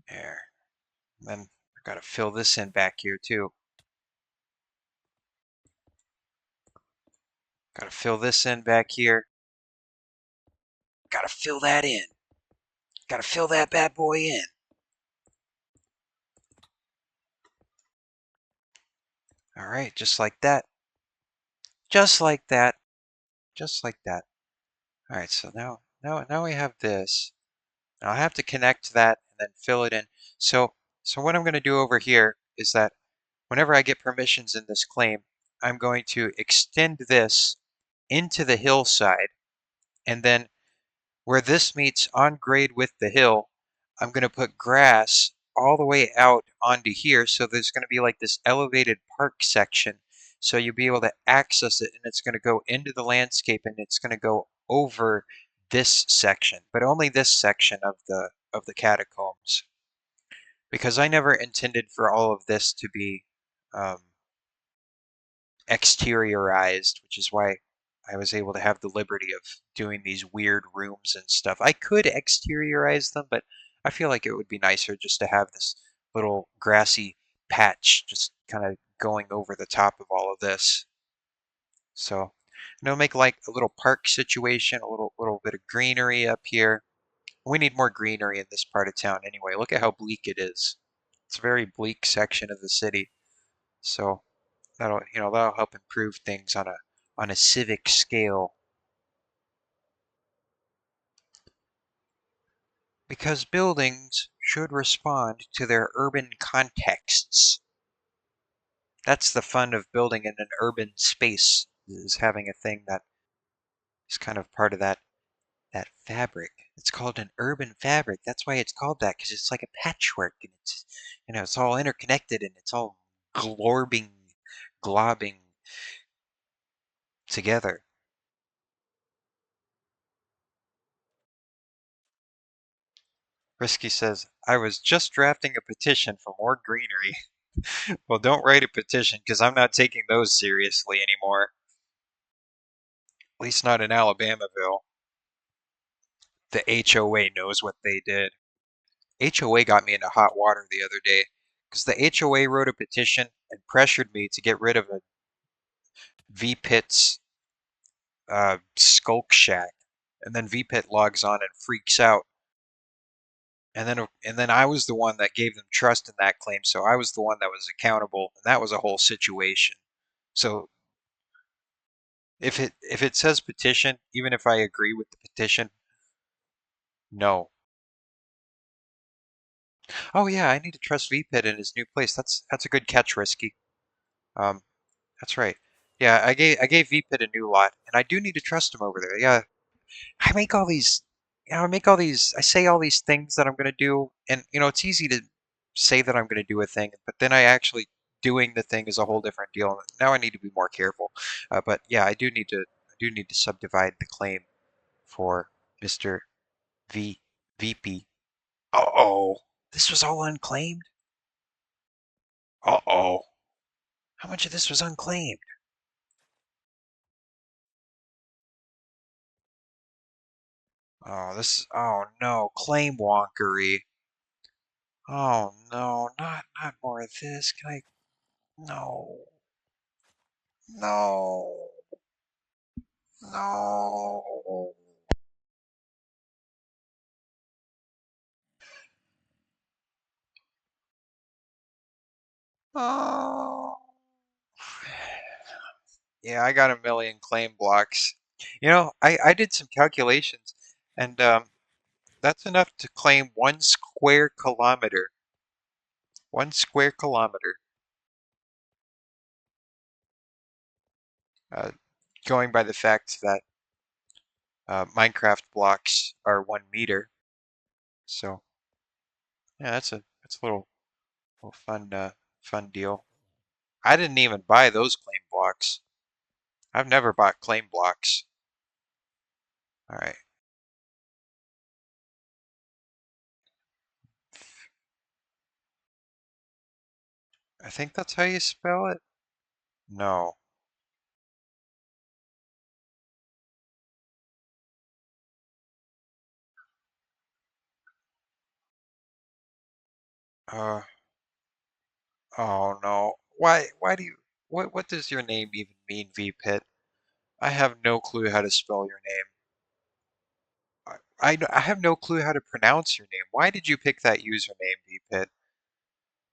There. And then I gotta fill this in back here too. Gotta fill this in back here. Gotta fill that in. Gotta fill that bad boy in. All right, just like that. Just like that. Just like that. All right, so now we have this. Now I have to connect that and then fill it in. So what I'm going to do over here is that whenever I get permissions in this claim, I'm going to extend this into the hillside, and then where this meets on grade with the hill, I'm going to put grass all the way out onto here. So there's going to be like this elevated park section. So you'll be able to access it and it's going to go into the landscape and it's going to go over this section, but only this section of the catacombs. Because I never intended for all of this to be um, exteriorized, which is why I was able to have the liberty of doing these weird rooms and stuff. I could exteriorize them, but I feel like it would be nicer just to have this little grassy patch just kind of going over the top of all of this. So, make like a little park situation, a little bit of greenery up here. We need more greenery in this part of town anyway. Look at how bleak it is. It's a very bleak section of the city. So, that'll help improve things on a civic scale because buildings should respond to their urban contexts. That's the fun of building in an urban space, is having a thing that is kind of part of that fabric. It's called an urban fabric. That's why it's called that, because it's like a patchwork and it's all interconnected and it's all globbing together. Risky says, I was just drafting a petition for more greenery. Well, don't write a petition because I'm not taking those seriously anymore. At least not in Alabamaville. The HOA knows what they did. HOA got me into hot water the other day because the HOA wrote a petition and pressured me to get rid of a VPIT's skulk shack. And then VPIT logs on and freaks out. And then I was the one that gave them trust in that claim, so I was the one that was accountable, and that was a whole situation. So If it says petition, even if I agree with the petition, no. Oh yeah, I need to trust VPit in his new place. That's a good catch, Risky. Um, that's right. Yeah, I gave VPit a new lot, and I do need to trust him over there. Yeah, I make all these, I say all these things that I'm gonna do, and it's easy to say that I'm gonna do a thing, but then I actually doing the thing is a whole different deal. Now I need to be more careful. But yeah, I do need to subdivide the claim for Mr. V VP. Uh-oh, this was all unclaimed. Uh-oh, how much of this was unclaimed? Oh no, claim wonkery. Oh no, not more of this. Can I? No. No. No. Oh. Yeah, I got a million claim blocks. I did some calculations, and that's enough to claim 1 square kilometer. 1 square kilometer. Uh, Going by the fact that Minecraft blocks are 1 meter. So yeah, that's a little fun deal. I didn't even buy those claim blocks. I've never bought claim blocks. All right. I think that's how you spell it. No. Uh, oh no. Why do you, what does your name even mean, VPit? I have no clue how to spell your name. I have no clue how to pronounce your name. Why did you pick that username, VPit?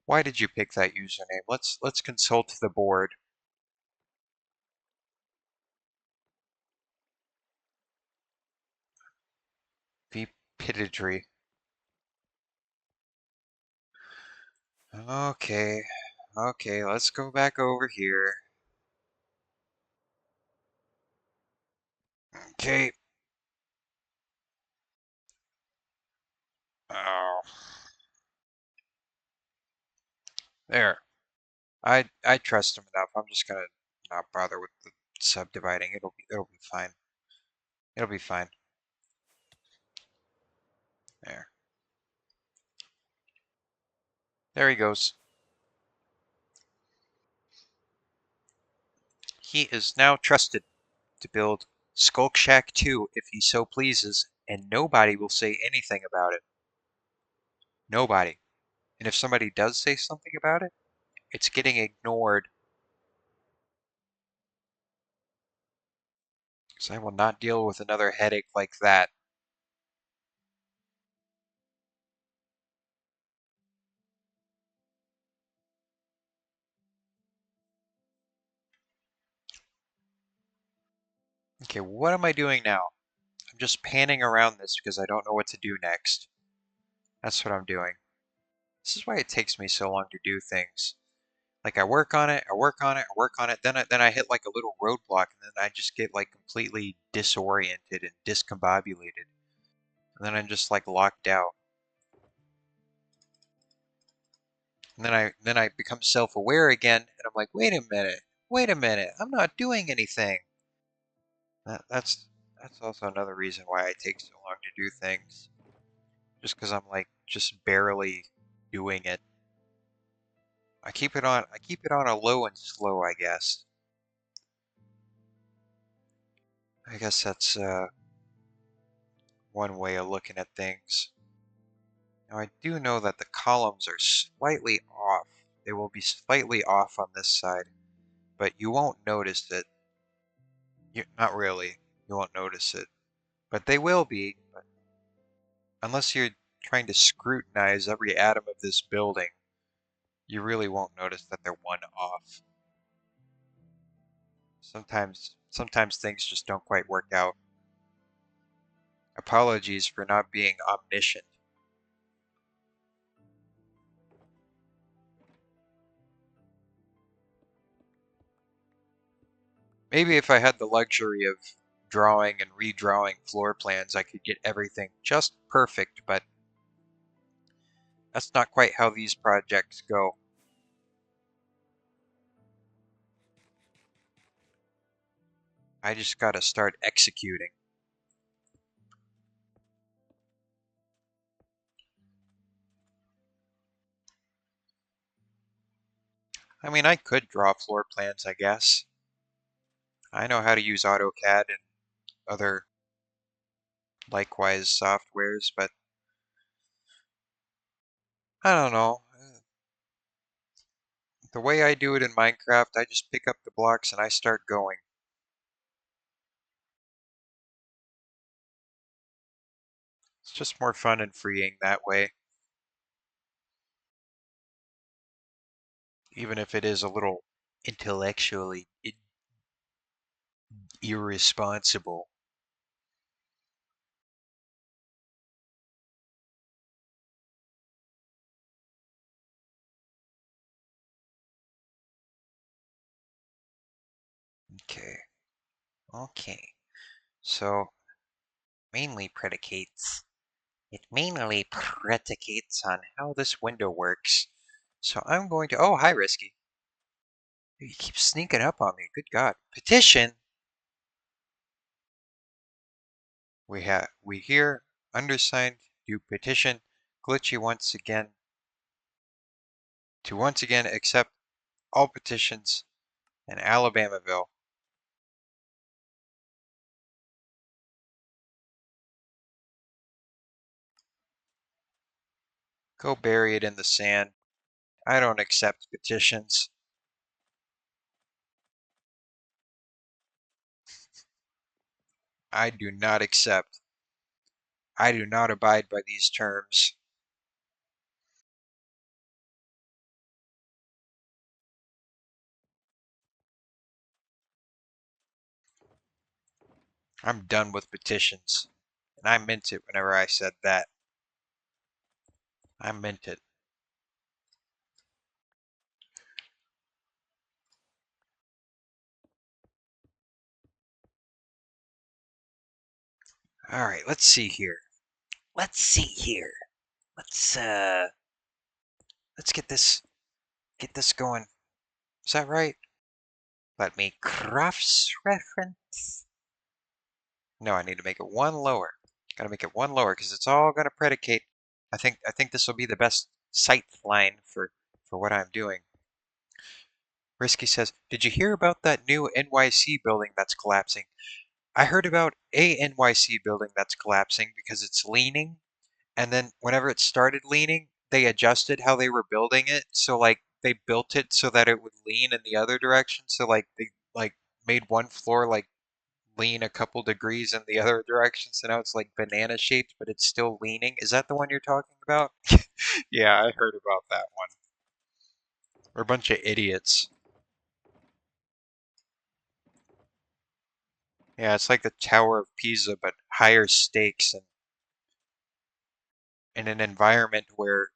Why did you pick that username? Let's consult the board. VPitidry. Okay. Okay, let's go back over here. Okay. Oh, there. I trust him enough. I'm just gonna not bother with the subdividing. It'll be fine. It'll be fine. There. There he goes. He is now trusted to build Skulk Shack 2 if he so pleases, and nobody will say anything about it. Nobody. And if somebody does say something about it, it's getting ignored. Because I will not deal with another headache like that. Okay, what am I doing now? I'm just panning around this because I don't know what to do next. That's what I'm doing. This is why it takes me so long to do things. Like I work on it, I work on it, I work on it, then I hit like a little roadblock, and then I just get like completely disoriented and discombobulated, and then I'm just like locked out. And then I become self-aware again, and I'm like, wait a minute, I'm not doing anything. That's also another reason why I take so long to do things, just because I'm like just barely doing it. I keep it on a low and slow, I guess. I guess that's one way of looking at things. Now I do know that the columns are slightly off. They will be slightly off on this side, but you won't notice it. Not really. You won't notice it. But they will be, unless you're trying to scrutinize every atom of this building, you really won't notice that they're one off. Sometimes things just don't quite work out. Apologies for not being omniscient. Maybe if I had the luxury of drawing and redrawing floor plans, I could get everything just perfect, but that's not quite how these projects go. I just gotta start executing. I mean, I could draw floor plans, I guess. I know how to use AutoCAD and other likewise softwares, but I don't know. The way I do it in Minecraft, I just pick up the blocks and I start going. It's just more fun and freeing that way, even if it is a little intellectually irresponsible. Okay, okay. So mainly predicates. It mainly predicates on how this window works. So I'm going to. Oh, hi, Risky. You keep sneaking up on me. Good God. Petition. We hear undersigned do petition Glitchy once again accept all petitions in Alabamaville. Go bury it in the sand. I don't accept petitions. I do not accept. I do not abide by these terms. I'm done with petitions. And I meant it whenever I said that. I meant it. All right, let's see here. Let's see here. Let's uh let's get this going. Is that right? Let me cross reference. No, I need to make it one lower. Gotta make it one lower because it's all gonna predicate. I think this will be the best sight line for what I'm doing. Risky says, "Did you hear about that new NYC building that's collapsing?" I heard about a NYC building that's collapsing because it's leaning, and then whenever it started leaning, they adjusted how they were building it. So like they built it so that it would lean in the other direction. So like they like made one floor like lean a couple degrees in the other direction. So now it's like banana shaped, but it's still leaning. Is that the one you're talking about? Yeah, I heard about that one. We're a bunch of idiots. Yeah, it's like the Tower of Pisa, but higher stakes and in an environment where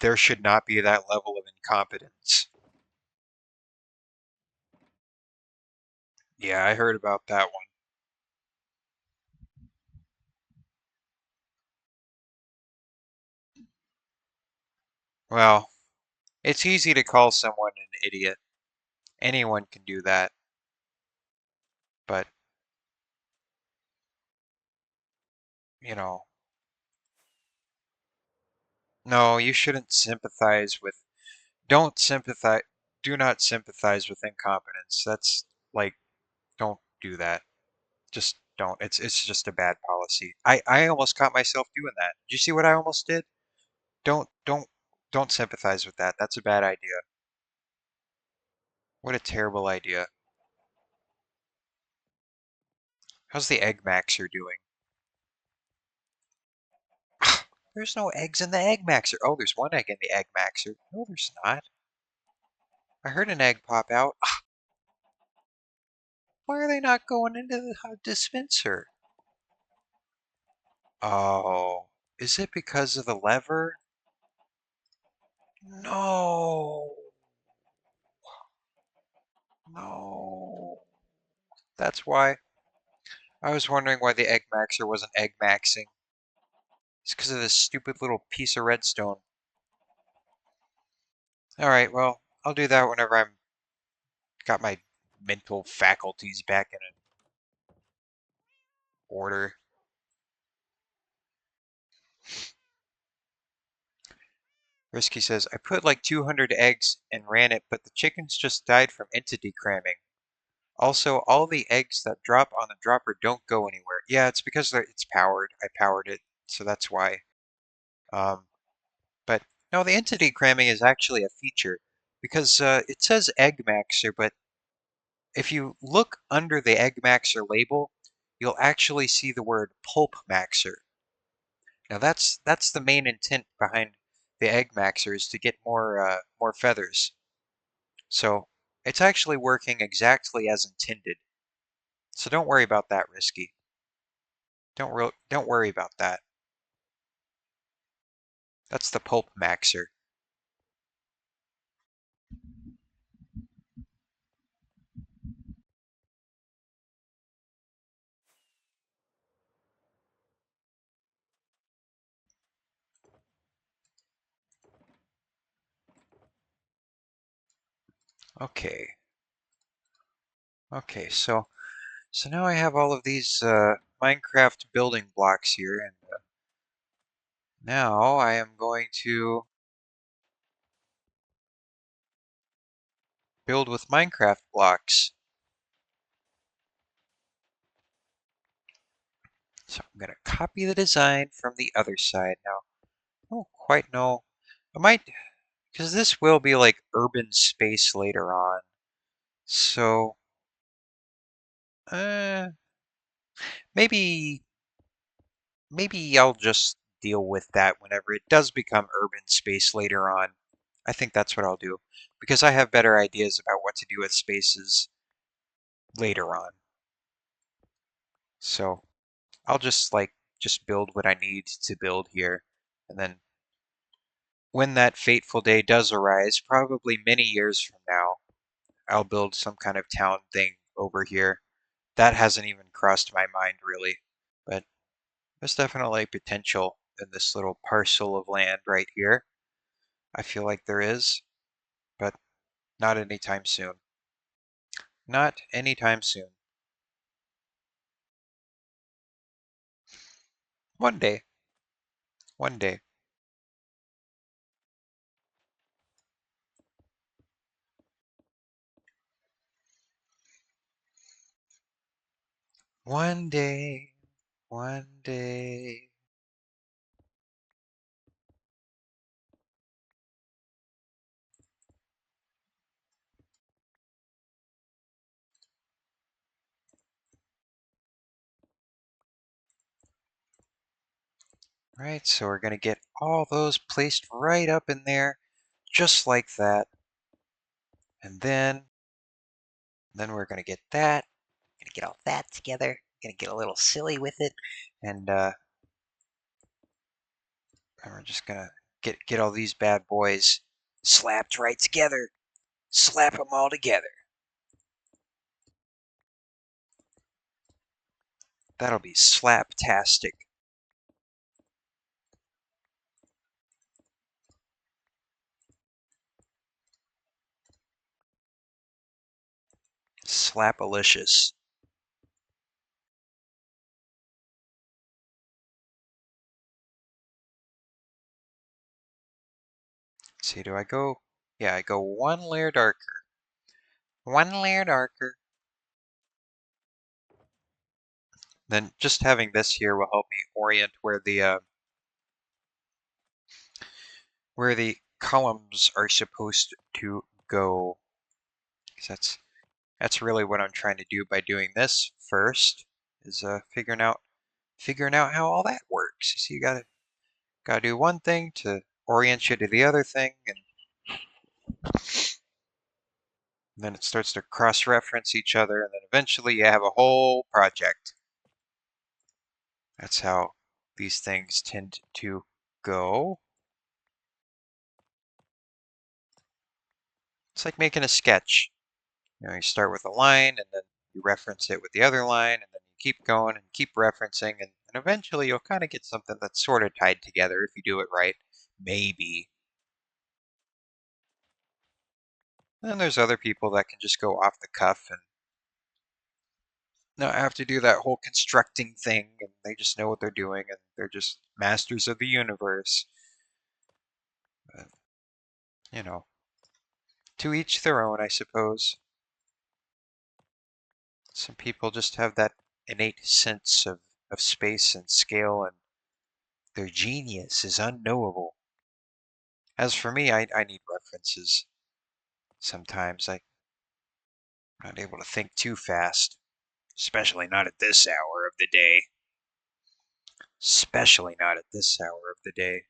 there should not be that level of incompetence. Yeah, I heard about that one. Well, it's easy to call someone an idiot. Anyone can do that. But, you know, no, you shouldn't sympathize with, don't sympathize, do not sympathize with incompetence. That's like, don't do that. Just don't. It's just a bad policy. I almost caught myself doing that. Did you see what I almost did? Don't, don't, don't sympathize with that. That's a bad idea. What a terrible idea. How's the egg maxer doing? There's no eggs in the egg maxer. Oh, there's one egg in the egg maxer. No, there's not. I heard an egg pop out. Why are they not going into the dispenser? Oh, is it because of the lever? No, no. That's why. I was wondering why the egg maxer wasn't egg maxing. It's because of this stupid little piece of redstone. Alright, well, I'll do that whenever I'm got my mental faculties back in order. Risky says, I put like 200 eggs and ran it, but the chickens just died from entity cramming. Also, all the eggs that drop on the dropper don't go anywhere. Yeah, it's because it's powered. I powered it, so that's why. Um, but no, the entity cramming is actually a feature because it says Egg Maxer, but if you look under the Egg Maxer label, you'll actually see the word Pulp Maxer. Now that's the main intent behind the Egg Maxer is to get more feathers. So it's actually working exactly as intended. So don't worry about that, Risky. Don't worry about that. That's the Pulp Maxer. Okay. Okay, so now I have all of these Minecraft building blocks here, and now I am going to build with Minecraft blocks. So I'm going to copy the design from the other side. Now, I don't quite know. I might, because this will be like urban space later on. So, uh, maybe, maybe I'll just deal with that whenever it does become urban space later on. I think that's what I'll do because I have better ideas about what to do with spaces later on. So I'll just build what I need to build here. And then when that fateful day does arise, probably many years from now, I'll build some kind of town thing over here. That hasn't even crossed my mind really, but there's definitely potential in this little parcel of land right here. I feel like there is, but not anytime soon. Not anytime soon. One day. One day. One day. One day. Right, so we're going to get all those placed right up in there, just like that. And then we're going to get that. Going to get all that together. Going to get a little silly with it. And we're just going to get all these bad boys slapped right together. Slap them all together. That'll be slaptastic. Slapalicious. Let's see, do I go? Yeah, I go one layer darker. One layer darker. Then just having this here will help me orient where the columns are supposed to go. 'Cause that's really what I'm trying to do by doing this first, is figuring out how all that works. So you gotta do one thing to orient you to the other thing, and And then it starts to cross-reference each other, and then eventually you have a whole project. That's how these things tend to go. It's like making a sketch. You start with a line, and then you reference it with the other line, and then you keep going and keep referencing, and eventually you'll kind of get something that's sort of tied together if you do it right. Maybe. And then there's other people that can just go off the cuff and not have to do that whole constructing thing, and they just know what they're doing, and they're just masters of the universe. But, you know, to each their own, I suppose. Some people just have that innate sense of space and scale, and their genius is unknowable. As for me, I need references. Sometimes I'm not able to think too fast, especially not at this hour of the day. Especially not at this hour of the day.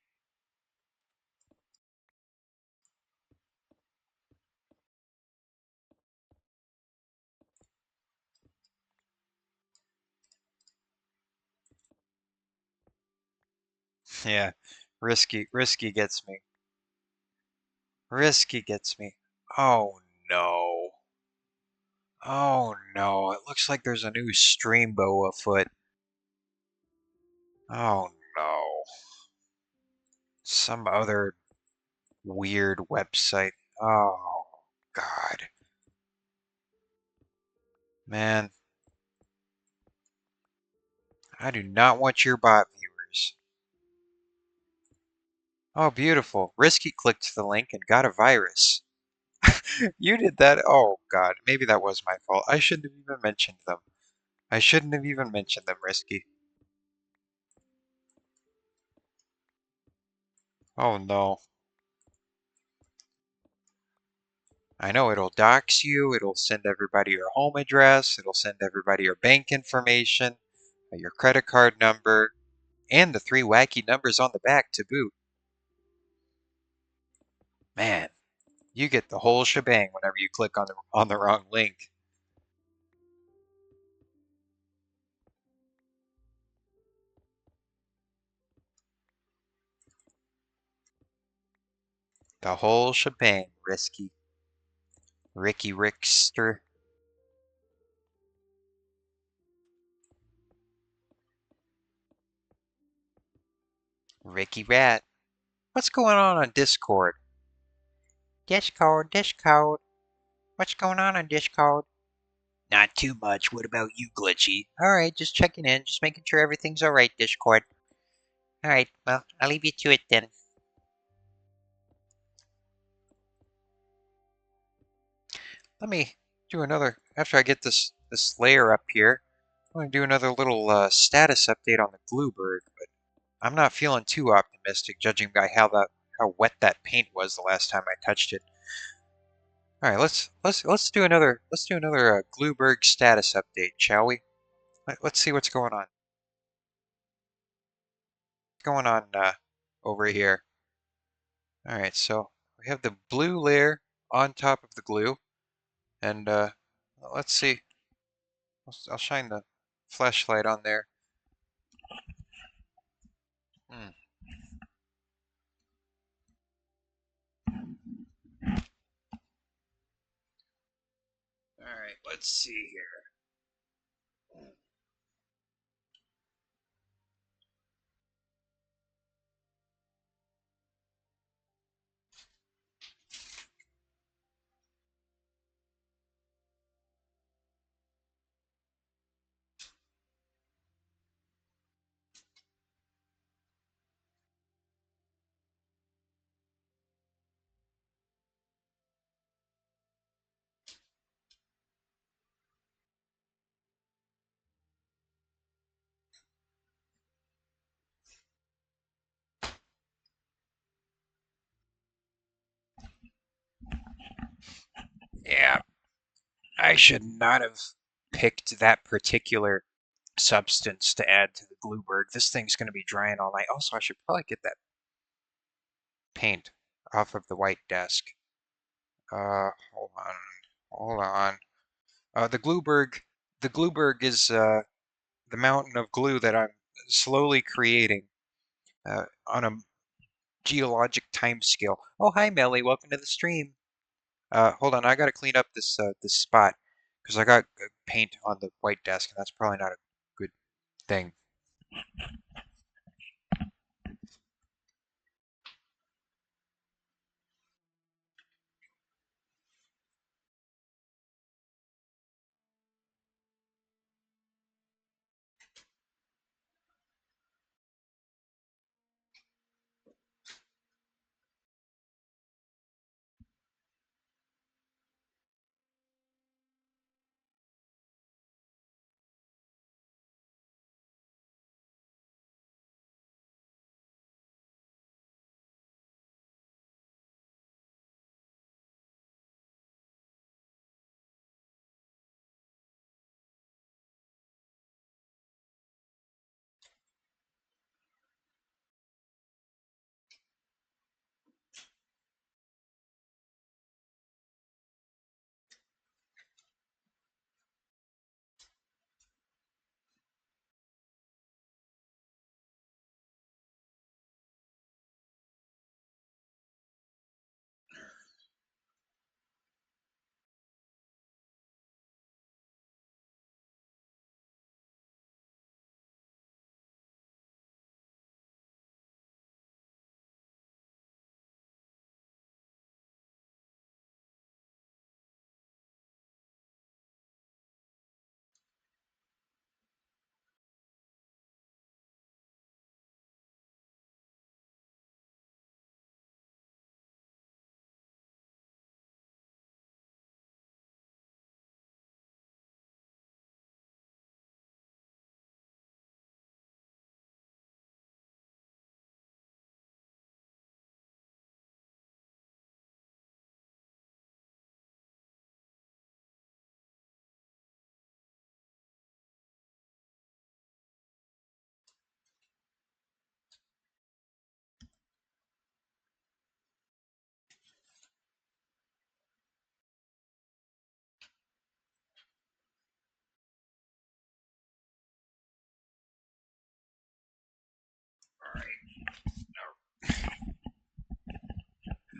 Yeah, risky gets me. Risky gets me. Oh no. Oh no, it looks like there's a new streambow afoot. Oh no. Some other weird website. Oh God. Man, I do not want your bot viewers. Oh, beautiful. Risky clicked the link and got a virus. You did that? Oh God, maybe that was my fault. I shouldn't have even mentioned them. I shouldn't have even mentioned them, Risky. Oh no. I know it'll dox you, it'll send everybody your home address, it'll send everybody your bank information, your credit card number, and the three wacky numbers on the back to boot. Man, you get the whole shebang whenever you click on the wrong link. The whole shebang, Risky. Ricky Rickster. Ricky Rat. What's going on Discord? Discord. What's going on Discord? Not too much. What about you, Glitchy? Alright, just checking in, just making sure everything's alright, Discord. Alright, well, I'll leave you to it then. Let me do another, after I get this layer up here, I'm going to do another little status update on the Glueberg, but I'm not feeling too optimistic, judging by how wet that paint was the last time I touched it. All right, let's do another Glueberg status update, shall we? Let's see what's going on. What's going on over here? All right, so we have the blue layer on top of the glue, and let's see. I'll shine the flashlight on there. Hmm. All right, let's see here. Yeah, I should not have picked that particular substance to add to the Glueberg. This thing's going to be drying all night. Also, I should probably get that paint off of the white desk. Hold on. Hold on. The Glueberg is the mountain of glue that I'm slowly creating on a geologic time scale. Oh, hi, Melly. Welcome to the stream. Hold on. I gotta clean up this spot because I got paint on the white desk, and that's probably not a good thing.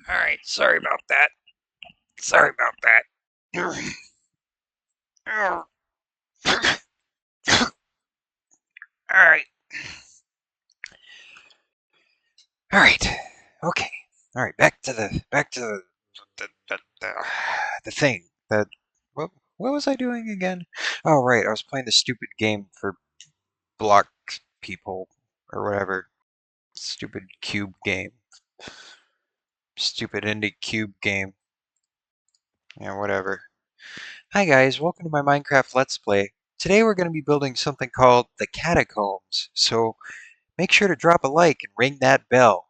All right. Sorry about that. Sorry about that. All right. All right. Okay. All right. Back to the thing. What what was I doing again? Oh right, I was playing the stupid game for block people or whatever. Stupid cube game. Stupid indie cube game. Yeah, whatever. Hi guys, welcome to my Minecraft Let's Play. Today we're going to be building something called the Catacombs. So make sure to drop a like and ring that bell.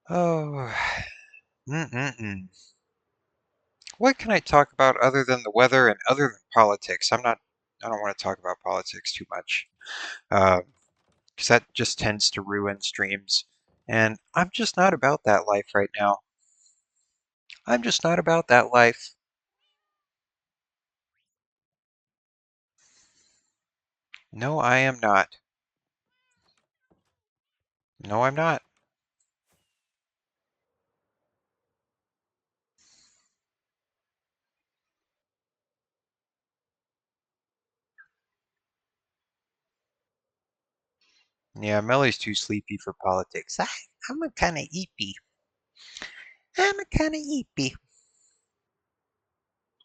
Oh, mm-mm-mm. What can I talk about other than the weather and other than politics? I don't want to talk about politics too much. Because that just tends to ruin streams. And I'm just not about that life right now. I'm just not about that life. No, I am not. No, I'm not. Yeah, Melly's too sleepy for politics. I'm a kind of eepy. I'm a kind of eepy.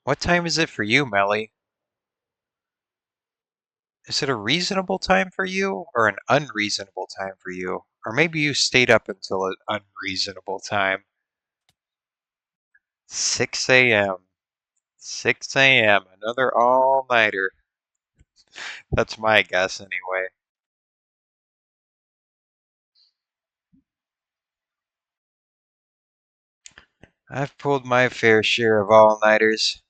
What time is it for you, Melly? Is it a reasonable time for you or an unreasonable time for you? Or maybe you stayed up until an unreasonable time. 6 a.m. 6 a.m. Another all-nighter. That's my guess anyway. I've pulled my fair share of all-nighters.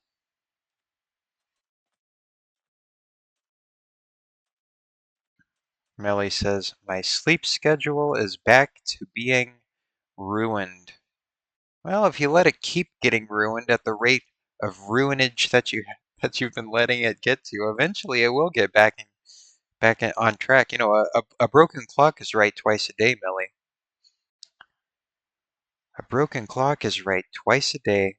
Melly says, my sleep schedule is back to being ruined. Well, if you let it keep getting ruined at the rate of ruinage that you've been letting it get to, eventually it will get on track. You know, a broken clock is right twice a day, Millie. A broken clock is right twice a day.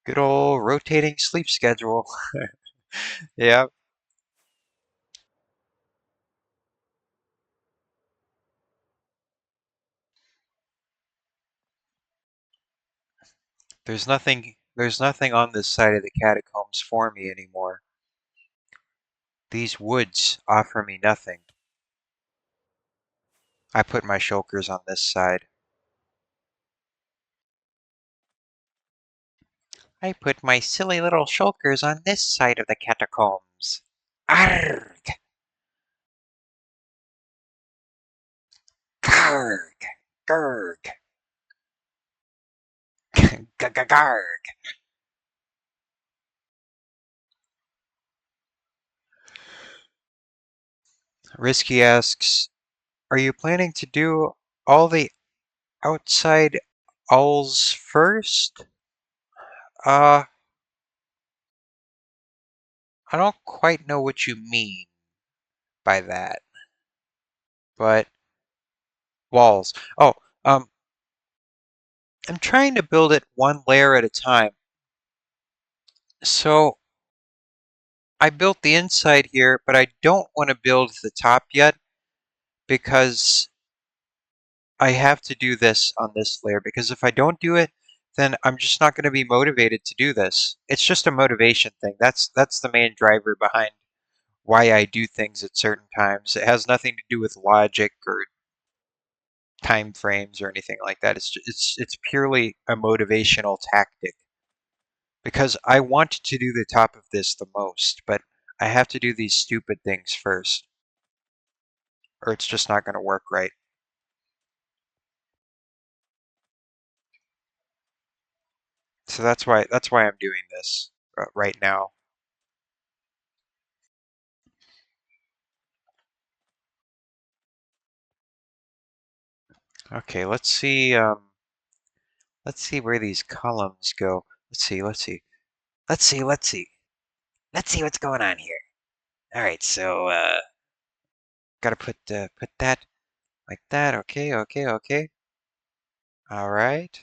Good old rotating sleep schedule. Yeah, there's nothing on this side of the catacombs for me anymore. These woods offer me nothing. I put my shulkers on this side. I put my silly little shulkers on this side of the catacombs. Arrgh! Garg! Gurg! Garg! Risky asks, are you planning to do all the outside owls first? Uh, I don't quite know what you mean by that, but walls. Oh, um, I'm trying to build it one layer at a time. So I built the inside here, but I don't want to build the top yet because I have to do this on this layer because if I don't do it, then I'm just not going to be motivated to do this. It's just a motivation thing. That's the main driver behind why I do things at certain times. It has nothing to do with logic or time frames or anything like that. It's purely a motivational tactic because I want to do the top of this the most, but I have to do these stupid things first, or it's just not going to work right. So that's why I'm doing this right now. Okay, let's see where these columns go. Let's see what's going on here. All right, so gotta put that like that. Okay, okay, okay. All right.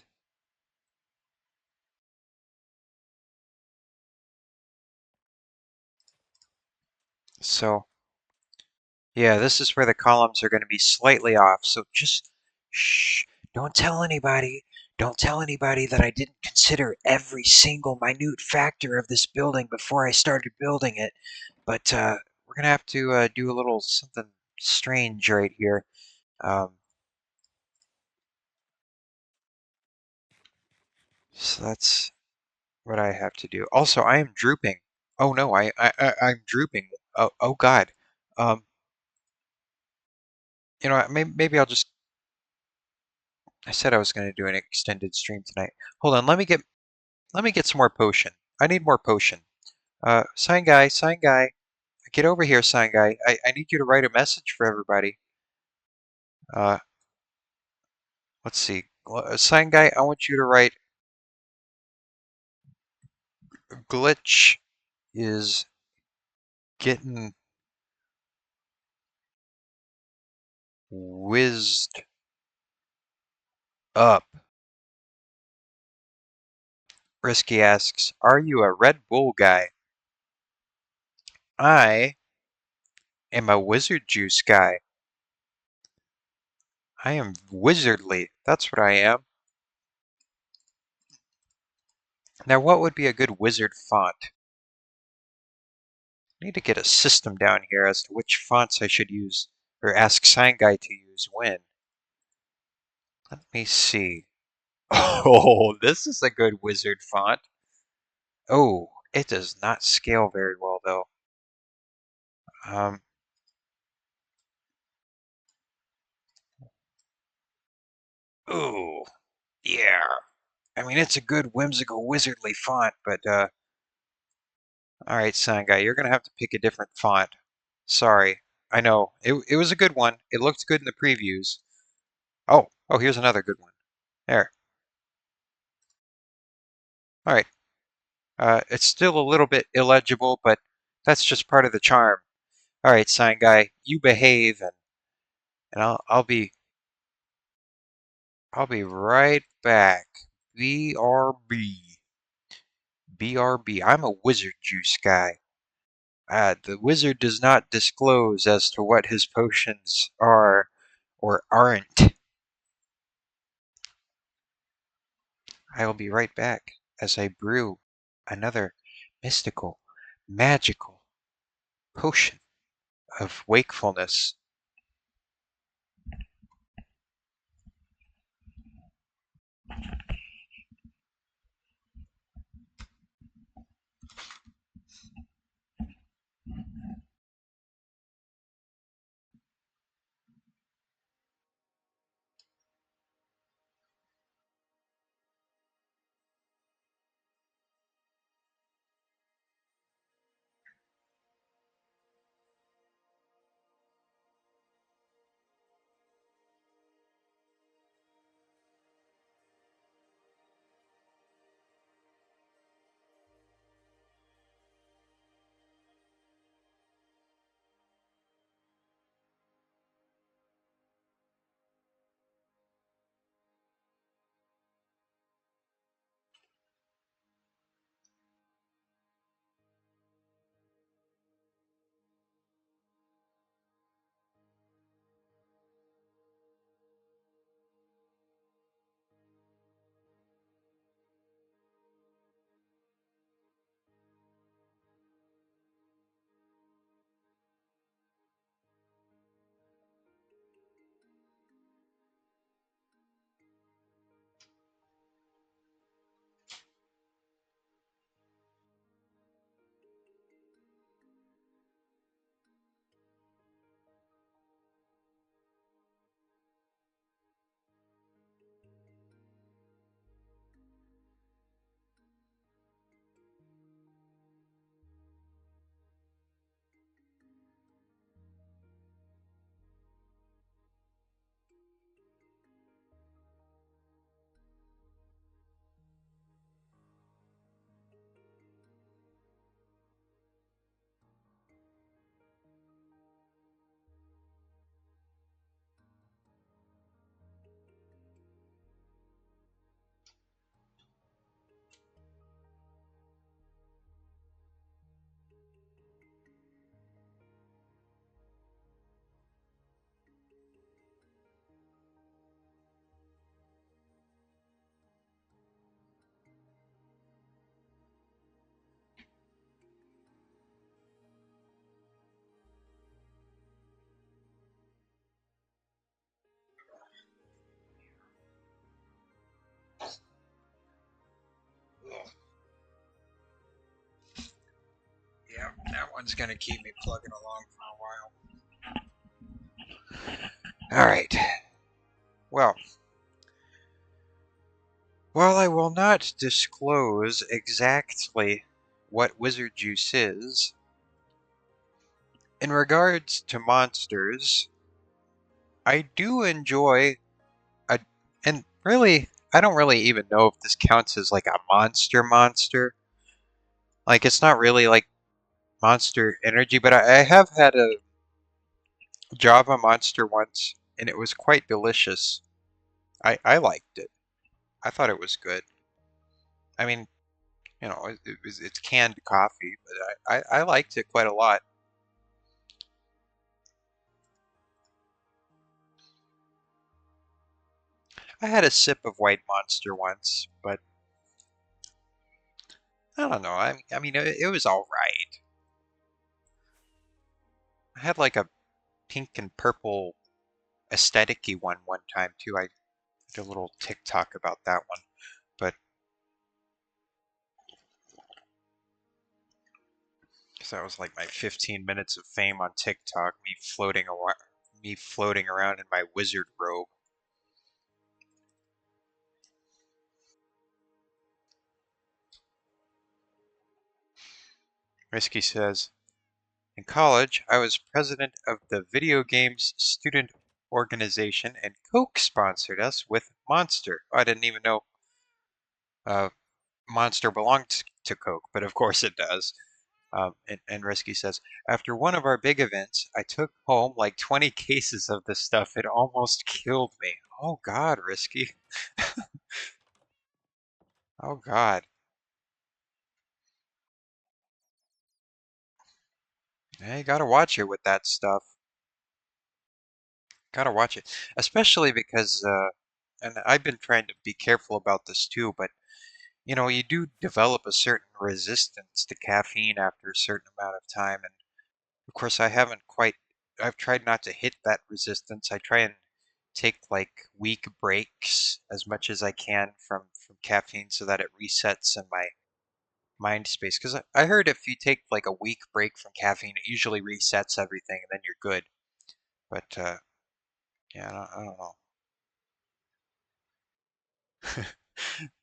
So yeah, this is where the columns are going to be slightly off. So just shh, don't tell anybody. Don't tell anybody that I didn't consider every single minute factor of this building before I started building it. But we're gonna have to do a little something strange right here. Um, so that's what I have to do. Also, I am drooping. Oh no, I'm drooping. Oh God. Um, you know, maybe I'll just. I said I was going to do an extended stream tonight. Hold on, let me get some more potion. I need more potion. Sign guy, get over here, sign guy. I need you to write a message for everybody. Uh, let's see. Sign guy, I want you to write glitch is getting whizzed up. Risky asks, are you a Red Bull guy? I am a wizard juice guy. I am wizardly. That's what I am. Now, what would be a good wizard font? I need to get a system down here as to which fonts I should use, or ask Sign Guy to use when. Let me see. Oh, this is a good wizard font. Oh, it does not scale very well though. Um, ooh, yeah. I mean, it's a good whimsical wizardly font, but all right, Sign Guy, you're gonna have to pick a different font. Sorry. I know. It was a good one. It looked good in the previews. Oh, here's another good one. There. All right. It's still a little bit illegible, but that's just part of the charm. All right, sign guy, you behave, and I'll be right back. BRB. BRB. I'm a wizard juice guy. The wizard does not disclose as to what his potions are or aren't. I will be right back as I brew another mystical, magical potion of wakefulness. Ugh. Yeah, that one's gonna keep me plugging along for a while. All right. Well, while I will not disclose exactly what wizard juice is, in regards to monsters, I do enjoy a, and really, I don't really even know if this counts as like a monster. Like, it's not really like monster energy, but I have had a Java monster once, and it was quite delicious. I liked it. I thought it was good. I mean, it's canned coffee, but I liked it quite a lot. I had a sip of White Monster once, but I don't know. I mean, it was all right. I had like a pink and purple aesthetic-y one time too. I did a little TikTok about that one, but because that was like my 15 minutes of fame on TikTok, me floating around in my wizard robe. Risky says, in college, I was president of the video games student organization, and Coke sponsored us with Monster. I didn't even know. Monster belongs to Coke, but of course it does. And Risky says, after one of our big events, I took home like 20 cases of this stuff. It almost killed me. Oh God, Risky. Oh God. Yeah, you gotta watch it with that stuff. Gotta watch it, especially because, and I've been trying to be careful about this too, but you do develop a certain resistance to caffeine after a certain amount of time, and of course, I haven't quite. I've tried not to hit that resistance. I try and take like week breaks as much as I can from caffeine so that it resets in my mind space. Because I heard if you take like a week break from caffeine, it usually resets everything, and then you're good. But yeah, I don't know.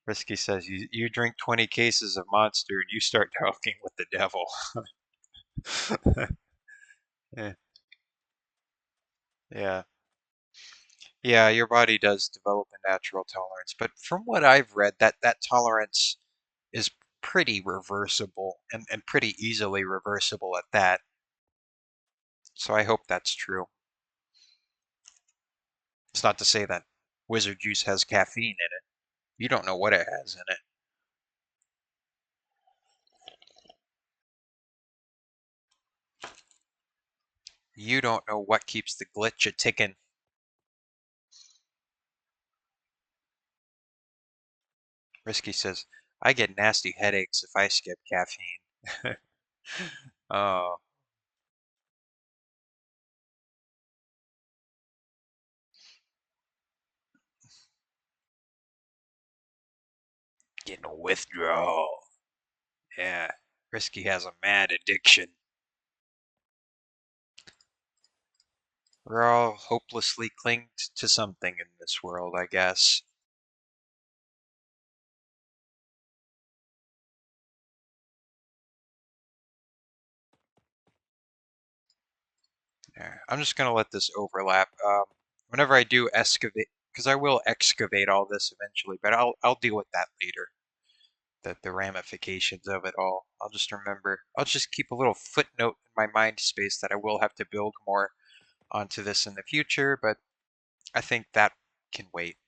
Risky says you drink 20 cases of Monster and you start talking with the devil. Yeah, yeah, yeah. Your body does develop a natural tolerance, but from what I've read, that tolerance is pretty reversible and pretty easily reversible at that. So I hope that's true. It's not to say that wizard juice has caffeine in it. You don't know what it has in it. You don't know what keeps the glitch a ticking. Risky says, I get nasty headaches if I skip caffeine. Oh, getting a withdrawal. Yeah, Risky has a mad addiction. We're all hopelessly clinged to something in this world, I guess. Yeah, I'm just gonna let this overlap. Whenever I do excavate, because I will excavate all this eventually, but I'll deal with that later. The ramifications of it all. I'll just remember. I'll just keep a little footnote in my mind space that I will have to build more onto this in the future, but I think that can wait.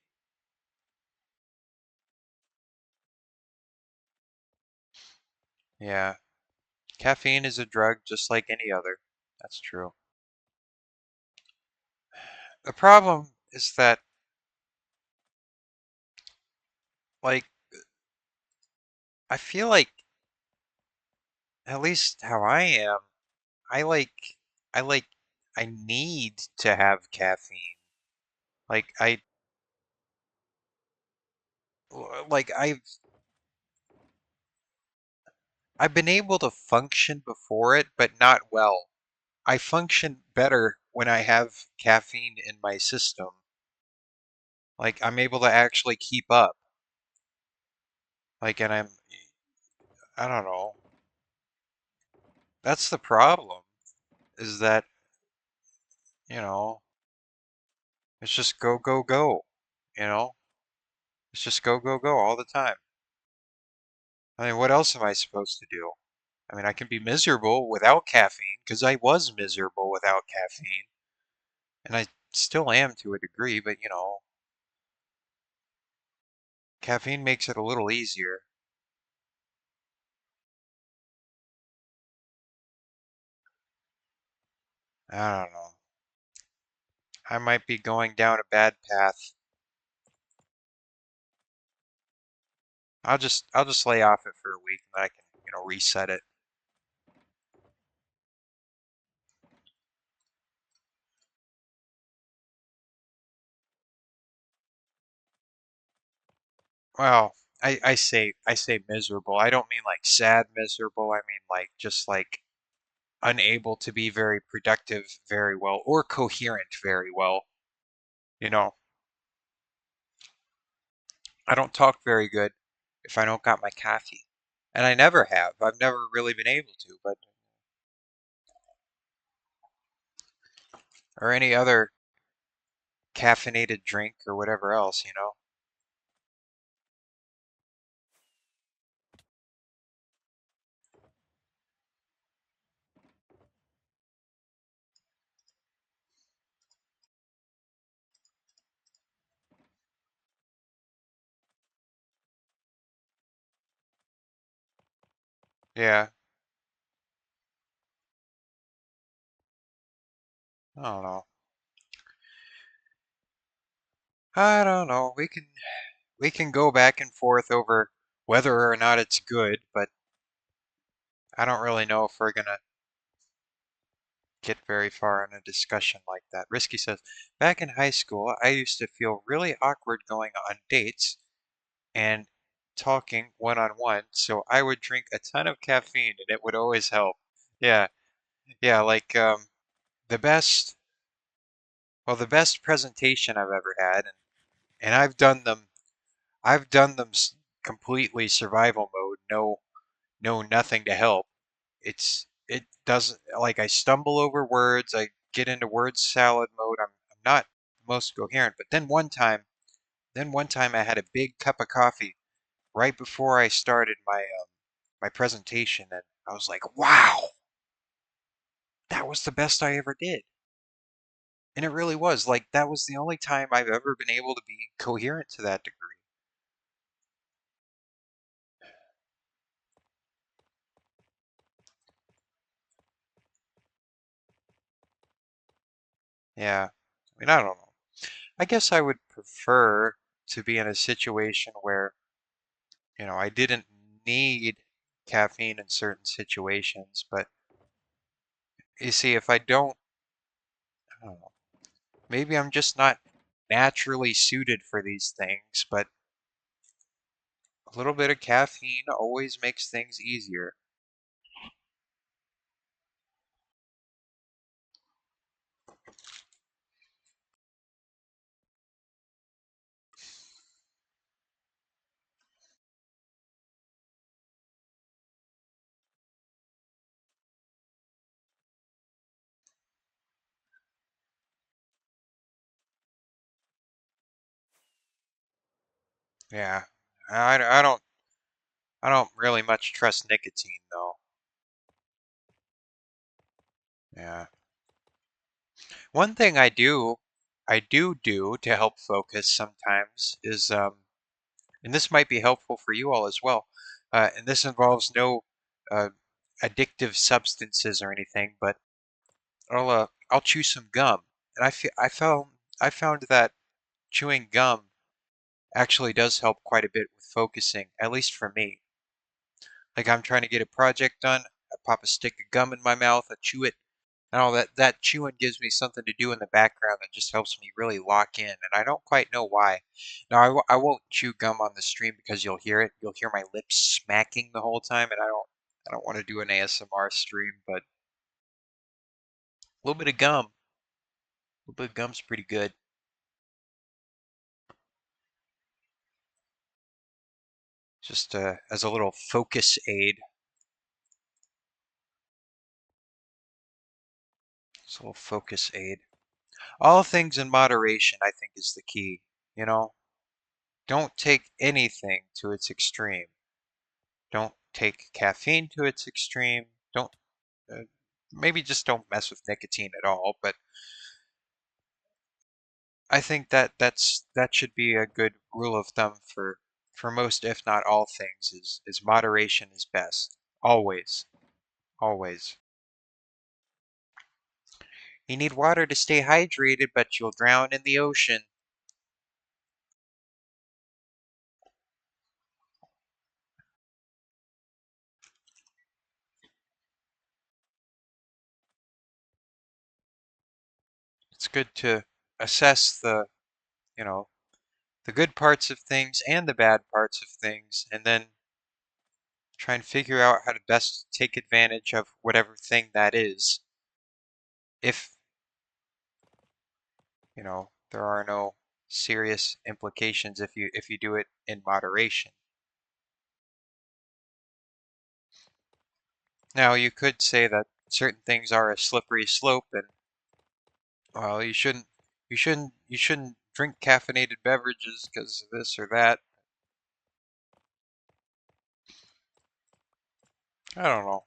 Yeah, caffeine is a drug just like any other. That's true. The problem is that, like, I feel like, at least how I am, I like, I like, I need to have caffeine. Like, like, I've been able to function before it, but not well. I function better when I have caffeine in my system. Like, I'm able to actually keep up. Like, and I don't know. That's the problem, is that, you know, it's just go, go, go. You know, it's just go, go, go all the time. I mean, what else am I supposed to do? I mean, I can be miserable without caffeine because I was miserable without caffeine, and I still am to a degree, but caffeine makes it a little easier. I don't know. I might be going down a bad path. I'll just lay off it for a week and then I can, reset it. Well, I say miserable. I don't mean like sad miserable. I mean like just like unable to be very productive very well or coherent very well. You know, I don't talk very good if I don't got my coffee. And I never have. I've never really been able to, but or any other caffeinated drink or whatever else. Yeah. I don't know. I don't know. We can go back and forth over whether or not it's good, but I don't really know if we're gonna get very far in a discussion like that. Risky says, back in high school, I used to feel really awkward going on dates and talking one-on-one, so I would drink a ton of caffeine and it would always help. Yeah, yeah, like the best, well, the best presentation I've ever had, and I've done them completely survival mode, no nothing to help. It doesn't like I stumble over words, I get into word salad mode. I'm not most coherent, but then one time I had a big cup of coffee right before I started my presentation, and I was like, "Wow, that was the best I ever did." And it really was. Like that was the only time I've ever been able to be coherent to that degree. Yeah. I mean, I don't know. I guess I would prefer to be in a situation where, I didn't need caffeine in certain situations, but you see, if I don't know, maybe I'm just not naturally suited for these things, but a little bit of caffeine always makes things easier. Yeah. I don't really much trust nicotine though. Yeah. One thing I do to help focus sometimes is and this might be helpful for you all as well. And this involves no uh, addictive substances or anything, but I'll chew some gum, and I found that chewing gum actually does help quite a bit with focusing, at least for me. Like I'm trying to get a project done, I pop a stick of gum in my mouth, I chew it, and all that chewing gives me something to do in the background that just helps me really lock in, and I don't quite know why. Now I won't chew gum on the stream because you'll hear it. You'll hear my lips smacking the whole time, and I don't want to do an ASMR stream, but a little bit of gum, a little bit of gum's pretty good. Just as a little focus aid. It's a little focus aid. All things in moderation, I think, is the key. You know, don't take anything to its extreme. Don't take caffeine to its extreme. Don't uh, maybe just don't mess with nicotine at all. But I think that should be a good rule of thumb for most, if not all things. Is moderation is best. Always, always. You need water to stay hydrated, but you'll drown in the ocean. It's good to assess you know, the good parts of things and the bad parts of things, and then try and figure out how to best take advantage of whatever thing that is, if, there are no serious implications if you do it in moderation. Now, you could say that certain things are a slippery slope, and well, you shouldn't drink caffeinated beverages because of this or that. I don't know.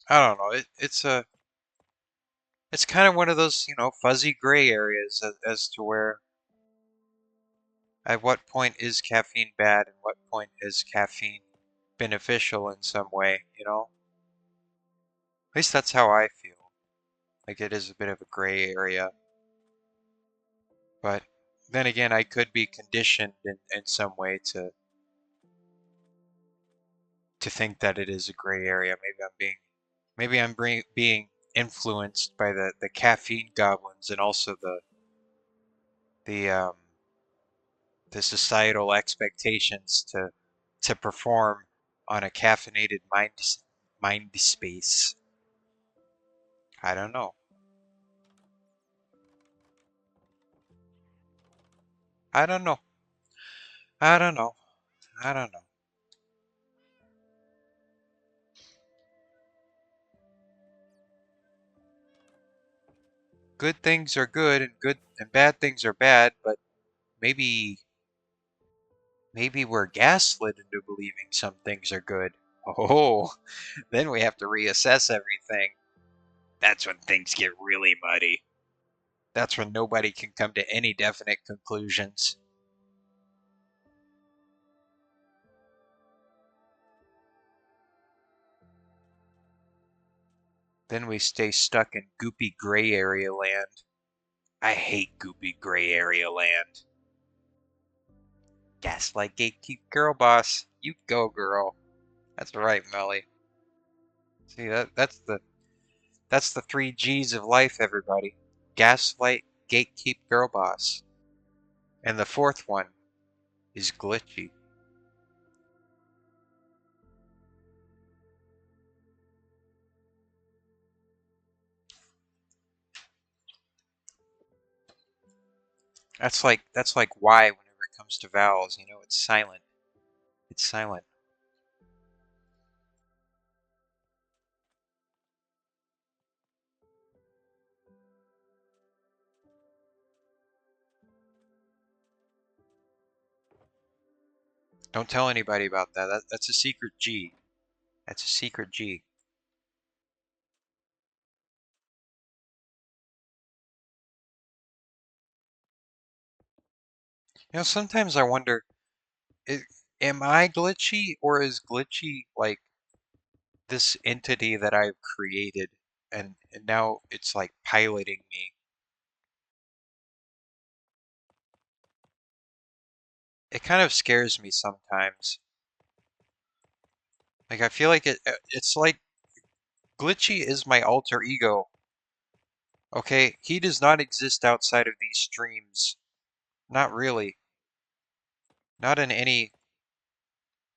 I don't know. It's kind of one of those, fuzzy gray areas as to where at what point is caffeine bad and what point is caffeine beneficial in some way, you know? At least that's how I feel. Like it is a bit of a gray area. But then again, I could be conditioned in some way to think that it is a gray area. Maybe being influenced by the caffeine goblins and also the the societal expectations to perform on a caffeinated mind space. I don't know. I don't know. I don't know. I don't know. Good things are good and bad things are bad, but maybe we're gaslit into believing some things are good. Oh, then we have to reassess everything. That's when things get really muddy. That's when nobody can come to any definite conclusions. Then we stay stuck in goopy gray area land. I hate goopy gray area land. Gaslight gatekeep girl boss. You go, girl. That's right, Melly. See that's the three G's of life, everybody. Gaslight, gatekeep, girl boss. And the fourth one is glitchy. That's like why whenever it comes to vowels, it's silent. It's silent. Don't tell anybody about that. That's a secret G. That's a secret G. Sometimes I wonder, i- am I glitchy or is glitchy like this entity that I've created and now it's like piloting me? It kind of scares me sometimes. Like I feel like it's like glitchy is my alter ego. Okay, he does not exist outside of these streams. Not really. Not in any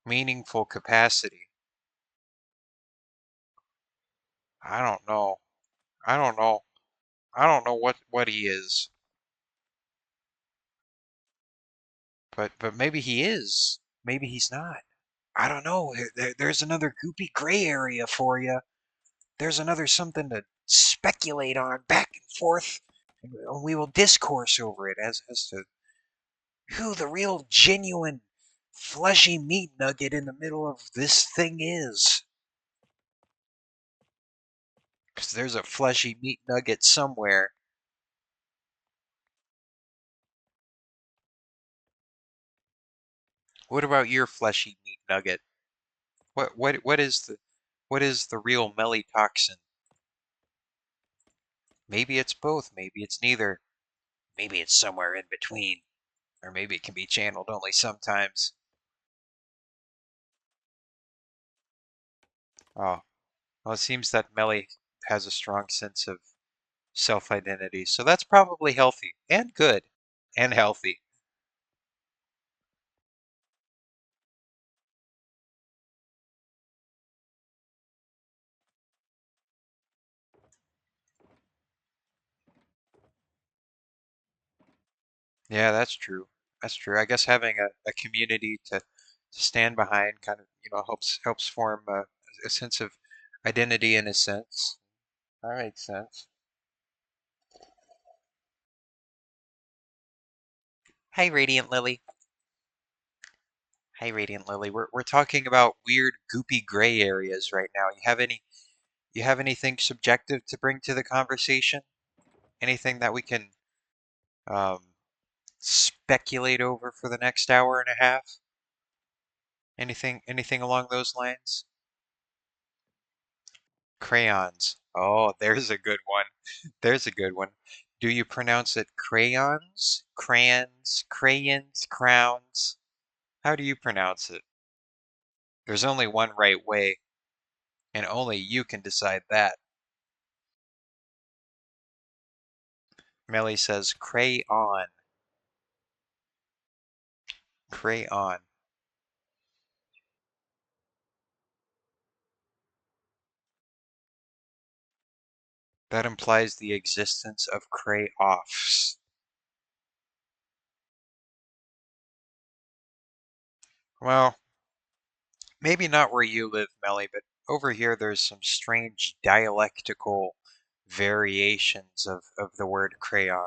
meaningful capacity. I don't know. I don't know. I don't know what he is. But maybe he is. Maybe he's not. I don't know. There's another goopy gray area for you. There's another something to speculate on back and forth. And we will discourse over it as to who the real genuine fleshy meat nugget in the middle of this thing is. Because there's a fleshy meat nugget somewhere. What about your fleshy meat nugget? What is the real melly toxin? Maybe it's both, maybe it's neither. Maybe it's somewhere in between. Or maybe it can be channeled only sometimes. Oh, well, it seems that Melly has a strong sense of self-identity, so that's probably healthy and good and healthy. Yeah, that's true. That's true. I guess having a community to stand behind kind of, helps form a sense of identity in a sense. That makes sense. Hi, Radiant Lily. Hi, Radiant Lily. We're talking about weird, goopy gray areas right now. You have anything subjective to bring to the conversation? Anything that we can um, speculate over for the next hour and a half? Anything along those lines? Crayons. Oh, there's a good one. There's a good one. Do you pronounce it crayons, crayons, crayons, crowns? How do you pronounce it? There's only one right way, and only you can decide that. Melly says crayon, crayon. That implies the existence of cray-offs. Well, maybe not where you live, Melly, but over here there's some strange dialectical variations of the word crayon.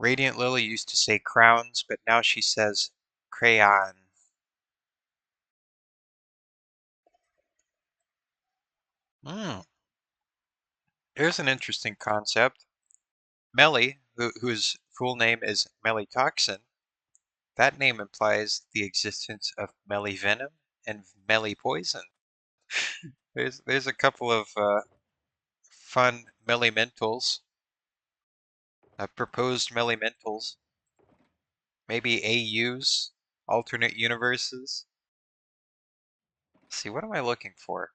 Radiant Lily used to say crowns, but now she says crayon. Hmm, there's an interesting concept. Melly, whose full name is Melly Toxin, that name implies the existence of Melly Venom and Melly Poison. There's a couple of fun Mellymentals, proposed Mellymentals, maybe AUs, alternate universes. Let's see, what am I looking for?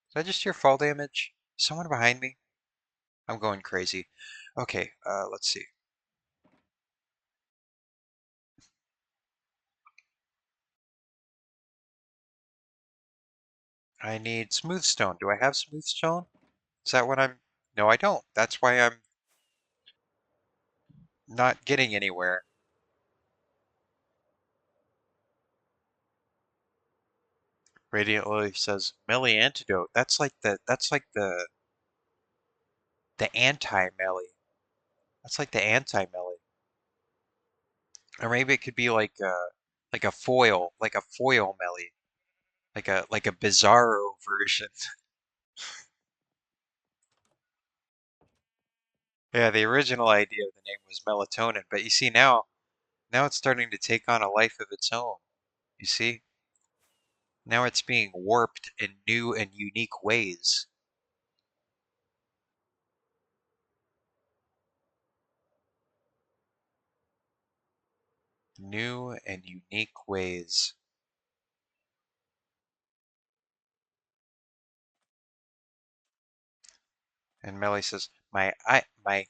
Is that just your fall damage? Someone behind me? I'm going crazy. Okay, let's see. I need smooth stone. Do I have smooth stone? Is that what I'm... No, I don't. That's why I'm not getting anywhere. Radiant Lily says, Melly antidote. The anti-Melly. That's like the anti-Melly. Or maybe it could be like a foil Melly. Like a bizarro version. Yeah, the original idea of the name was melatonin, but you see now it's starting to take on a life of its own. You see? Now it's being warped in new and unique ways. New and unique ways. And Melly says, my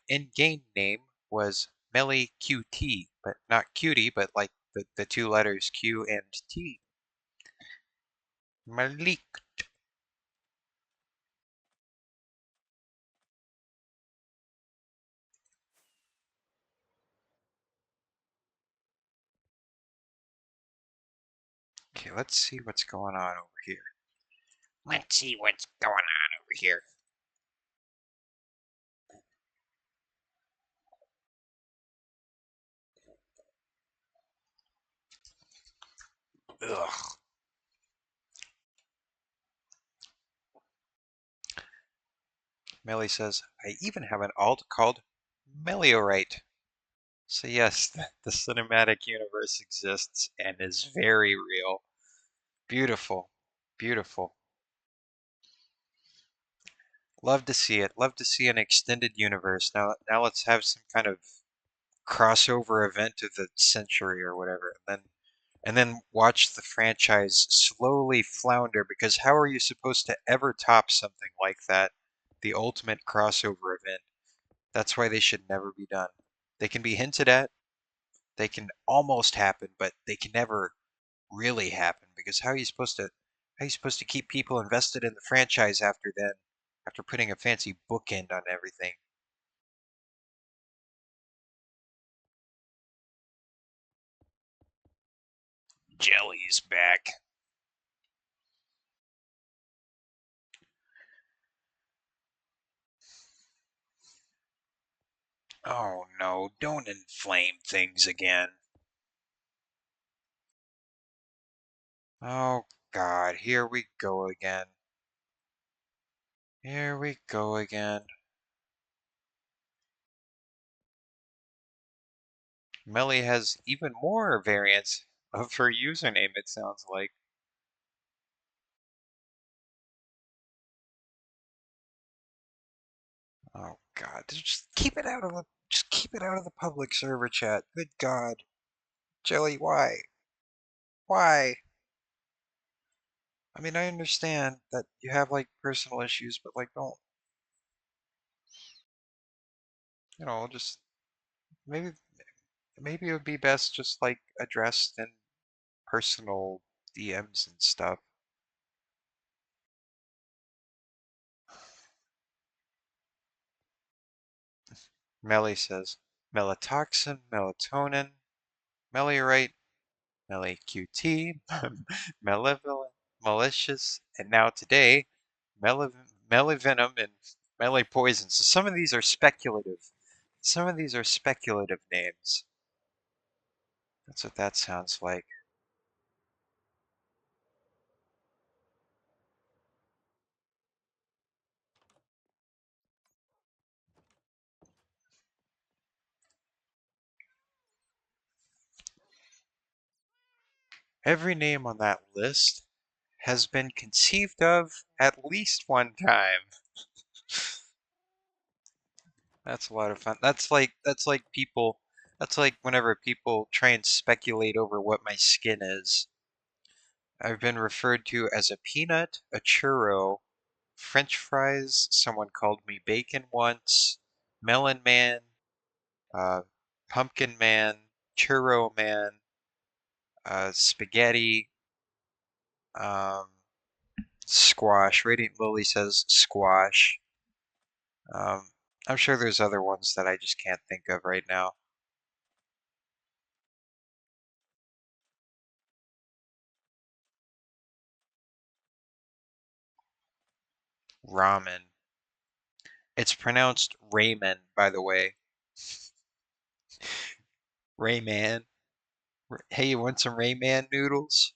in-game name was Melly QT, but not cutie, but like the two letters Q and T. Malik. Okay, let's see what's going on over here. Let's see what's going on over here. Ugh. Melly says, I even have an alt called Meliorite. So yes, the cinematic universe exists and is very real. Beautiful. Beautiful. Love to see it. Love to see an extended universe. Now let's have some kind of crossover event of the century or whatever. And then watch the franchise slowly flounder because how are you supposed to ever top something like that? The ultimate crossover event. That's why they should never be done. They can be hinted at, they can almost happen, but they can never really happen because how are you supposed to keep people invested in the franchise after then, after putting a fancy bookend on everything? Jelly's back. Oh no, don't inflame things again. Oh God, here we go again. Here we go again. Melly has even more variants of her username, it sounds like. Oh God, just keep it out of the public server chat. Good God. Jelly, why? Why? I mean, I understand that you have like personal issues, but like don't, just maybe maybe it would be best just like addressed in personal DMs and stuff. Melly says melatoxin, melatonin, meliorite, MeliQT, malevolent, malicious, and now today, melivenom and melipoison. So some of these are speculative. Some of these are speculative names. That's what that sounds like. Every name on that list has been conceived of at least one time. That's a lot of fun. That's like whenever people try and speculate over what my skin is. I've been referred to as a peanut, a churro, French fries. Someone called me bacon once. Melon man, uh, pumpkin man, churro man, spaghetti, um, squash. Radiant Lily says squash. Um, I'm sure there's other ones that I just can't think of right now. Ramen. It's pronounced ramen, by the way. Rayman. Hey, you want some Rayman noodles?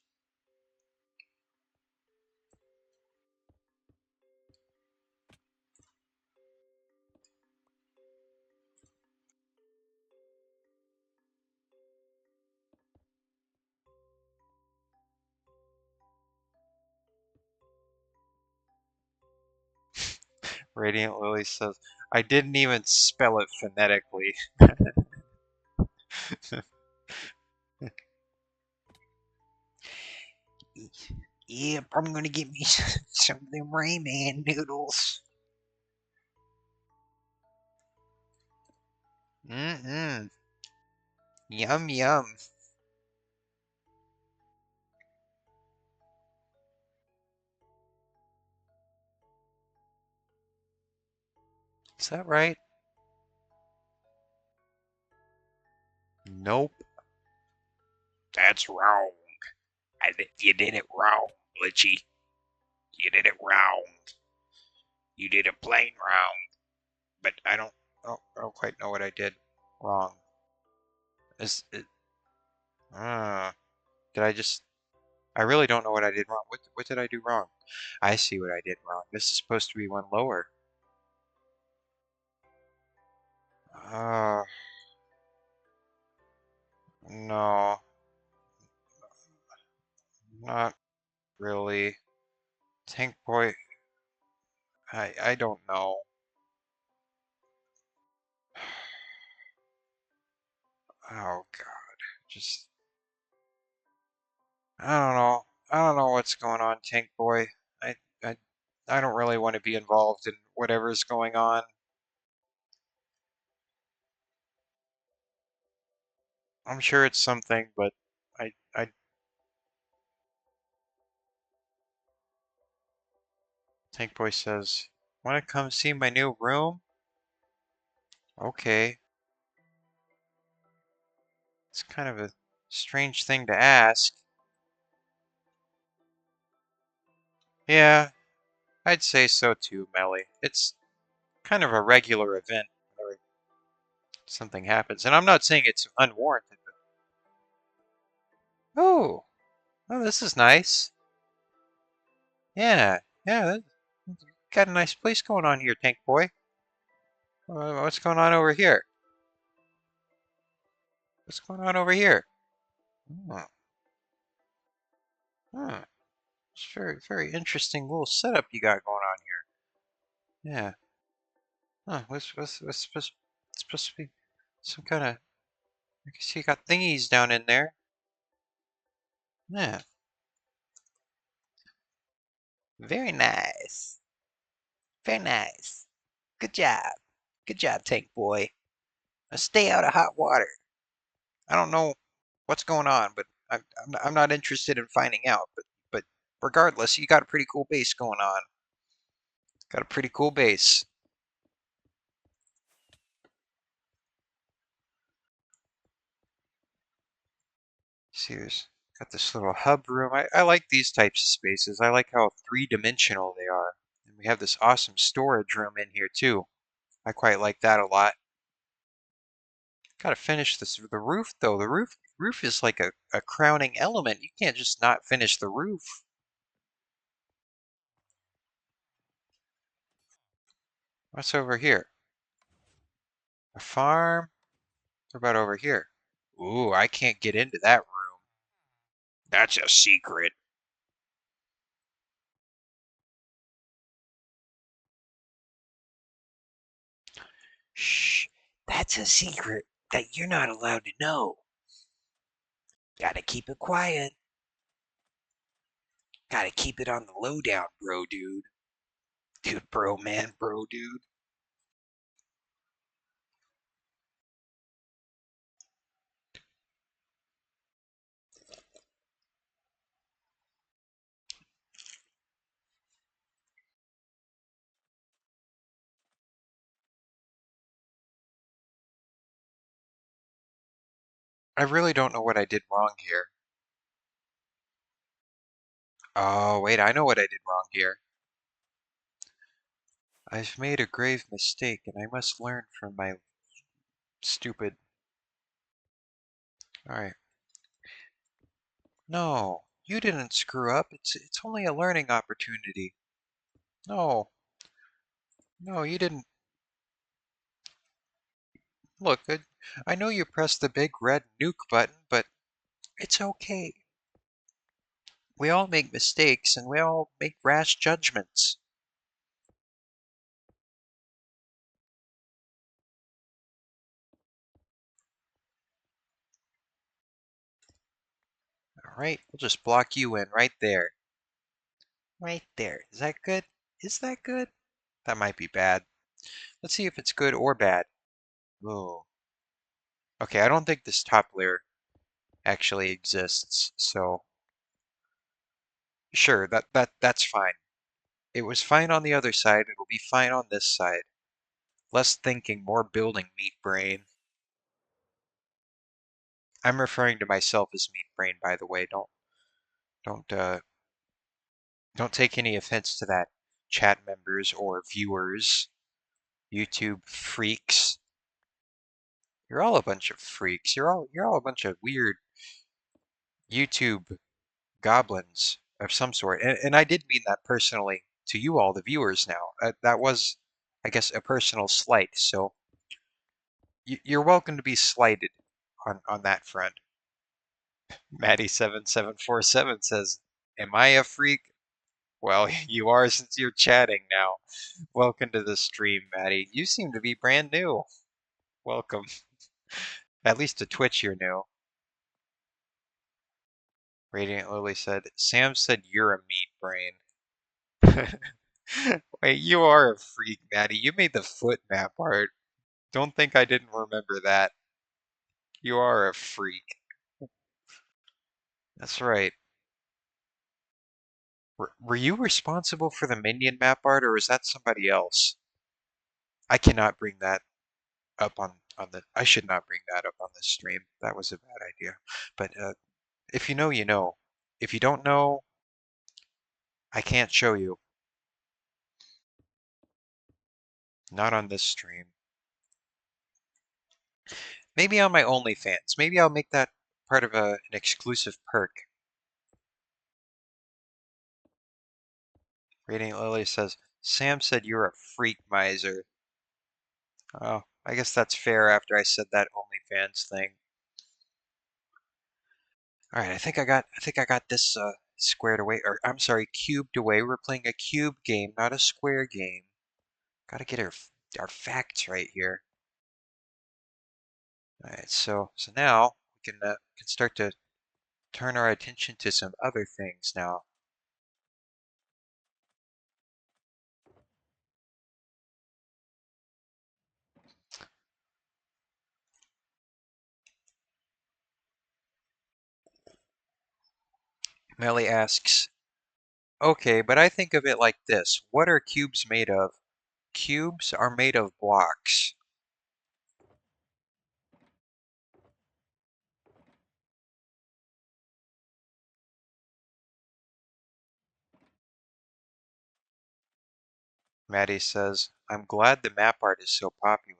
Radiant Lily says, I didn't even spell it phonetically. Yep, I'm gonna get me some of them Rayman noodles. Mm-mm. Yum, yum. Is that right? Nope. That's wrong. You did it wrong, Glitchy. You did it wrong. You did it plain wrong. But I don't quite know what I did wrong. Is it, uh, did I just, I really don't know what I did wrong. What did I do wrong? I see what I did wrong. This is supposed to be one lower. Uh, no, not really. Tank Boy, I don't know. Oh God, just I don't know. I don't know what's going on, Tank Boy. I I I don't really want to be involved in whatever's going on. I'm sure it's something, but I Tank Boy says, "Want to come see my new room?" Okay. It's kind of a strange thing to ask. Yeah, I'd say so too, Melly. It's kind of a regular event where something happens, and I'm not saying it's unwarranted, but oh, oh, this is nice. Yeah, yeah, got a nice place going on here, Tank Boy. What's going on over here? What's going on over here? Oh, oh, it's very, very interesting little setup you got going on here. Yeah. Huh, what's supposed to be some kind of, I guess you got thingies down in there. Yeah. Very nice. Very nice. Good job. Good job, Tank Boy. Now stay out of hot water. I don't know what's going on, but I'm not interested in finding out. But regardless, you got a pretty cool base going on. Got a pretty cool base. See, there's got this little hub room. I like these types of spaces. I like how three-dimensional they are. And we have this awesome storage room in here too. I quite like that a lot. Gotta finish the roof though. The roof is like a crowning element. You can't just not finish the roof. What's over here? A farm? What about over here? Ooh, I can't get into that room. That's a secret. Shh, that's a secret that you're not allowed to know. Gotta keep it quiet. Gotta keep it on the lowdown, bro, dude. Dude, bro, man, bro, dude. I really don't know what I did wrong here. Oh, wait, I know what I did wrong here. I've made a grave mistake and I must learn from my stupid. Alright. No, you didn't screw up. It's only a learning opportunity. No, no, you didn't. Look, I know you pressed the big red nuke button, but it's okay. We all make mistakes and we all make rash judgments. Alright, we'll just block you in right there. Right there. Is that good? Is that good? That might be bad. Let's see if it's good or bad. Ooh. Okay, I don't think this top layer actually exists, so sure, that's fine. It was fine on the other side, it'll be fine on this side. Less thinking, more building, meat brain. I'm referring to myself as meat brain, by the way. Don't don't take any offense to that, chat members or viewers, YouTube freaks. You're all a bunch of freaks. You're all a bunch of weird YouTube goblins of some sort. And I did mean that personally to you all, the viewers now. That was, I guess, a personal slight. So you're welcome to be slighted on that front. Maddie7747 says, "Am I a freak?" Well, you are since you're chatting now. Welcome to the stream, Maddie. You seem to be brand new. Welcome. At least to Twitch you're new. Radiant Lily said, Sam said you're a meat brain. Wait, you are a freak, Maddie. You made the foot map art. Don't think I didn't remember that. You are a freak. That's right. Were you responsible for the minion map art, or was that somebody else? I cannot bring that up on the. I should not bring that up on the stream. That was a bad idea. But if you know, you know. If you don't know, I can't show you. Not on this stream. Maybe on my OnlyFans. Maybe I'll make that part of an exclusive perk. Radiant Lily says, Sam said you're a freak miser. Oh, I guess that's fair after I said that OnlyFans thing. All right, I think I got this squared away, or I'm sorry, cubed away. We're playing a cube game, not a square game. Gotta get our facts right here. All right, so now we can start to turn our attention to some other things now. Melly asks, okay, but I think of it like this. What are cubes made of? Cubes are made of blocks. Maddie says, I'm glad the map art is so popular.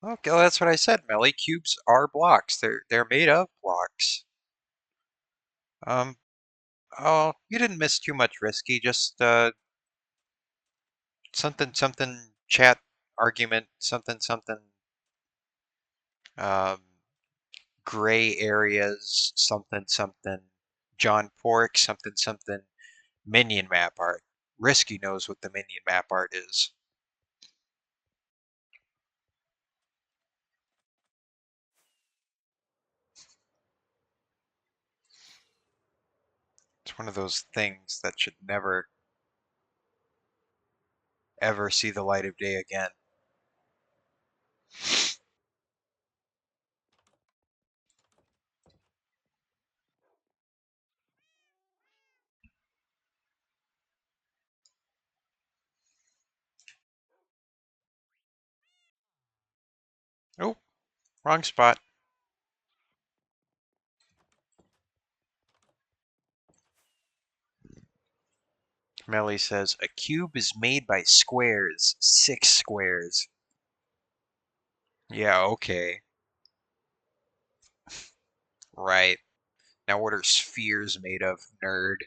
Okay, well, that's what I said, Melly. Cubes are blocks. They're made of blocks. Um, oh, you didn't miss too much, Risky. Just something chat argument, something um gray areas, something John Pork, something minion map art. Risky knows what the minion map art is. It's one of those things that should never ever see the light of day again. Oh, wrong spot. Melly says, a cube is made by squares, 6 squares. Yeah, okay. Right. Now what are spheres made of, nerd?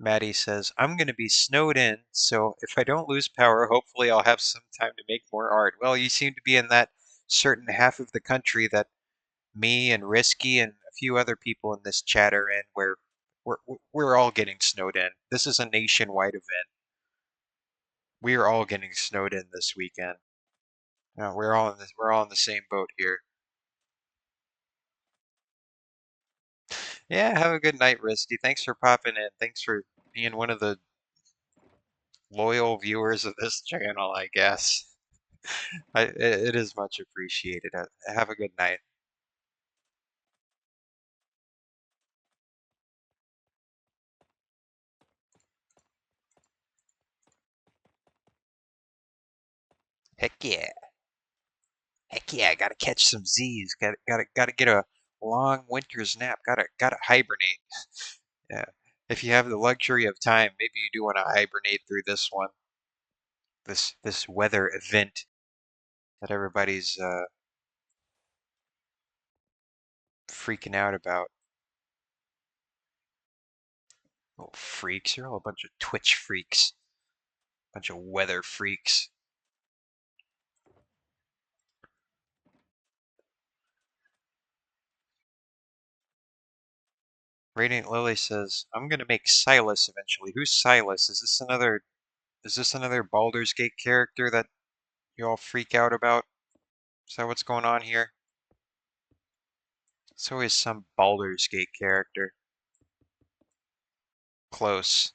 Maddie says, I'm going to be snowed in, so if I don't lose power, hopefully I'll have some time to make more art. Well, you seem to be in that certain half of the country that me and Risky and a few other people in this chat are in, where we're all getting snowed in. This is a nationwide event. We are all getting snowed in this weekend. We're all in the same boat here. Yeah, have a good night, Risky. Thanks for popping in. Thanks for being one of the loyal viewers of this channel, I guess. It is much appreciated. Have a good night. Heck yeah. Heck yeah, gotta catch some Z's. Gotta get a long winter's nap. Gotta hibernate. Yeah. If you have the luxury of time, maybe you do want to hibernate through this one. This weather event that everybody's freaking out about. Little freaks. You're all a bunch of Twitch freaks. Bunch of weather freaks. Radiant Lily says, I'm gonna make Silas eventually. Who's Silas? Is this another Baldur's Gate character that you all freak out about? Is that what's going on here? It's always some Baldur's Gate character. Close.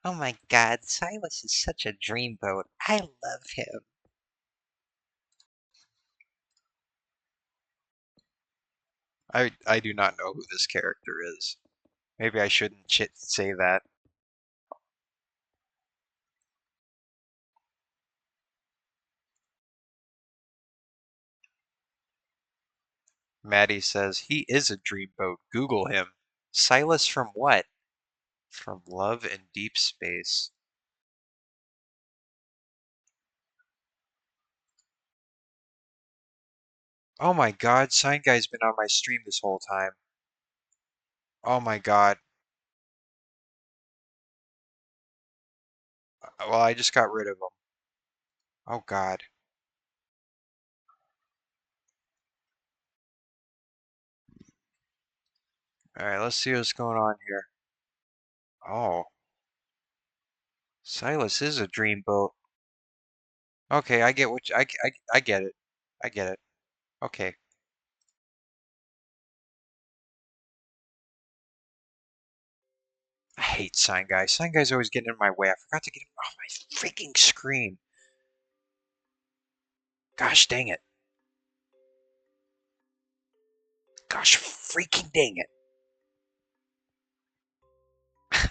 Oh my god, Silas is such a dreamboat. I love him. I do not know who this character is. Maybe I shouldn't say that. Maddie says he is a dreamboat. Google him. Silas from what? From Love and Deep Space. Oh my god, Sign Guy's been on my stream this whole time. Oh my god. Well, I just got rid of them. Oh God. All right, let's see what's going on here. Oh, Silas is a dreamboat. Okay, I get what I get it. I get it. Okay. I hate sign guys. Sign guys always getting in my way. I forgot to get him off my freaking screen. Gosh dang it. Gosh freaking dang it.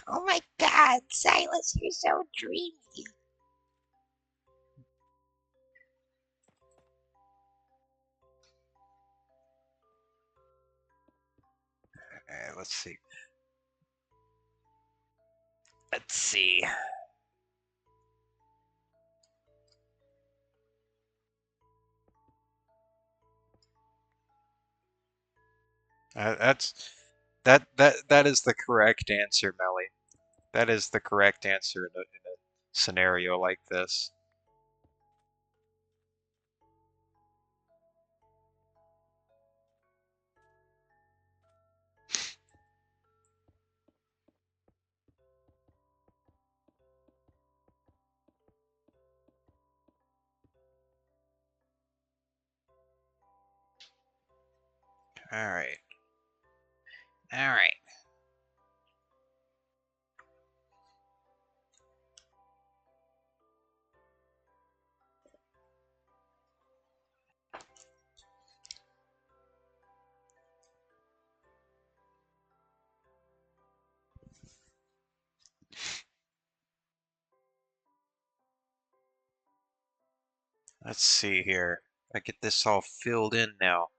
Oh my God, Silas, you're so dreamy. Let's see. Let's see. That's that is the correct answer, Melly. That is the correct answer in a scenario like this. All right. All right. Let's see here. I get this all filled in now.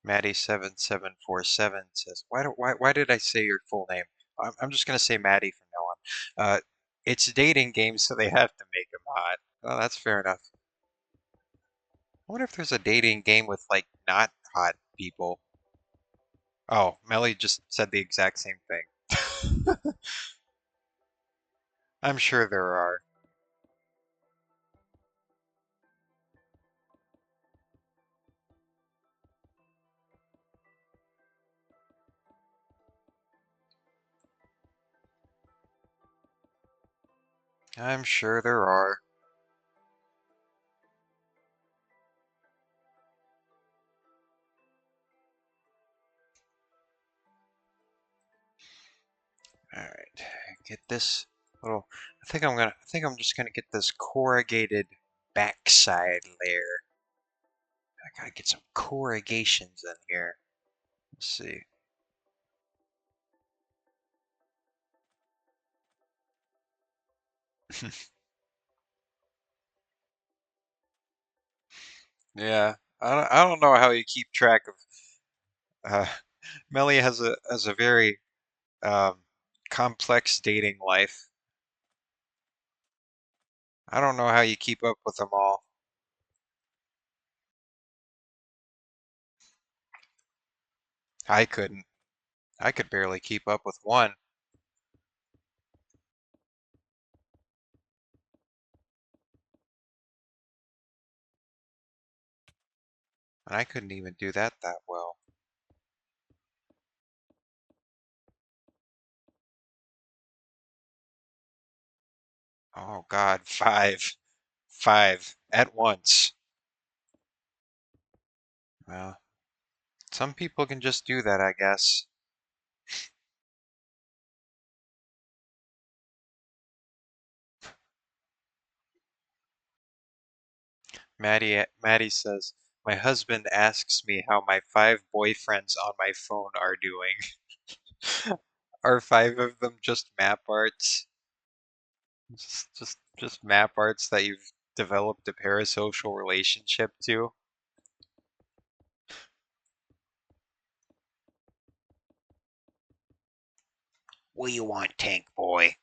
Maddie7747 says, why did I say your full name? I'm just gonna say Maddie from now on. It's dating game, so they have to make him hot. Oh, that's fair enough. I wonder if there's a dating game with like not hot people. Oh, Melly just said the exact same thing. I'm sure there are. I'm sure there are. All right, get this little. I think I'm just gonna get this corrugated backside layer. I gotta get some corrugations in here. Let's see. Yeah, I don't know how you keep track of. Uh, Melly has a very um, complex dating life. I don't know how you keep up with them all. I couldn't. I could barely keep up with one, and I couldn't even do that well. Oh God, five at once. Well, some people can just do that, I guess. Maddie says, my husband asks me how my five boyfriends on my phone are doing. Are five of them just map arts? Just map arts that you've developed a parasocial relationship to? What do you want, Tank Boy?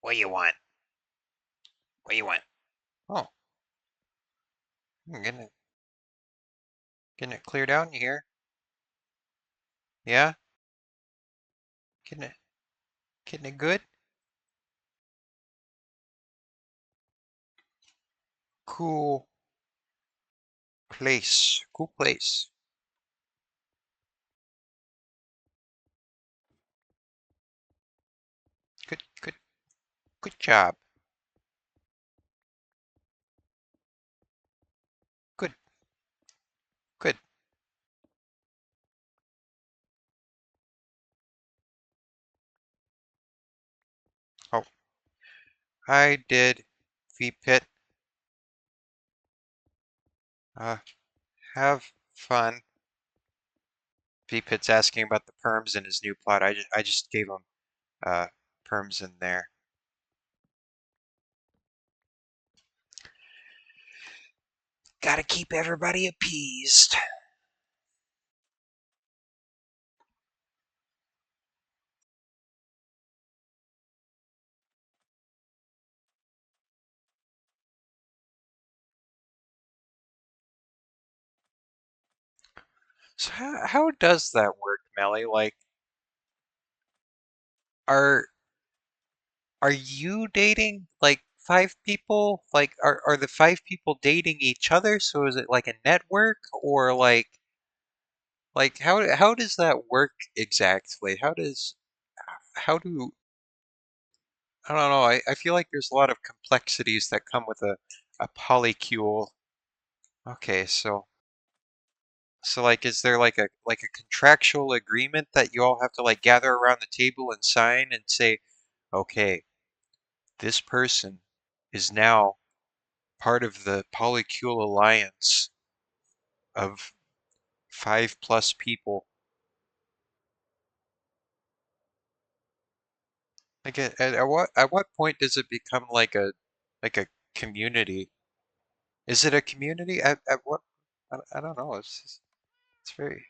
What do you want? What do you want? Oh, I'm gonna Getting it cleared out in here? Yeah? Getting it good? Cool place. Cool place. Good good job. Good good. Oh, I did V-Pit. Uh, have fun. V-Pit's asking about the perms in his new plot. I just gave him perms in there. Gotta keep everybody appeased. So how does that work, Melly? Like, are are you dating like five people? Like, are the five people dating each other? So is it like a network or like how does that work exactly? How do I don't know. I feel like there's a lot of complexities that come with a polycule. Okay, so like is there like a contractual agreement that you all have to like gather around the table and sign and say, okay, this person is now part of the polycule alliance of five plus people. Like at what point does it become like a community? Is it a community? At what? I don't know. It's very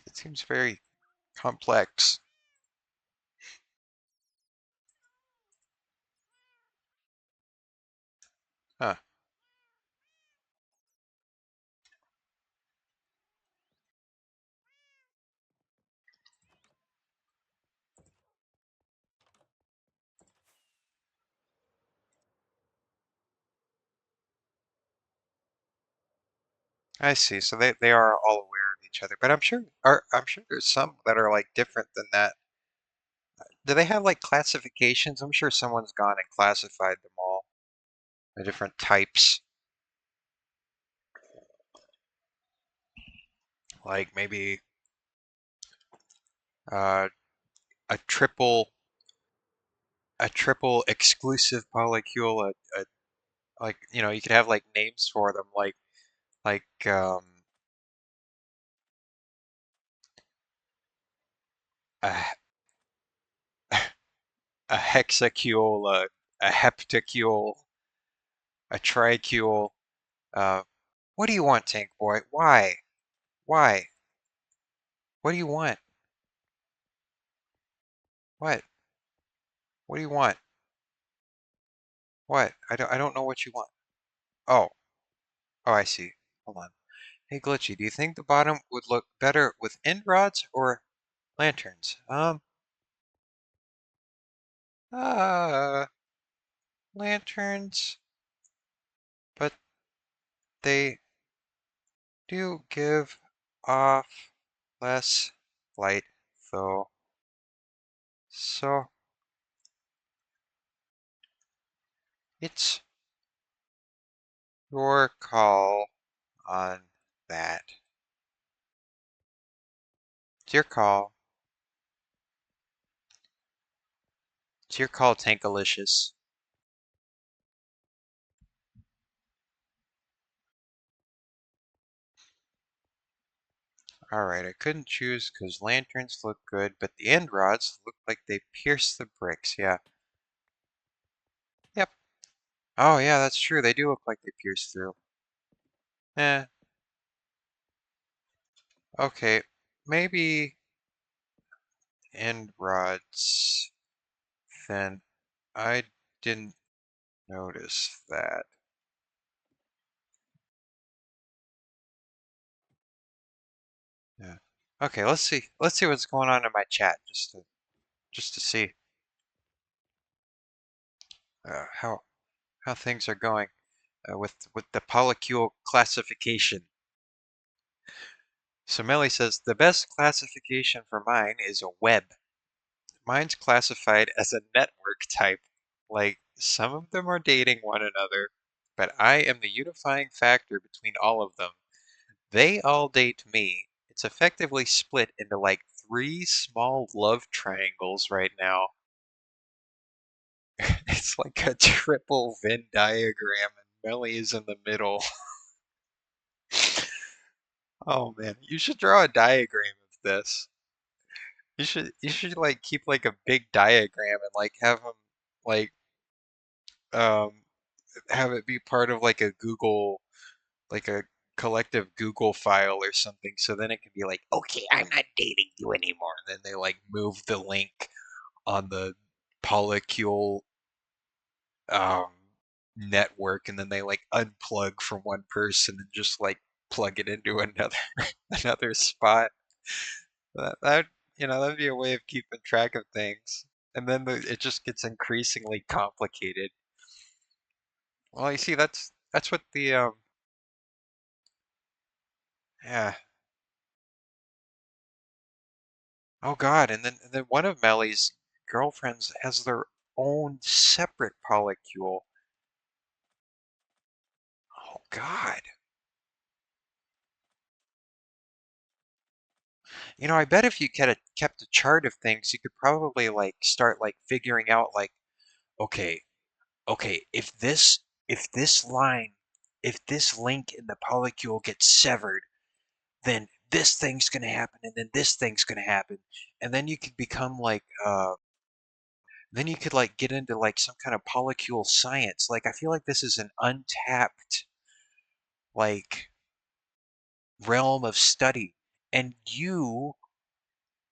it seems very complex. Huh. I see. So they are all aware of each other, but I'm sure there's some that are like different than that. Do they have like classifications? I'm sure someone's gone and classified them all, the different types. Like maybe uh, a triple a triple exclusive polycule, like you could have like names for them, like a a hexacule, a heptacule, a tricule. Uh, what do you want, Tank Boy? Why? Why? What do you want? What? What do you want? What? I don't know what you want. Oh, oh, I see. Hold on. Hey, Glitchy, do you think the bottom would look better with end rods or lanterns? Uh, lanterns, but they do give off less light, though. So it's your call on that. It's your call. It's your call, Tankalicious. Alright, I couldn't choose because lanterns look good, but the end rods look like they pierce the bricks. Yeah. Yep. Oh, yeah, that's true. They do look like they pierce through. Eh, okay. Maybe end rods. Then I didn't notice that. Okay, let's see. Let's see what's going on in my chat, just to see how things are going with the polycule classification. So Melly says the best classification for mine is a web. Mine's classified as a network type. Like some of them are dating one another, but I am the unifying factor between all of them. They all date me. It's effectively split into like three small love triangles right now. It's like a triple Venn diagram, and Melly is in the middle. Oh man, you should draw a diagram of this. You should like keep like a big diagram and like have them like um have it be part of like a Google like a collective Google file or something so then it can be like, okay, I'm not dating you anymore. And then they like move the link on the polycule um network and then they like unplug from one person and just like plug it into another another spot. That that'd be a way of keeping track of things. And then it just gets increasingly complicated. Well, you see, that's what the yeah. Oh God, and then one of Melly's girlfriends has their own separate polycule. Oh God. I bet if you kept a chart of things, you could probably like start like figuring out like, okay, okay, if this line, if this link in the polycule gets severed, then this thing's gonna happen, and then this thing's gonna happen, and then you could become like then you could like get into like some kind of polycule science. Like I feel like this is an untapped like realm of study, and you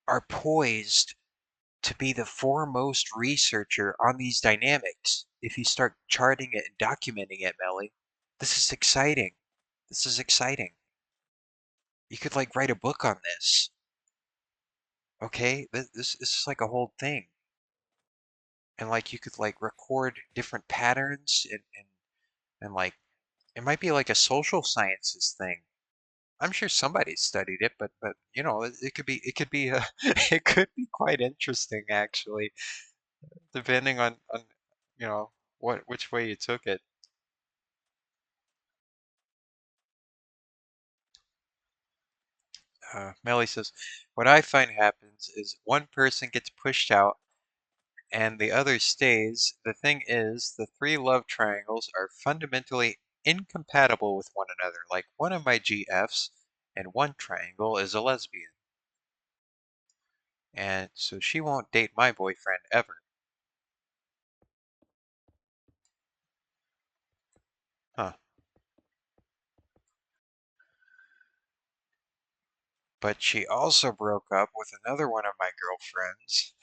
are poised to be the foremost researcher on these dynamics if you start charting it and documenting it, Melly. This is exciting. This is exciting. You could like write a book on this. Okay? This is like a whole thing. And like you could like record different patterns and like it might be like a social sciences thing. I'm sure somebody studied it, but it could be it could be quite interesting actually, depending on what which way you took it. Melly says, what I find happens is one person gets pushed out and the other stays. The thing is, the three love triangles are fundamentally incompatible with one another. Like one of my GFs and one triangle is a lesbian. And so she won't date my boyfriend ever. Huh. But she also broke up with another one of my girlfriends,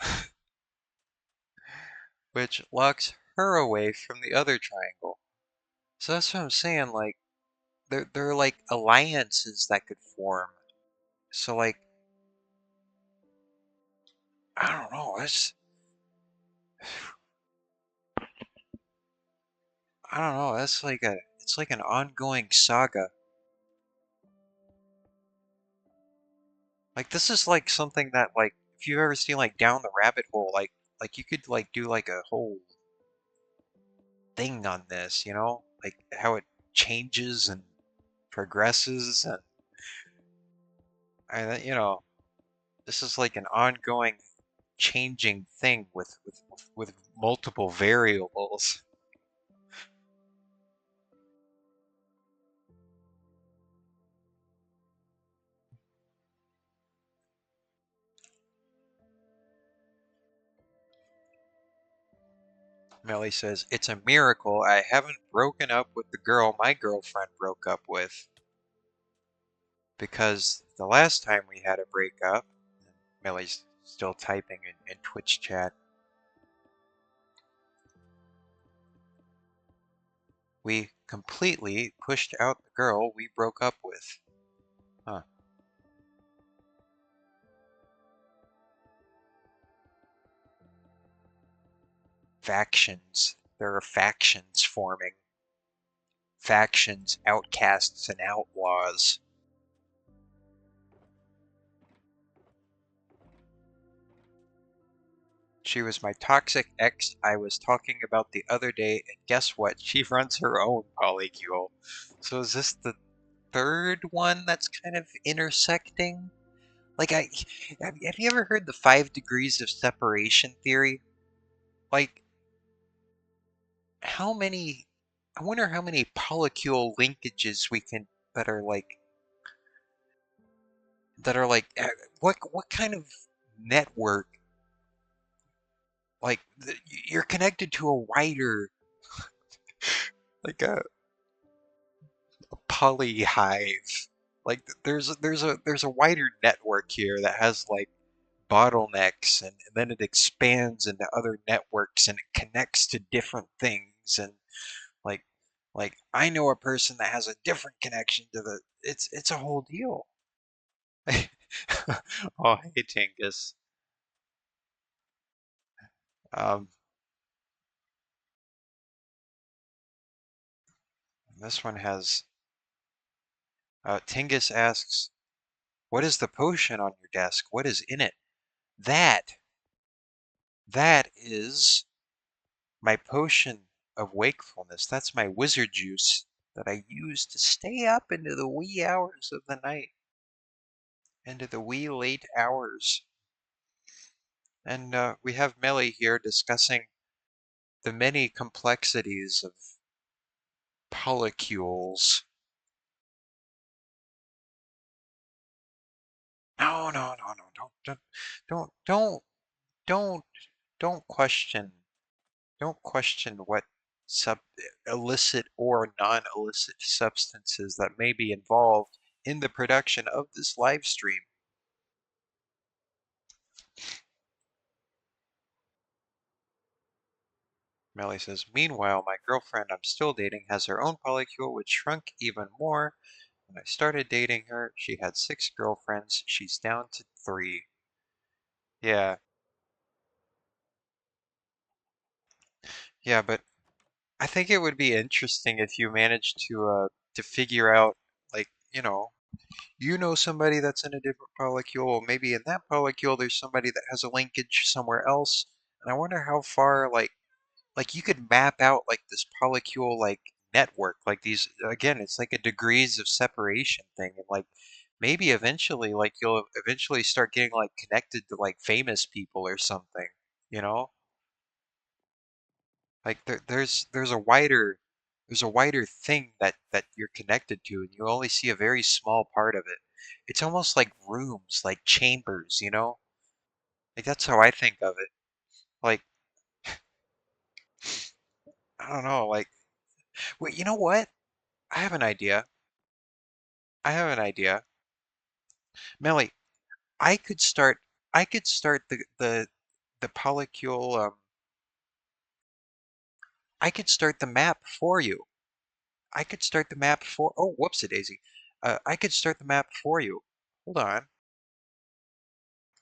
which locks her away from the other triangle. So that's what I'm saying, like there are like alliances that could form. So like I don't know, that's like it's like an ongoing saga. Like this is like something that like if you've ever seen like Down the Rabbit Hole, like you could like do like a whole thing on this, like how it changes and progresses and this is like an ongoing changing thing with multiple variables. Melly says, it's a miracle I haven't broken up with the girl my girlfriend broke up with. Because the last time we had a breakup, Melly's still typing in Twitch chat, we completely pushed out the girl we broke up with. Huh. factions. There are factions forming. Factions, outcasts, and outlaws. She was my toxic ex I was talking about the other day, and guess what? She runs her own polycule. So is this the third one that's kind of intersecting? Like, have you ever heard the 5 degrees of separation theory? Like, how many, I wonder how many polycule linkages we can, that are like, that are like, what kind of network, like, you're connected to a wider, like a polyhive. Like, there's a wider network here that has like bottlenecks, and then it expands into other networks and it connects to different things, and like I know a person that has a different connection to the, it's a whole deal. Oh, hey Tingus. Um, this one has Tingus asks, "What is the potion on your desk? What is in it?" That that is my potion of wakefulness. That's my wizard juice that I use to stay up into the wee hours of the night, into the wee late hours. And we have Melly here discussing the many complexities of polycules. No, no, no, no, don't, don't, don't, don't question, don't question what sub illicit or non-illicit substances that may be involved in the production of this live stream. Melly says, "Meanwhile, my girlfriend I'm still dating has her own polycule, which shrunk even more. When I started dating her, she had 6 girlfriends. She's down to 3. Yeah, yeah, but I think it would be interesting if you managed to figure out, like, you know somebody that's in a different polycule, or maybe in that polycule there's somebody that has a linkage somewhere else. And I wonder how far, like you could map out like this polycule like network, like these, again, it's like a degrees of separation thing, and like maybe eventually, like you'll eventually start getting like connected to like famous people or something, you know? Like there's a wider thing that you're connected to, and you only see a very small part of it. It's almost like rooms, like chambers, you know? Like that's how I think of it. Like, I don't know, like, wait, you know what? I have an idea. I have an idea. Melly, I could start I could start the polycule, I could start the map for you. I could start the map for, oh, whoops a daisy. I could start the map for you. Hold on.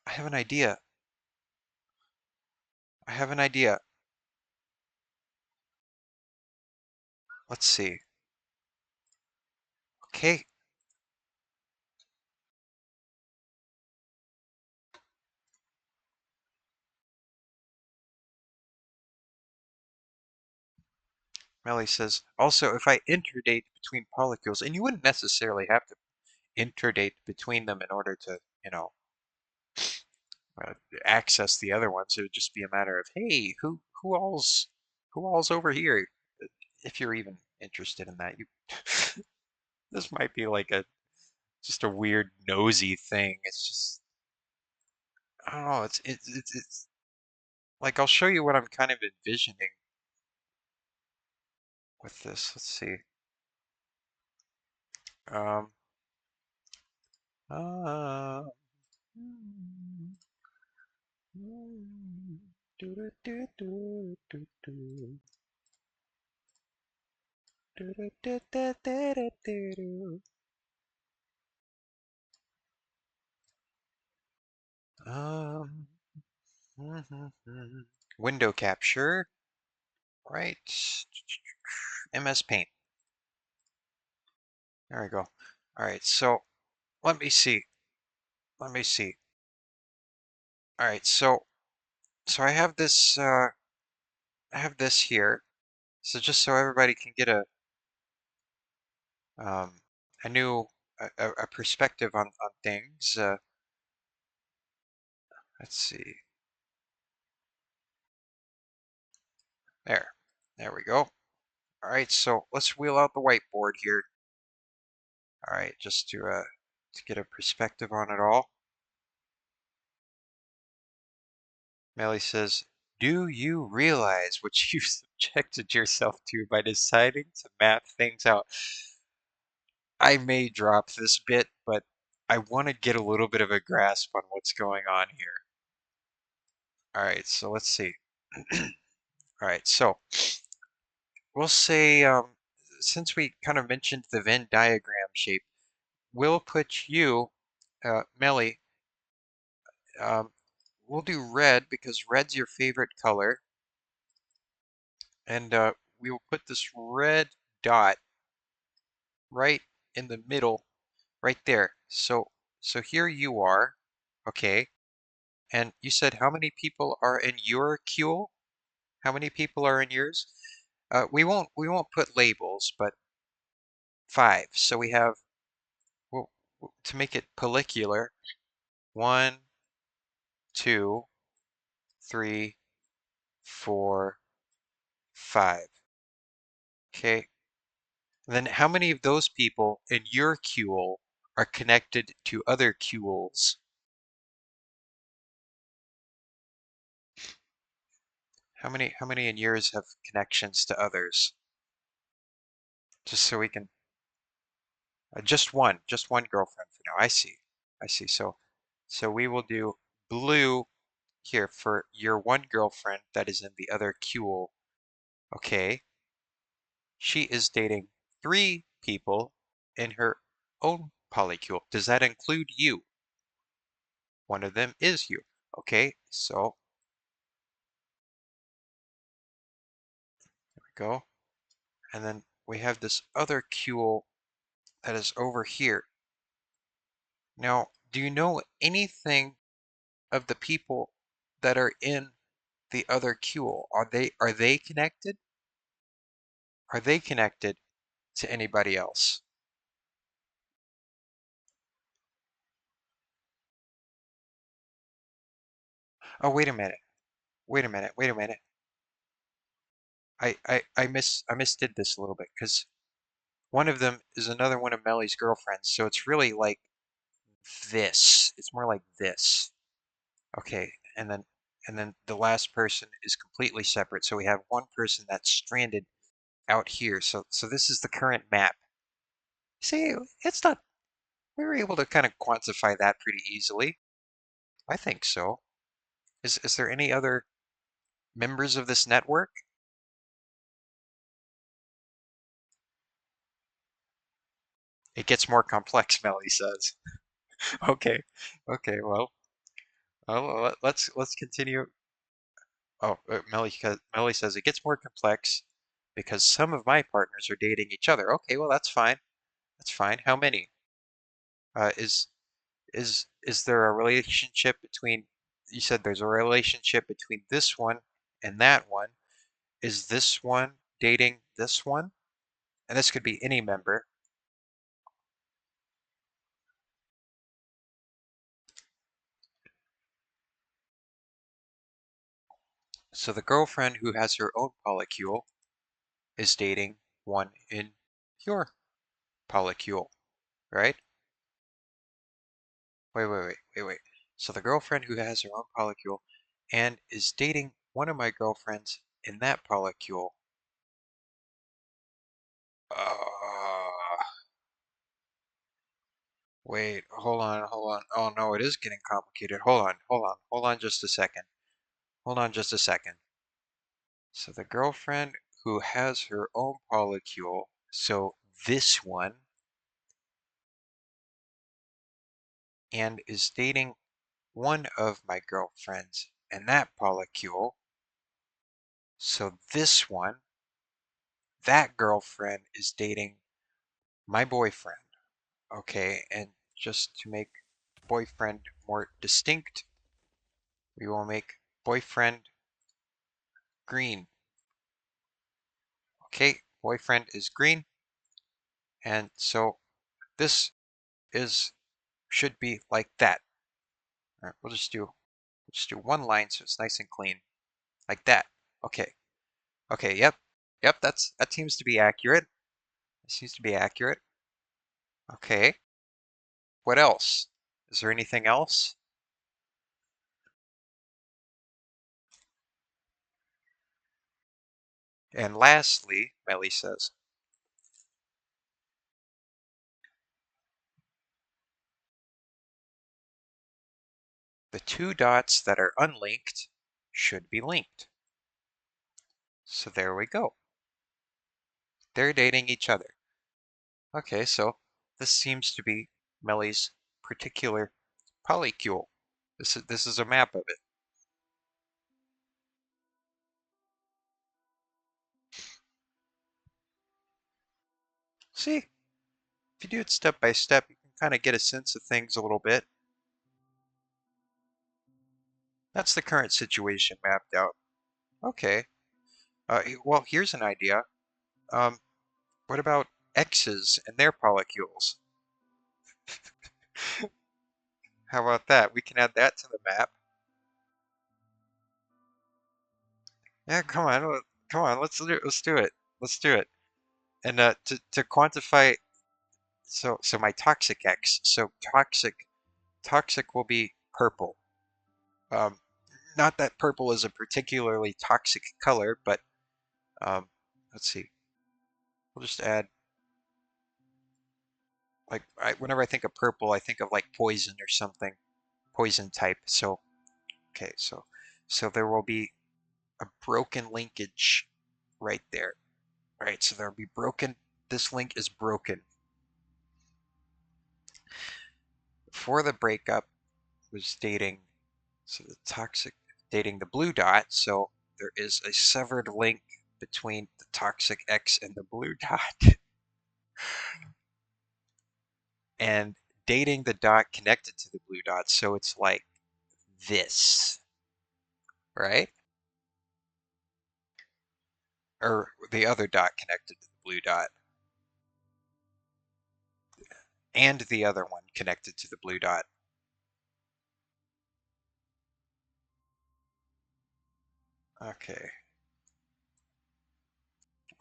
I have an idea. I have an idea. Let's see. Okay, Melly says, also, if I interdate between polycules, and you wouldn't necessarily have to interdate between them in order to, uh, access the other ones. It would just be a matter of, hey, who all's over here? If you're even interested in that, you this might be like a just a weird nosy thing. It's just, I don't know. It's like, I'll show you what I'm kind of envisioning with this. Let's see. Um. Uh, Um, window capture. right? MS Paint. There we go. All right, so let me see. Let me see. All right, so I have this here. So just so everybody can get um, a new a perspective on things. Let's see. There. There we go. All right, so let's wheel out the whiteboard here. All right, just to get a perspective on it all. Melly says, "Do you realize what you've subjected yourself to by deciding to map things out?" I may drop this bit, but I want to get a little bit of a grasp on what's going on here. All right, so let's see. All right, so we'll say, since we kind of mentioned the Venn diagram shape, we'll put you, Melly, um, we'll do red because red's your favorite color, and we will put this red dot right in the middle, right there. So here you are, okay? And you said how many people are in your queue? How many people are in yours? We won't put labels, but 5. So we have, well, to make it follicular, 1, 2, 3, 4, 5. Okay. And then how many of those people in your queue are connected to other queues? How many in yours have connections to others? Just so we can just one girlfriend for now. I see. I see. So we will do blue here for your one girlfriend that is in the other queue. Okay. She is dating 3 people in her own polycule. Does that include you? One of them is you. Okay, so there we go. And then we have this other queue that is over here. Now, do you know anything of the people that are in the other queue? Are they connected? Are they connected to anybody else? Oh, wait a minute. Wait a minute. Wait a minute. I misdid this a little bit because one of them is another one of Melly's girlfriends, so it's really like this. It's more like this. Okay, and then the last person is completely separate. So we have one person that's stranded out here. So this is the current map. See, it's not, we were able to kind of quantify that pretty easily. I think so. Is there any other members of this network? It gets more complex, Melly says. Okay. Okay, well, let's continue. Oh, Melly says it gets more complex because some of my partners are dating each other. Okay, well that's fine. That's fine. How many? Uh, is is there a relationship between? You said there's a relationship between this one and that one. Is this one dating this one? And this could be any member. So the girlfriend who has her own polycule is dating one in your polycule, right? Wait. So the girlfriend who has her own polycule and is dating one of my girlfriends in that polycule. Uh, Wait, hold on. Oh no, it is getting complicated. Hold on just a second. Hold on just a second. So the girlfriend who has her own polycule, so this one, and is dating one of my girlfriends in that polycule. So this one, that girlfriend is dating my boyfriend. Okay, and just to make boyfriend more distinct, we will make boyfriend green. Okay, boyfriend is green, and so this is should be like that. All right, we'll just do one line so it's nice and clean, like that. Okay, okay, yep. That seems to be accurate. It seems to be accurate. Okay, what else? Is there anything else? And lastly, Melly says, the two dots that are unlinked should be linked. So there we go. They're dating each other. Okay, so this seems to be Melly's particular polycule. This is a map of it. See, if you do it step by step, you can kind of get a sense of things a little bit. That's the current situation mapped out. Okay. Well, here's an idea. Um, what about X's and their polycules? How about that? We can add that to the map. Yeah, come on. Let's do it. Let's do it. Let's do it. And to quantify, so my toxic X. So toxic will be purple. Um, not that purple is a particularly toxic color, but let's see. We'll just add like whenever I think of purple, I think of like poison or something, poison type. So okay, so there will be a broken linkage right there. All right, so there'll be broken. This link is broken. Before the breakup was dating, so the toxic dating the blue dot. So there is a severed link between the toxic X and the blue dot, and dating the dot connected to the blue dot. So it's like this, right? Or the other dot connected to the blue dot, and the other one connected to the blue dot. Okay.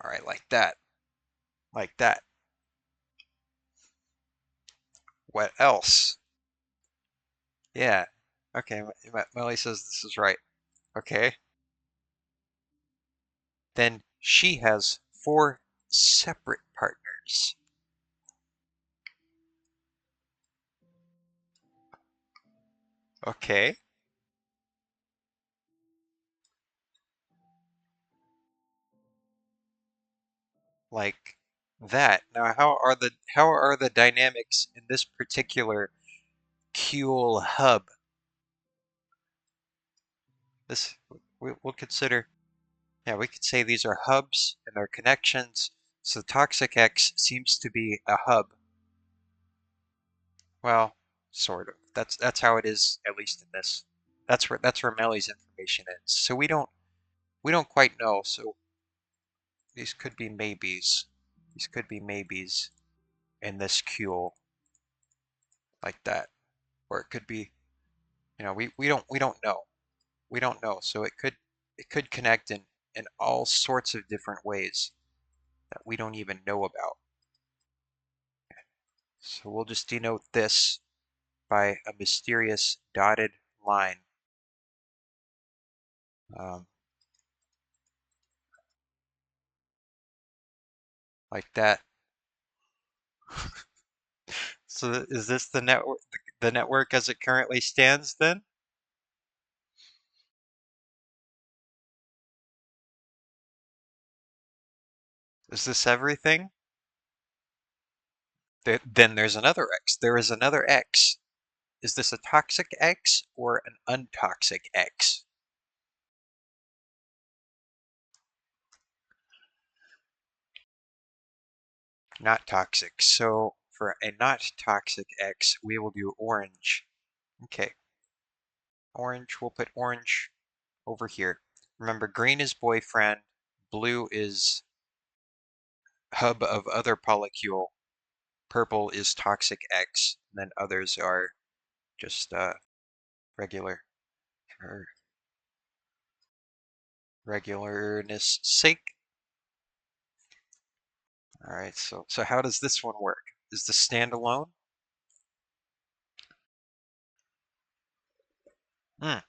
All right, like that. Like that. What else? Yeah. Okay, Melly says this is right. Okay. Then she has four separate partners. Okay. Like that. Now, how are the dynamics in this particular Kuel hub? This we'll consider. Yeah, we could say these are hubs and their connections. So Toxic X seems to be a hub. Well, sort of. That's how it is, at least in this. That's where Melly's information is. So we don't quite know. So these could be maybes. These could be maybes in this Kuel like that, or it could be. We don't know. We don't know. So it could connect in all sorts of different ways that we don't even know about. So we'll just denote this by a mysterious dotted line. Um, like that. So is this the network as it currently stands then? Is this everything? Then there's another X. There is another X. Is this a toxic X or an untoxic X? Not toxic. So for a not toxic X, we will do orange. Okay. Orange, we'll put orange over here. Remember, green is boyfriend, blue is hub of other polycule, purple is toxic X, and then others are just regular for regularness sake. All right, so how does this one work? Is the standalone? Hmm.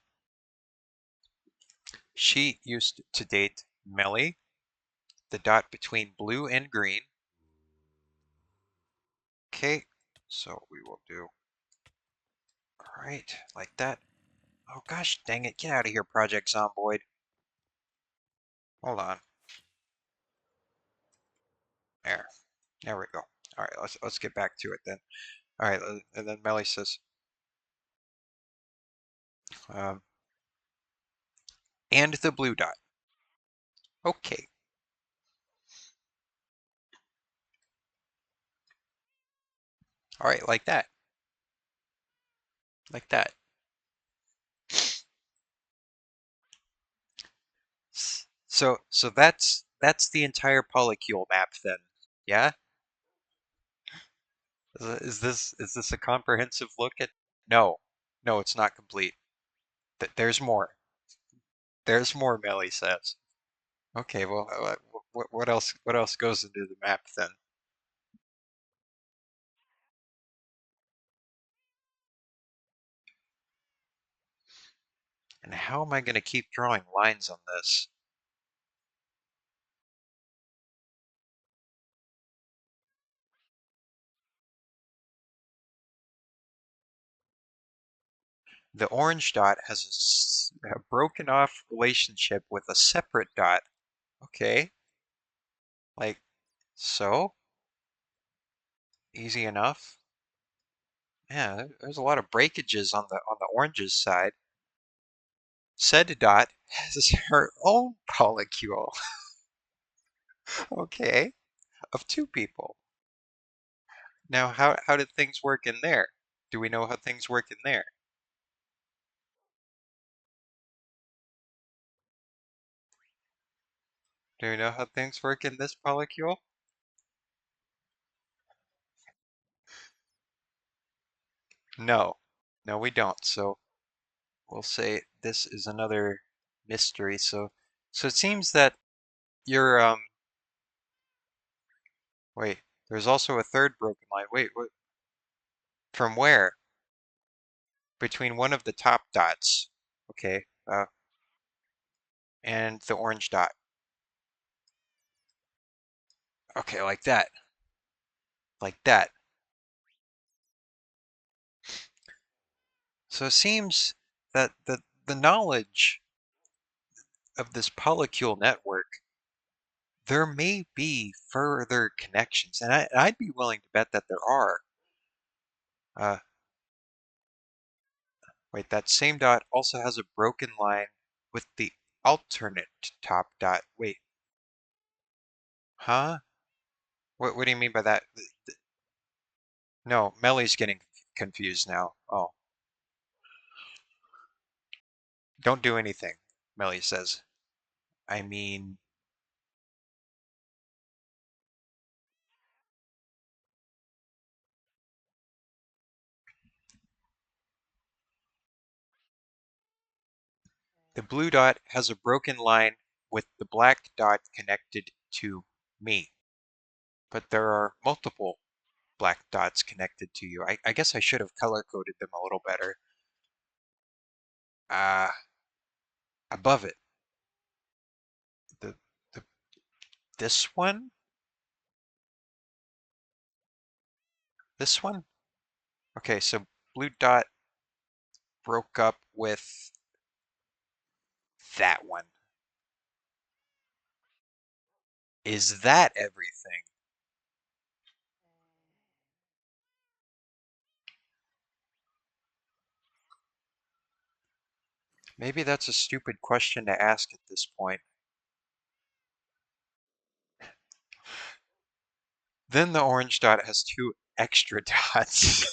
She used to date Melly, the dot between blue and green. Okay, so we will do, all right, like that. Oh gosh, dang it, get out of here, Project Zomboid. Hold on. There. There we go. All right, let's get back to it then. All right, and then Melly says, um, and the blue dot. Okay. All right, like that. Like that. So that's the entire polycule map then. Yeah? Is this a comprehensive look at? No. No, it's not complete. There's more. There's more, Melly says. Okay, well, what else goes into the map then? And how am I going to keep drawing lines on this? The orange dot has a broken off relationship with a separate dot. Okay, like so. Easy enough. Yeah, there's a lot of breakages on the orange's side. Said dot has her own polycule. Okay, of two people. Now, how did things work in there? Do we know how things work in there? Do we know how things work in this polycule? No, no, we don't. So we'll say this is another mystery. So it seems that you're wait, there's also a third broken line. Wait, what? From where? Between one of the top dots. Okay, and the orange dot. Okay, like that. Like that. So it seems that the knowledge of this polycule network, there may be further connections, and I'd be willing to bet that there are. Uh, Wait, that same dot also has a broken line with the alternate top dot. Wait, huh? What do you mean by that? No, Melly's getting confused now. Oh, don't do anything, Melly says. I mean, the blue dot has a broken line with the black dot connected to me, but there are multiple black dots connected to you. I guess I should have color coded them a little better. Uh, Above it, the, the this one, this one. Okay, so blue dot broke up with that one. Is that everything? Maybe that's a stupid question to ask at this point. Then the orange dot has two extra dots.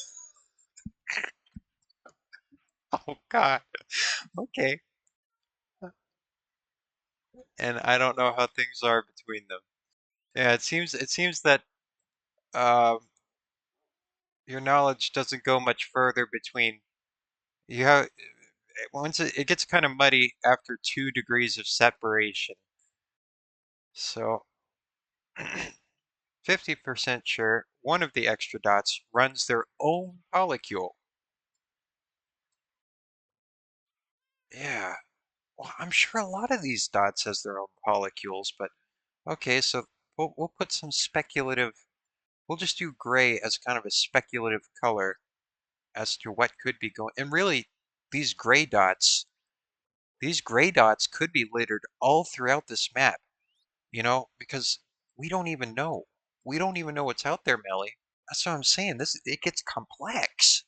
Oh God. Okay. And I don't know how things are between them. Yeah, it seems that um, your knowledge doesn't go much further between you have once it gets kind of muddy after 2 degrees of separation. So 50% sure one of the extra dots runs their own polycule. Yeah, well, I'm sure a lot of these dots has their own polycules, but okay, so we'll put some speculative. We'll just do gray as kind of a speculative color as to what could be going. And really, these gray dots, these gray dots could be littered all throughout this map, because we don't even know. We don't even know what's out there, Melly. That's what I'm saying. It gets complex.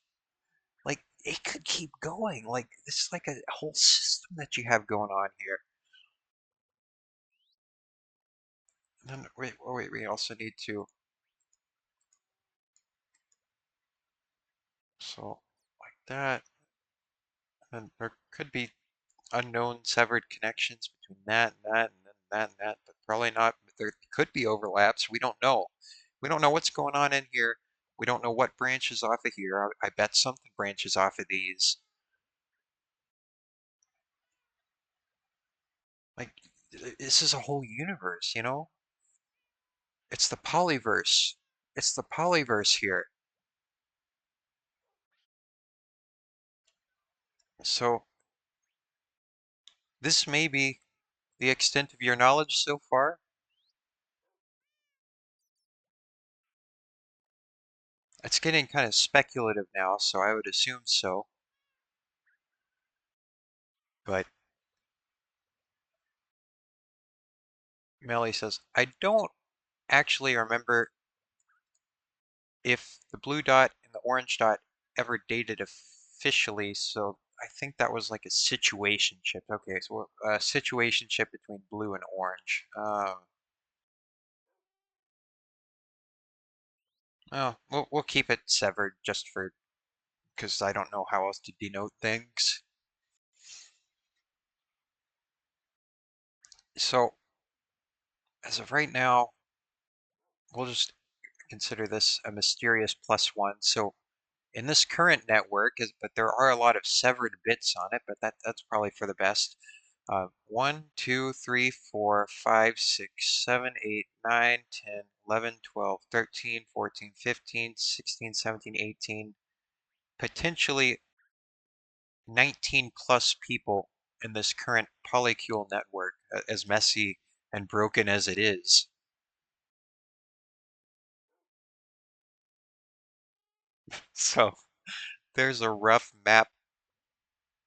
Like it could keep going. Like this is like a whole system that you have going on here. And then wait, oh wait, we also need to. So like that, and there could be unknown severed connections between that and that and then that and that, but probably not. There could be overlaps. We don't know. We don't know what's going on in here. We don't know what branches off of here. I bet something branches off of these. Like, this is a whole universe. It's the polyverse. It's the polyverse here. So, this may be the extent of your knowledge so far. It's getting kind of speculative now, so I would assume so. But Melly says, I don't actually remember if the blue dot and the orange dot ever dated officially, so I think that was like a situationship. Okay, so a situationship between blue and orange. Well, we'll keep it severed just for because I don't know how else to denote things. So as of right now, we'll just consider this a mysterious +1. So in this current network, but there are a lot of severed bits on it, but that's probably for the best. 1, 2, 3, 4, 5, 6, 7, 8, 9, 10, 11, 12, 13, 14, 15, 16, 17, 18, potentially 19 plus people in this current polycule network, as messy and broken as it is. So there's a rough map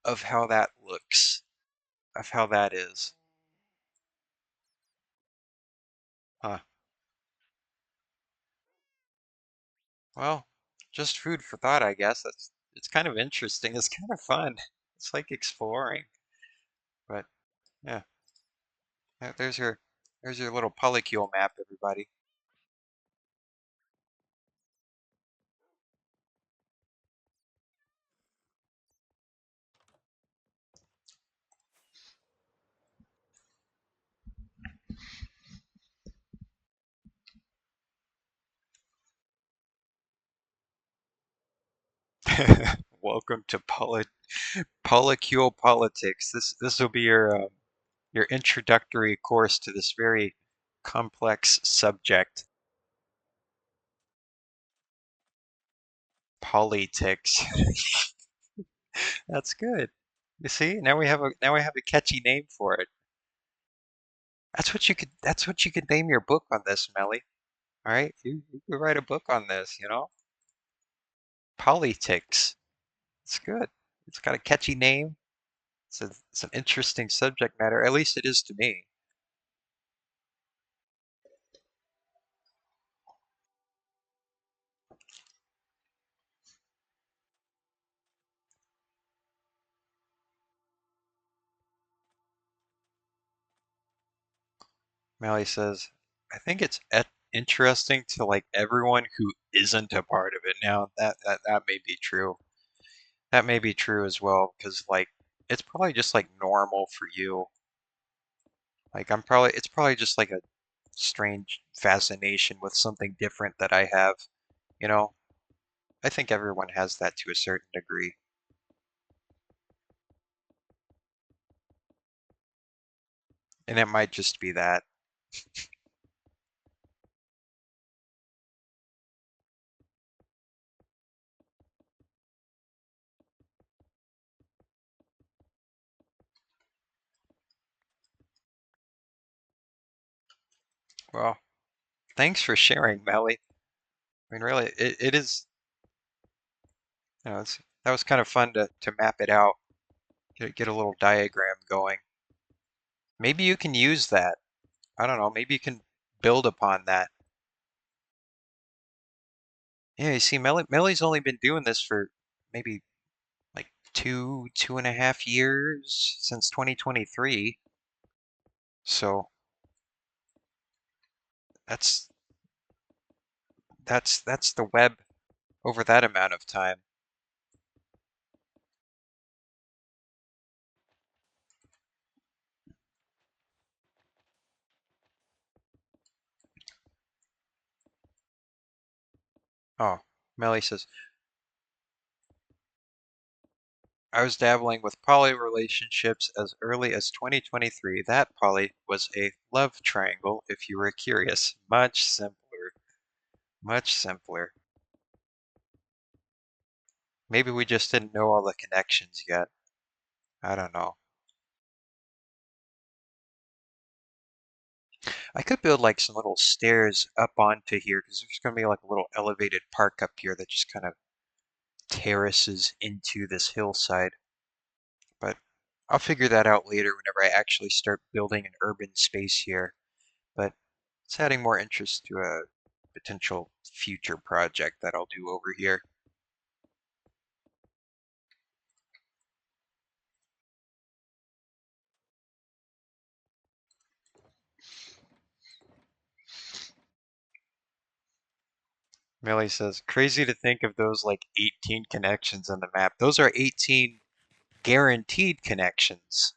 of how that looks, of how that is. Huh. Well, just food for thought, I guess. It's kind of interesting. It's kind of fun. It's like exploring. But yeah, there's your little polycule map, everybody. Welcome to polycule politics. This will be your introductory course to this very complex subject, politics. That's good. You see, now we have a catchy name for it. That's what you could name your book on this, Melly. All right, you could write a book on this. Politics. It's good. It's got a catchy name. It's an interesting subject matter. At least it is to me. Melly says, I think it's interesting to like everyone who isn't a part of it. Now that may be true. That may be true as well, because like it's probably just like normal for you. Like it's probably just like a strange fascination with something different that I have, you know? I think everyone has that to a certain degree. And it might just be that. Well, thanks for sharing, Melly. I mean, really, it is, that was kind of fun to map it out, get a little diagram going. Maybe you can use that. I don't know, maybe you can build upon that. Yeah, you see, Melly's only been doing this for maybe like 2.5 years since 2023. So that's that's the web over that amount of time. Oh, Melly says, I was dabbling with poly relationships as early as 2023. That poly was a love triangle, if you were curious. Much simpler. Much simpler. Maybe we just didn't know all the connections yet. I don't know. I could build like some little stairs up onto here because there's going to be like a little elevated park up here that just kind of terraces into this hillside. But I'll figure that out later whenever I actually start building an urban space here. But it's adding more interest to a potential future project that I'll do over here. Millie says, crazy to think of those like 18 connections on the map. Those are 18 guaranteed connections.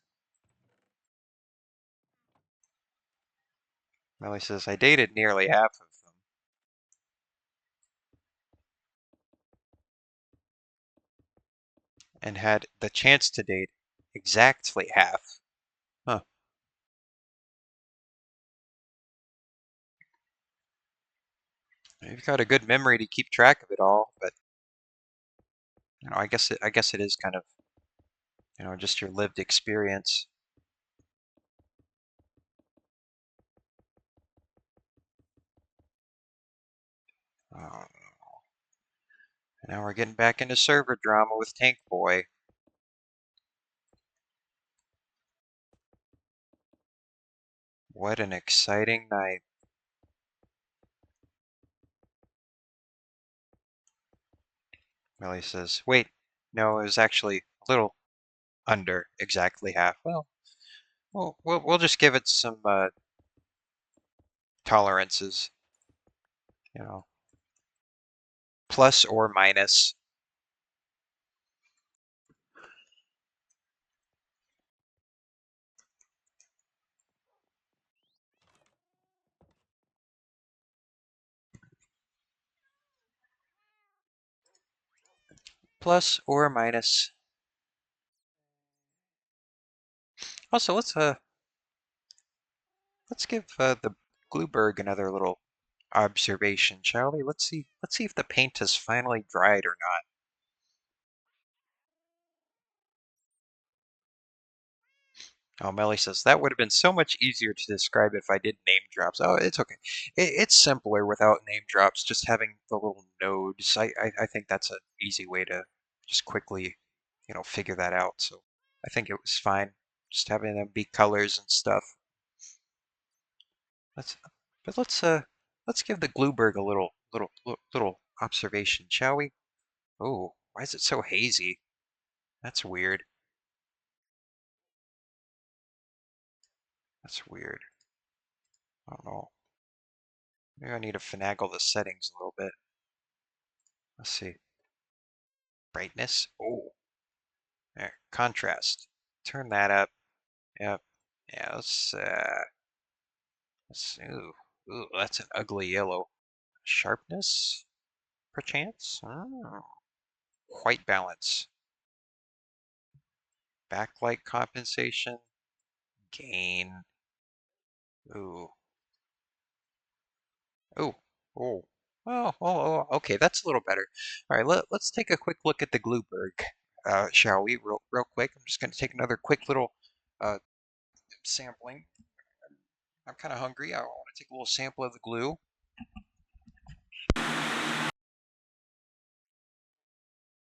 Millie says, I dated nearly half of them and had the chance to date exactly half. Huh. You've got a good memory to keep track of it all, but I guess it is kind of, just your lived experience. Oh, now we're getting back into server drama with Tank Boy. What an exciting night. Millie says, wait, no, it was actually a little under exactly half. Well, we'll just give it some tolerances, you know, plus or minus. Plus or minus. Also, let's give the Glueberg another little observation, shall we? Let's see if the paint has finally dried or not. Oh, Melly says that would have been so much easier to describe if I did name drops. Oh, it's okay. It's simpler without name drops. Just having the little nodes. I think that's an easy way to just quickly, figure that out. So I think it was fine. Just having them be colors and stuff. Let's, but let's give the Glueberg a little observation, shall we? Oh, why is it so hazy? That's weird. That's weird. I don't know. Maybe I need to finagle the settings a little bit. Let's see. Brightness. Oh, there. Contrast. Turn that up. Yep. Yeah, ooh, that's an ugly yellow. Sharpness, perchance? Oh. White balance. Backlight compensation. Gain. Ooh. Ooh. Oh. Oh, okay, that's a little better. All right, let's take a quick look at the Glueberg, shall we? Real quick. I'm just going to take another quick little uh, sampling. I'm kind of hungry. I want to take a little sample of the glue. All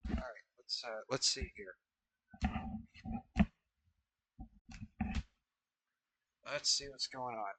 right, let's see here. Let's see what's going on.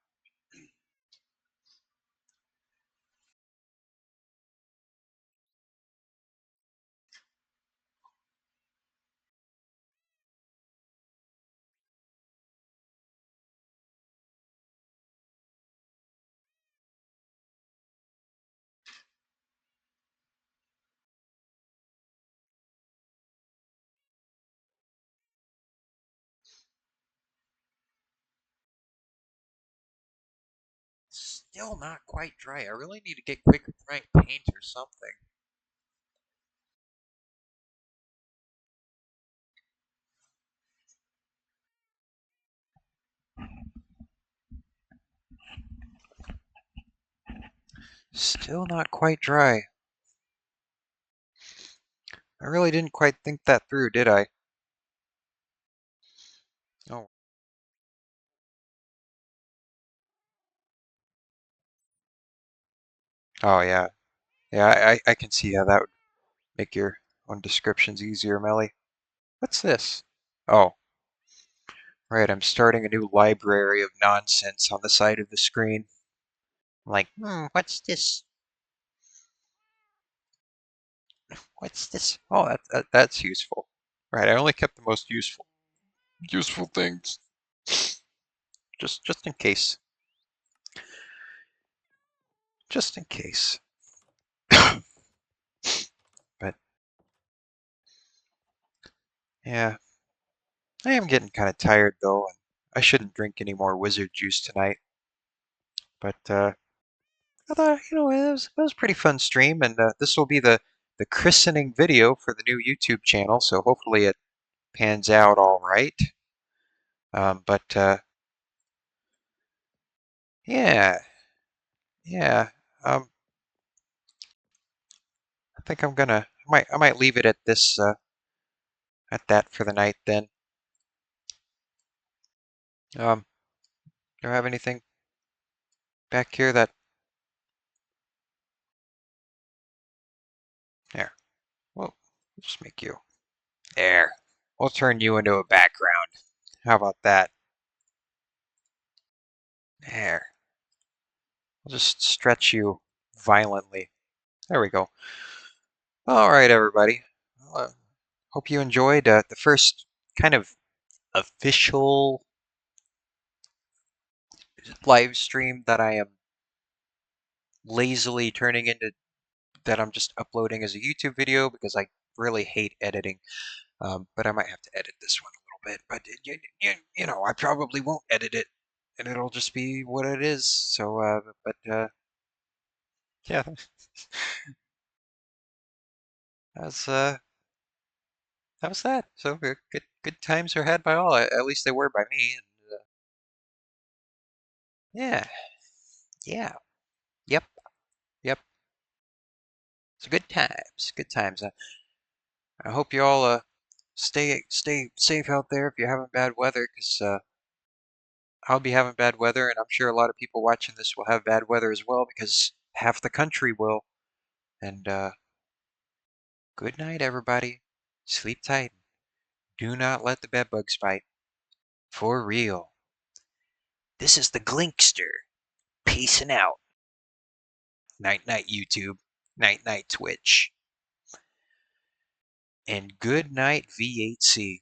Still not quite dry. I really need to get quicker drying paint or something. Still not quite dry. I really didn't quite think that through, did I? Oh. Oh yeah. Yeah, I can see how that would make your own descriptions easier, Melly. What's this? Oh, right, I'm starting a new library of nonsense on the side of the screen. I'm like, what's this? What's this? Oh, that's useful. Right, I only kept the most useful things. Just in case. Just in case. But yeah, I am getting kind of tired though, and I shouldn't drink any more wizard juice tonight. But I thought, it was a pretty fun stream, and this will be the christening video for the new YouTube channel, so hopefully it pans out all right. But yeah, yeah. Um, I think I might leave it at this at that for the night then. Do you have anything back here that there? Well, we'll just make you there. We'll turn you into a background. How about that? There. We'll just stretch you violently. There we go. All right, everybody. Well, hope you enjoyed the first kind of official live stream that I am lazily turning into, that I'm just uploading as a YouTube video because I really hate editing. But I might have to edit this one a little bit. But I probably won't edit it, and it'll just be what it is. So, yeah, that's that was that. So good times are had by all. At least they were by me. And yeah, yeah, yep, yep. So good times, good times. I hope you all stay safe out there if you're having bad weather, because I'll be having bad weather, and I'm sure a lot of people watching this will have bad weather as well because half the country will. And good night, everybody. Sleep tight. Do not let the bedbugs bite. For real. This is the Glinkster. Peacing out. Night night, YouTube. Night night, Twitch. And good night, V8C.